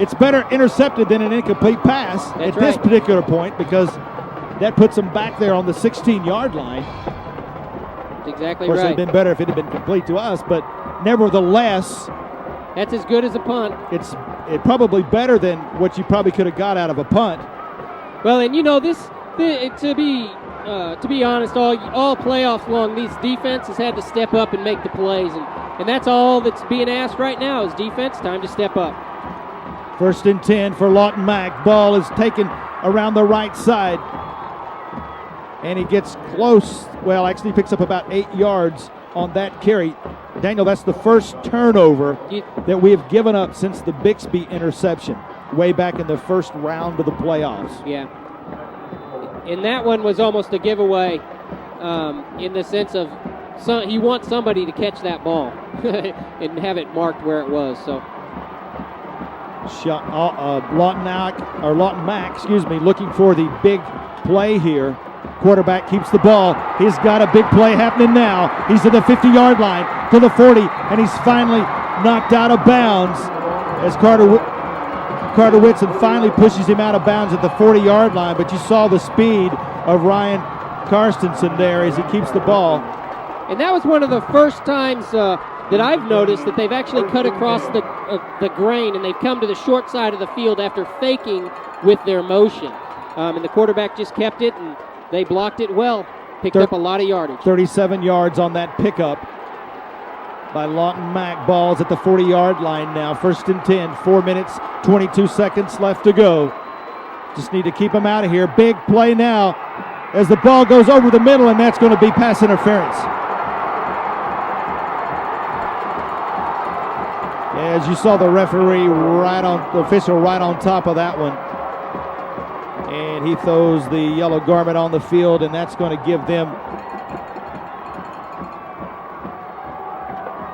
it's better intercepted than an incomplete pass at this particular point, because that puts them back there on the 16-yard line.
That's exactly
Of course,
right.
it would have been better if it had been complete to us, but nevertheless,
that's as good as a punt.
It's probably better than what you probably could have got out of a punt.
Well, and to be honest, all playoffs long, these defenses had to step up and make the plays, and that's all that's being asked right now is defense. Time to step up.
1st and 10 for Lawton Mac. Ball is taken around the right side, and he gets close. Well, actually picks up about 8 yards on that carry. Daniel, that's the first turnover that we have given up since the Bixby interception way back in the first round of the playoffs.
Yeah. And that one was almost a giveaway in the sense of he wants somebody to catch that ball and have it marked where it was. So
Lawton Mac, looking for the big play here. Quarterback keeps the ball. He's got a big play happening now. He's to the 50-yard line, to the 40, and he's finally knocked out of bounds as Carter Whitson finally pushes him out of bounds at the 40-yard line. But you saw the speed of Ryan Karstensen there as he keeps the ball.
And that was one of the first times that I've noticed that they've actually cut across the grain, and they've come to the short side of the field after faking with their motion. And the quarterback just kept it, and they blocked it well. Picked up a lot of yardage.
37 yards on that pickup by Lawton Mac. Ball's at the 40-yard line now. 1st and 10, 4 minutes, 22 seconds left to go. Just need to keep him out of here. Big play now as the ball goes over the middle, and that's going to be pass interference. As you saw the referee the official right on top of that one. And he throws the yellow garment on the field, and that's going to give them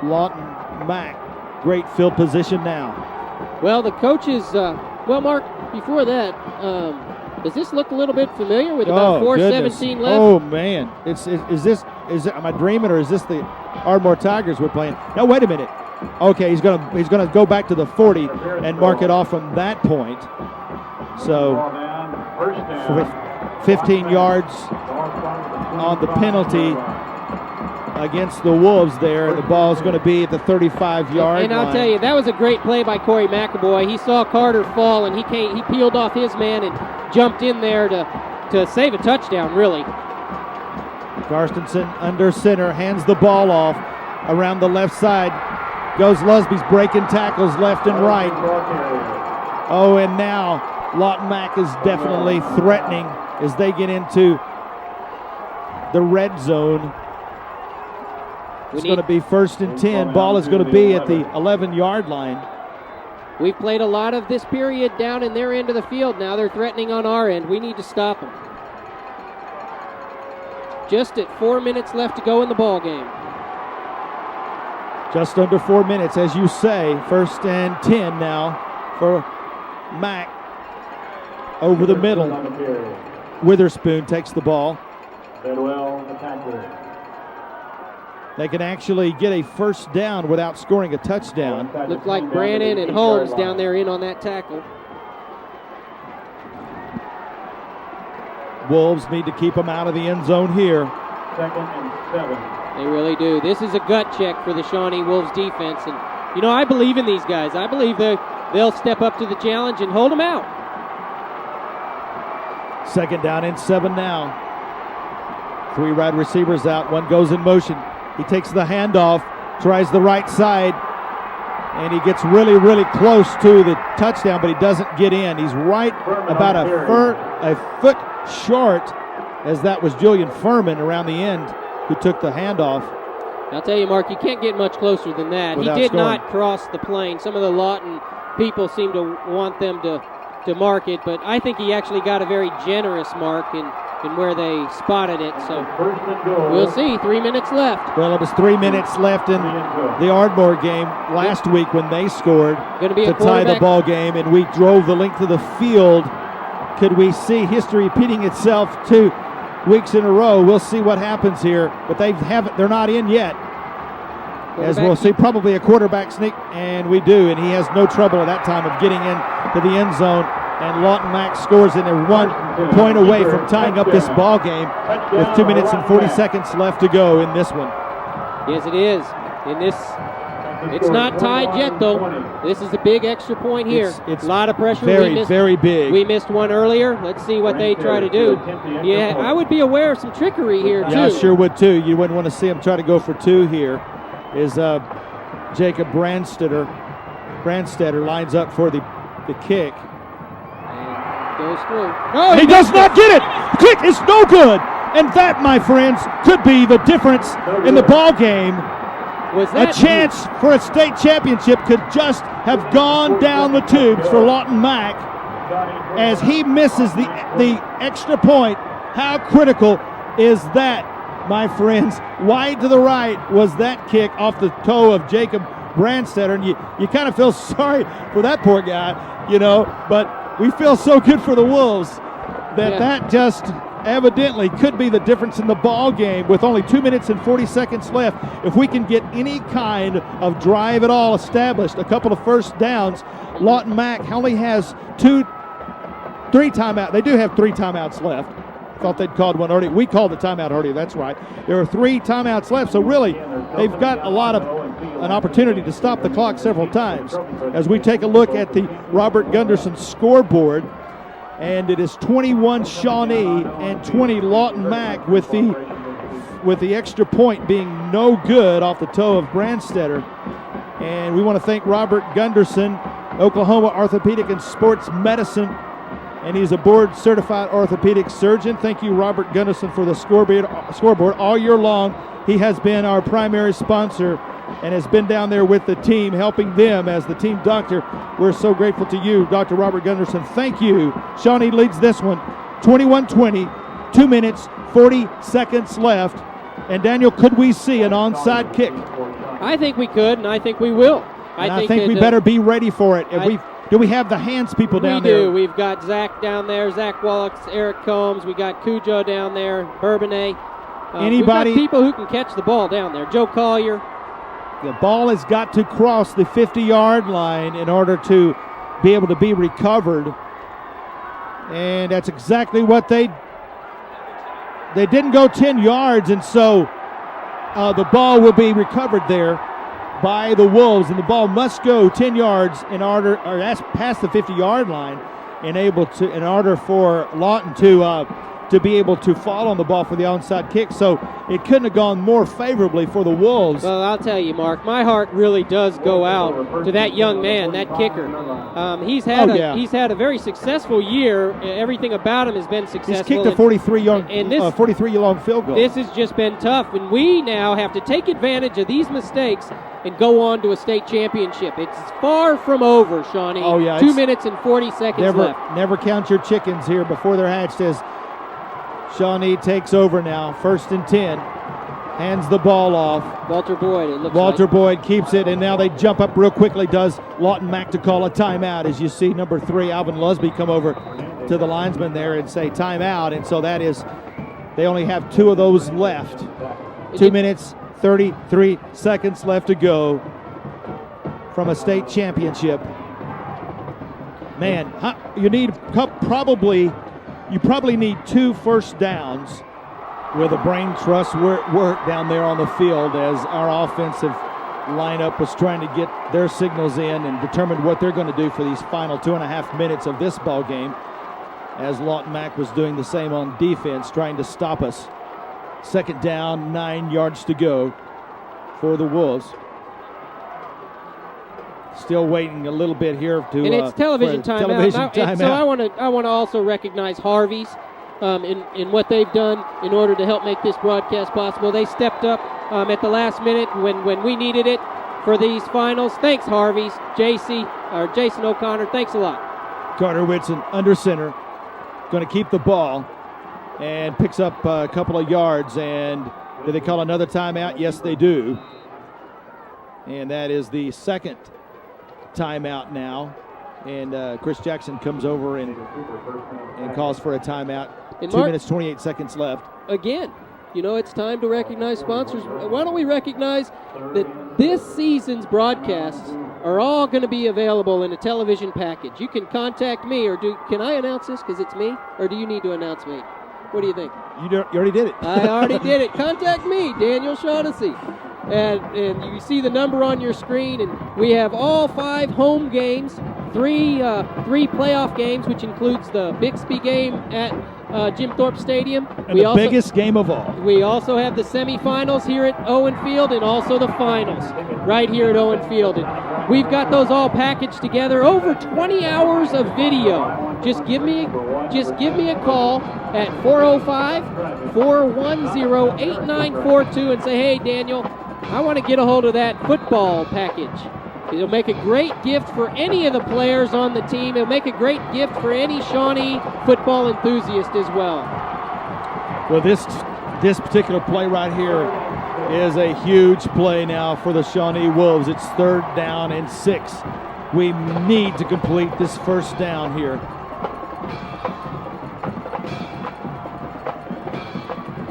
Lawton Mac great field position now.
Well, the coaches, Mark, before that, does this look a little bit familiar with about 4:17 left?
Oh, man. Am I dreaming, or is this the Ardmore Tigers we're playing? No, wait a minute. Okay, he's gonna go back to the 40 and mark it off from that point. So 15 yards on the penalty against the Wolves there. The ball is going to be at the 35-yard line.
And I'll tell you, that was a great play by Corey McAvoy. He saw Carter fall, and he peeled off his man and jumped in there to save a touchdown, really.
Karstensen under center, hands the ball off around the left side. Goes Lusby's breaking tackles left and right. Oh, and now Lawton Mac is definitely threatening as they get into the red zone. It's going to be 1st and 10. Ball is going to be at the 11-yard line.
We've played a lot of this period down in their end of the field. Now they're threatening on our end. We need to stop them. Just at 4 minutes left to go in the ball game.
Just under 4 minutes, as you say. 1st and 10 now for Mac. Over the middle. Witherspoon takes the ball. They can actually get a 1st down without scoring a touchdown.
Looked like Brannon and Holmes down there in on that tackle.
Wolves need to keep them out of the end zone here.
2nd and 7.
They really do. This is a gut check for the Shawnee Wolves defense. And, I believe in these guys. I believe they'll step up to the challenge and hold them out.
2nd down and 7 now. 3 wide receivers out. 1 goes in motion. He takes the handoff, tries the right side, and he gets really, really close to the touchdown, but he doesn't get in. He's right about a foot short, as that was Julian Furman around the end who took the handoff.
I'll tell you, Mark, you can't get much closer than that. He did not cross the plane. Some of the Lawton people seem to want them to to mark it, but I think he actually got a very generous mark in where they spotted it. So we'll see. 3 minutes left.
Well, it was 3 minutes left in the Ardmore game last week when they scored to tie the ball game, and we drove the length of the field. Could we see history repeating itself 2 weeks in a row? We'll see what happens here, but they're not in yet. As we'll see, probably a quarterback sneak, and we do, and he has no trouble at that time of getting into the end zone. And Lawton Mac scores, and they're 1 point away from tying up this ball game with 2 minutes and 40 seconds left to go in this one.
Yes, it is. In this, it's not tied yet, though. This is a big extra point here. It's a lot of pressure.
Very big.
We missed one earlier. Let's see what they try to do. Yeah, I would be aware of some trickery here, too.
Yeah, I sure would, too. You wouldn't want to see them try to go for 2 here. Is Jacob Brandstetter lines up for the kick.
Goes through. No,
he does not get it. The kick is no good. And that, my friends, could be the difference in the ball game. A chance for a state championship could just have gone down the tubes for Lawton Mac as he misses the extra point. How critical is that, my friends? Wide to the right was that kick off the toe of Jacob Brandstetter, and you kind of feel sorry for that poor guy, but we feel so good for the Wolves that just evidently could be the difference in the ball game with only 2 minutes and 40 seconds left. If we can get any kind of drive at all established, a couple of first downs, Lawton Mac only has 3 timeouts. They do have 3 timeouts left. Thought they'd called one already. We called the timeout already, that's right. There are 3 timeouts left, so really they've got an opportunity to stop the clock several times. As we take a look at the Robert Gunderson scoreboard, and it is 21 Shawnee and 20 Lawton Mac with the extra point being no good off the toe of Brandstetter. And we want to thank Robert Gunderson, Oklahoma Orthopedic and Sports Medicine, and he's a board-certified orthopedic surgeon. Thank you, Robert Gunderson, for the scoreboard all year long. He has been our primary sponsor and has been down there with the team, helping them as the team doctor. We're so grateful to you, Dr. Robert Gunderson. Thank you. Shawnee leads this one, 21-20, 2 minutes, 40 seconds left. And Daniel, could we see an onside kick?
I think we could, and I think we will.
I think we better be ready for it. Do we have the hands people down there?
We do. We've got Zach down there, Zach Wallach, Eric Combs. We got Cujo down there, Bourbonnais.
Anybody?
We've got people who can catch the ball down there. Joe Collier.
The ball has got to cross the 50-yard line in order to be able to be recovered. And that's exactly what they didn't go 10 yards, and so the ball will be recovered there by the Wolves, and the ball must go 10 yards past the 50-yard line in order for Lawton to be able to fall on the ball for the onside kick. So it couldn't have gone more favorably for the Wolves.
Well, I'll tell you, Mark, my heart really does go out to that young man, that kicker. He's had a very successful year. Everything about him has been successful.
He's kicked a 43-yard field goal.
This has just been tough, and we now have to take advantage of these mistakes and go on to a state championship. It's far from over, Shawnee.
Oh, yeah.
2 minutes and 40 seconds left.
Never count your chickens here before they're hatched, as Shawnee takes over now, 1st and 10. Hands the ball off.
Walter Boyd, it looks
Walter
like.
Boyd keeps it, and now they jump up real quickly. Does Lawton Mac to call a timeout, as you see number 3, Alvin Lusby, come over to the linesman there and say timeout. And so that is, they only have 2 of those left. 2 minutes, 33 seconds left to go from a state championship. Man, you probably need 2 first downs with a brain trust work down there on the field, as our offensive lineup was trying to get their signals in and determine what they're going to do for these final 2.5 minutes of this ball game, as Lawton Mac was doing the same on defense, trying to stop us. 2nd down, 9 yards to go for the Wolves. Still waiting a little bit here to.
And it's television timeout. So I want to also recognize Harvey's in what they've done in order to help make this broadcast possible. They stepped up at the last minute when we needed it for these finals. Thanks, Harvey's, Jason O'Connor. Thanks a lot.
Carter Whitson under center, going to keep the ball and picks up a couple of yards. And do they call another timeout? Yes, they do. And that is the second timeout now. And Chris Jackson comes over and calls for a timeout.
And
2
Mark,
minutes, 28 seconds left.
again, it's time to recognize sponsors. Why don't we recognize that this season's broadcasts are all going to be available in a television package? You can contact me, or can I announce this because it's me, or do you need to announce me? What do you think?
You already did it.
I already did it. Contact me, Daniel Shaughnessy. And you see the number on your screen, and we have all 5 home games, three playoff games, which includes the Bixby game at Jim Thorpe Stadium.
And the biggest game of all.
We also have the semifinals here at Owen Field, and also the finals right here at Owen Field. And we've got those all packaged together. Over 20 hours of video. Just give me a call at 405-410-8942 and say, hey, Daniel, I want to get a hold of that football package. It'll make a great gift for any of the players on the team. It'll make a great gift for any Shawnee football enthusiast as well.
Well, this particular play right here is a huge play now for the Shawnee Wolves. It's 3rd down and 6. We need to complete this first down here.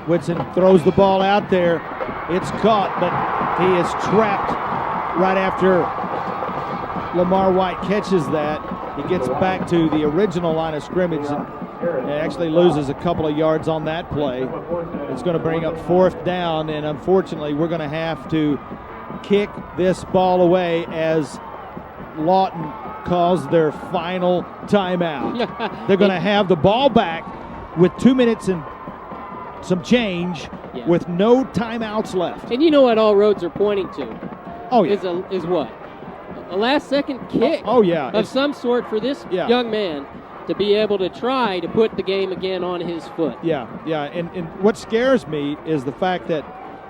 Whitson throws the ball out there. It's caught, but he is trapped right after Lamar White catches that. He gets back to the original line of scrimmage and actually loses a couple of yards on that play. It's going to bring up 4th down, and unfortunately we're going to have to kick this ball away as Lawton calls their final timeout. They're going to have the ball back with 2 minutes and some change with no timeouts left.
And you know what all roads are pointing to?
Oh, yeah.
Is what? A last-second kick of some sort for this young man to be able to try to put the game again on his foot.
Yeah. And what scares me is the fact that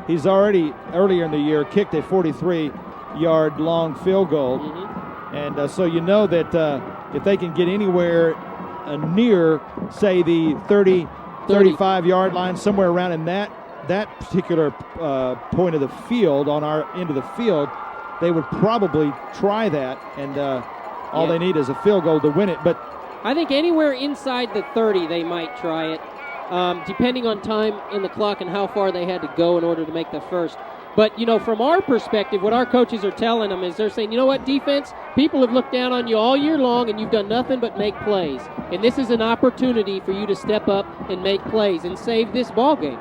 he's already, earlier in the year, kicked a 43-yard long field goal.
Mm-hmm.
And so you know that if they can get anywhere near, say, the 35-yard line, somewhere around in that particular point of the field, on our end of the field, they would probably try that, and all they need is a field goal to win it. But
I think anywhere inside the 30 they might try it, depending on time in the clock and how far they had to go in order to make the first. But, from our perspective, what our coaches are telling them is they're saying, you know what, defense, people have looked down on you all year long and you've done nothing but make plays. And this is an opportunity for you to step up and make plays and save this ball game.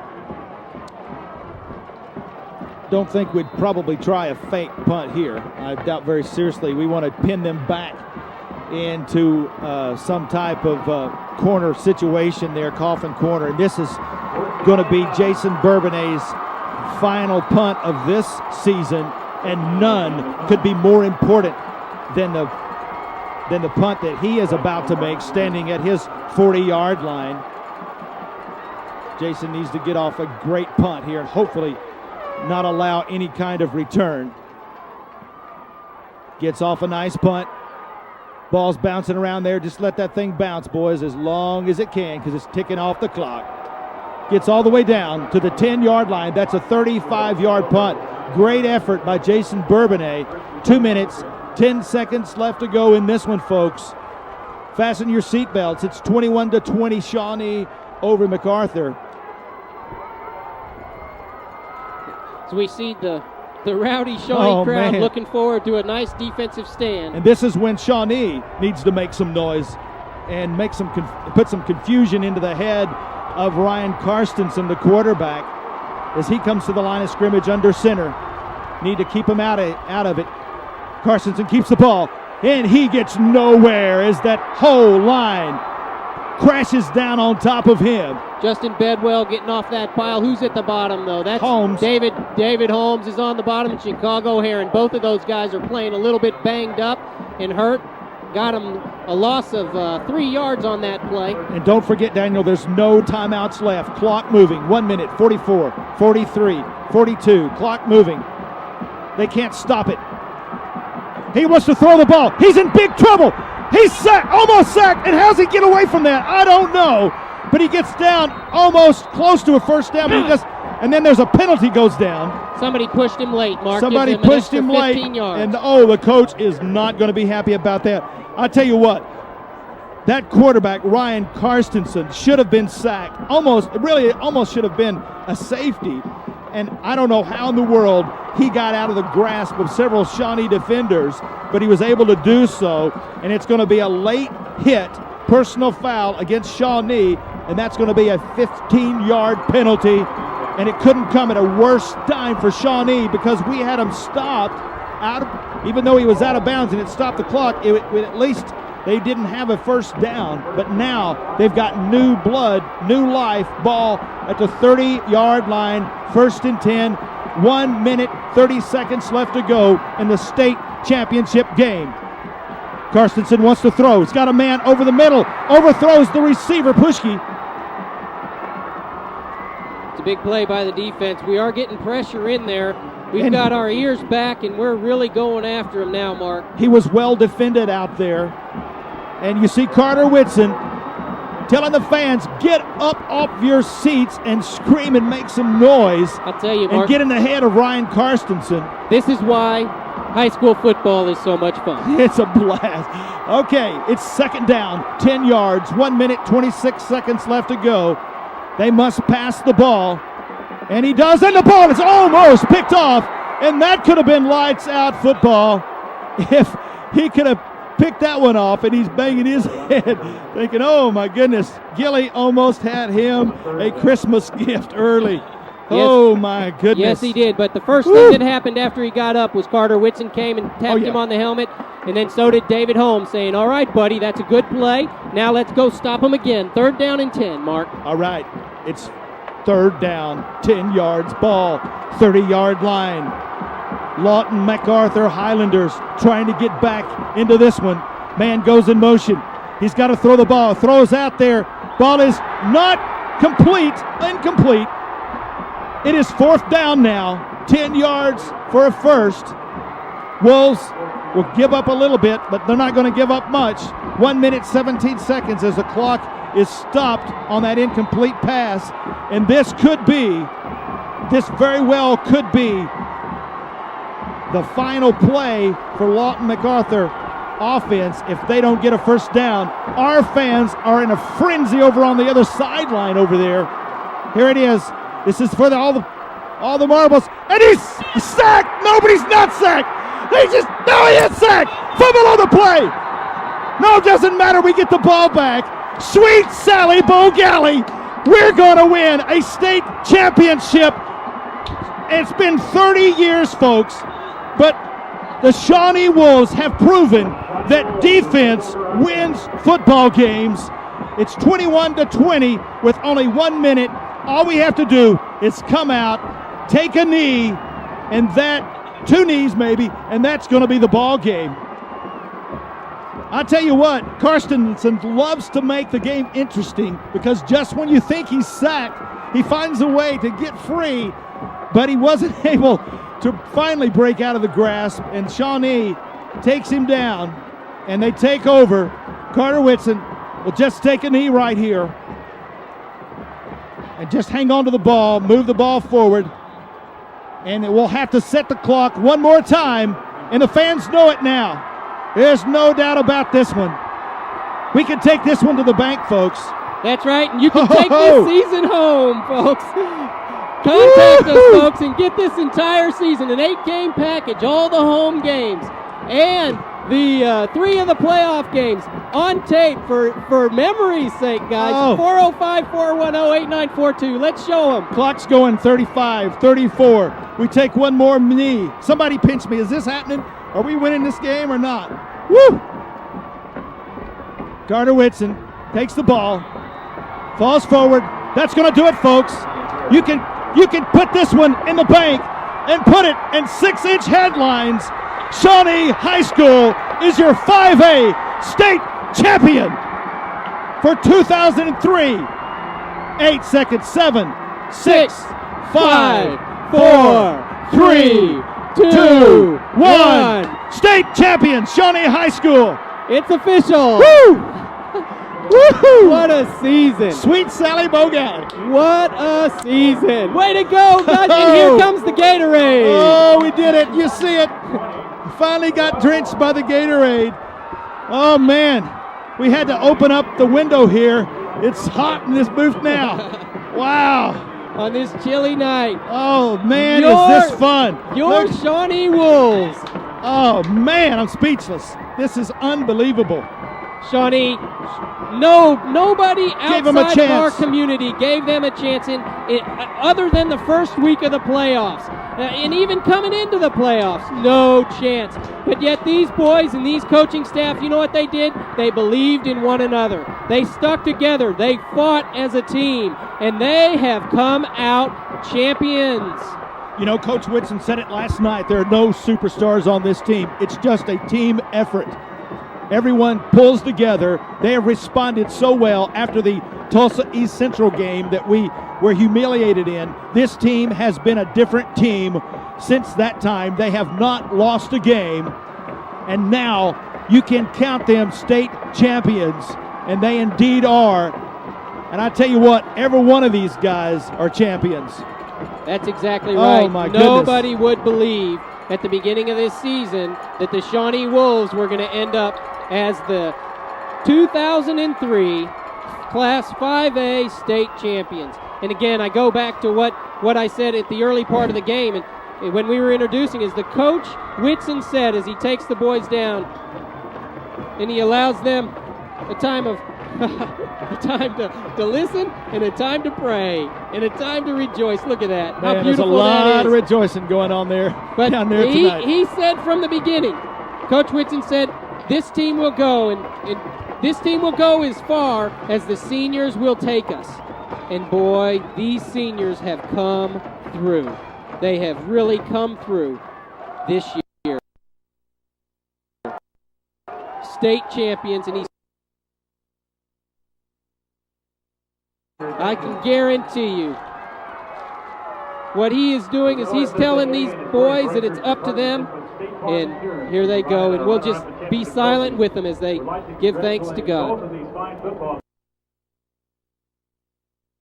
don't think we'd probably try a fake punt here. I doubt very seriously. We want to pin them back into some type of corner situation there, coffin corner. And this is going to be Jason Bourbonnet's final punt of this season, and none could be more important than the punt that he is about to make, standing at his 40-yard line. Jason needs to get off a great punt here and hopefully not allow any kind of return. Gets off a nice punt. Ball's bouncing around there. Just let that thing bounce, boys, as long as it can, because it's ticking off the clock. Gets all the way down to the 10-yard line. That's a 35-yard punt. Great effort by Jason Bourbonnet. 2 minutes, 10 seconds left to go in this one, folks. Fasten your seatbelts. It's 21-20 Shawnee over MacArthur.
So we see the rowdy Shawnee crowd looking forward to a nice defensive stand.
And this is when Shawnee needs to make some noise and make some put some confusion into the head of Ryan Karstensen, the quarterback, as he comes to the line of scrimmage under center. Need to keep him out of it. Karstensen keeps the ball, and he gets nowhere as that whole line crashes down on top of him.
Justin Bedwell getting off that pile. Who's at the bottom, though? That's
Holmes.
David Holmes is on the bottom, and Chicago Heron. Both of those guys are playing a little bit banged up and hurt. Got him a loss of 3 yards on that play.
And don't forget, Daniel, there's no timeouts left. Clock moving. 1 minute, 44, 43, 42. Clock moving. They can't stop it. He wants to throw the ball. He's in big trouble. He's sacked, almost sacked, and how's he get away from that? I don't know. But he gets down almost close to a first down, but he just, and then there's a penalty goes down.
Somebody pushed him late, Mark.
Somebody
Gives him an
pushed
extra
him late,
15 yards.
and the coach is not going to be happy about that. I'll tell you what, that quarterback, Ryan Karstensen, should have been sacked. Almost should have been a safety. And I don't know how in the world he got out of the grasp of several Shawnee defenders, but he was able to do so. And it's going to be a late hit, personal foul against Shawnee, and that's going to be a 15-yard penalty. And it couldn't come at a worse time for Shawnee because we had him stopped even though he was out of bounds and it stopped the clock. At least they didn't have a first down, but now they've got new blood, new life. Ball at the 30-yard line, 1st and 10, 1 minute, 30 seconds left to go in the state championship game. Karstensen wants to throw. He's got a man over the middle, overthrows the receiver, Pushki.
It's a big play by the defense. We are getting pressure in there. We've got our ears back, and we're really going after him now, Mark.
He was well defended out there. And you see Carter Whitson telling the fans, get up off your seats and scream and make some noise.
I'll tell you, Mark.
And get in the head of Ryan Karstensen.
This is why high school football is so much fun.
It's a blast. Okay, it's 2nd down, 10 yards, 1 minute, 26 seconds left to go. They must pass the ball. And he does, and the ball is almost picked off. And that could have been lights out football if he could have picked that one off, and he's banging his head thinking, oh my goodness, Gilly almost had him a Christmas gift early. Oh my goodness.
Yes, he did, but the first thing that happened after he got up was Carter Whitson came and tapped him on the helmet, and then so did David Holmes, saying, all right, buddy, that's a good play. Now let's go stop him again. 3rd down and 10, Mark.
All right, it's 3rd down, 10 yards, ball, 30-yard line. Lawton MacArthur Highlanders trying to get back into this one. Man goes in motion. He's got to throw the ball. Throws out there. Ball is not incomplete. It is 4th down now. 10 yards for a first. Wolves will give up a little bit, but they're not going to give up much. 1 minute, 17 seconds as the clock is stopped on that incomplete pass. And this very well could be the final play for Lawton MacArthur offense if they don't get a first down. Our fans are in a frenzy over on the other sideline over there. Here it is. This is for all the marbles. And he's sacked. Nobody's not sacked. He is sacked. Fumble on the play. No, it doesn't matter. We get the ball back. Sweet Sally Bo Galley. We're going to win a state championship. It's been 30 years, folks. But the Shawnee Wolves have proven that defense wins football games. It's 21-20 with only 1 minute. All we have to do is come out, take a knee, and 2 knees maybe, and that's going to be the ball game. I'll tell you what, Karstensen loves to make the game interesting because just when you think he's sacked, he finds a way to get free, but he wasn't able to finally break out of the grasp, and Shawnee takes him down, and they take over. Carter Whitson will just take a knee right here and just hang on to the ball, move the ball forward, and it will have to set the clock one more time, and the fans know it now. There's no doubt about this one. We can take this one to the bank, folks.
That's right, and you can take this season home, folks. Contact us, folks, and get this entire season, an 8-game package, all the home games, and the 3 of the playoff games on tape for memory's sake, guys. 405-410-8942. Let's show them.
Clock's going 35, 34. We take one more knee. Somebody pinch me. Is this happening? Are we winning this game or not? Woo! Carter Whitson takes the ball, falls forward. That's going to do it, folks. You can put this one in the bank and put it in 6-inch headlines. Shawnee High School is your 5A state champion for 2003. 8 seconds, 7, 6, 5, 4, 3, 2, 1. State champion, Shawnee High School.
It's official.
Woo! Woo!
What a season.
Sweet Sally Bogart.
What a season. Way to go, guys. And here comes the Gatorade.
Oh, we did it. You see it. Finally got drenched by the Gatorade. Oh, man. We had to open up the window here. It's hot in this booth now. Wow.
On this chilly night.
Oh, man, is this fun.
Your
Look.
Shawnee Wolves.
Oh, man, I'm speechless. This is unbelievable.
Shawnee, nobody
Gave them a
outside of our
chance.
community gave them a chance other than the first week of the playoffs. And even coming into the playoffs, no chance. But yet these boys and these coaching staff, you know what they did? They believed in one another. They stuck together. They fought as a team. And they have come out champions.
You know, Coach Whitson said it last night. There are no superstars on this team. It's just a team effort. Everyone pulls together. They have responded so well after the Tulsa East Central game that we were humiliated in. This team has been a different team since that time. They have not lost a game, and now you can count them state champions, and they indeed are. And I tell you what, every one of these guys are champions.
That's exactly right.
Oh, my goodness.
Nobody would believe at the beginning of this season that the Shawnee Wolves were going to end up as the 2003 Class 5A state champions. And again, I go back to what I said at the early part of the game, and when we were introducing, is the coach Whitson said as he takes the boys down, and he allows them a time of a time to listen and a time to pray and a time to rejoice. Look at that. How
Man, there's a
beautiful that
lot
is.
of rejoicing going on there.
But
down there tonight.
he said from the beginning, Coach Whitson said, this team will go, and this team will go as far as the seniors will take us. And boy, these seniors have come through. They have really come through this year. State champions, and I can guarantee you what he is doing is he's telling these boys that it's up to them, and here they go, and we'll just be silent with them as they give thanks to God.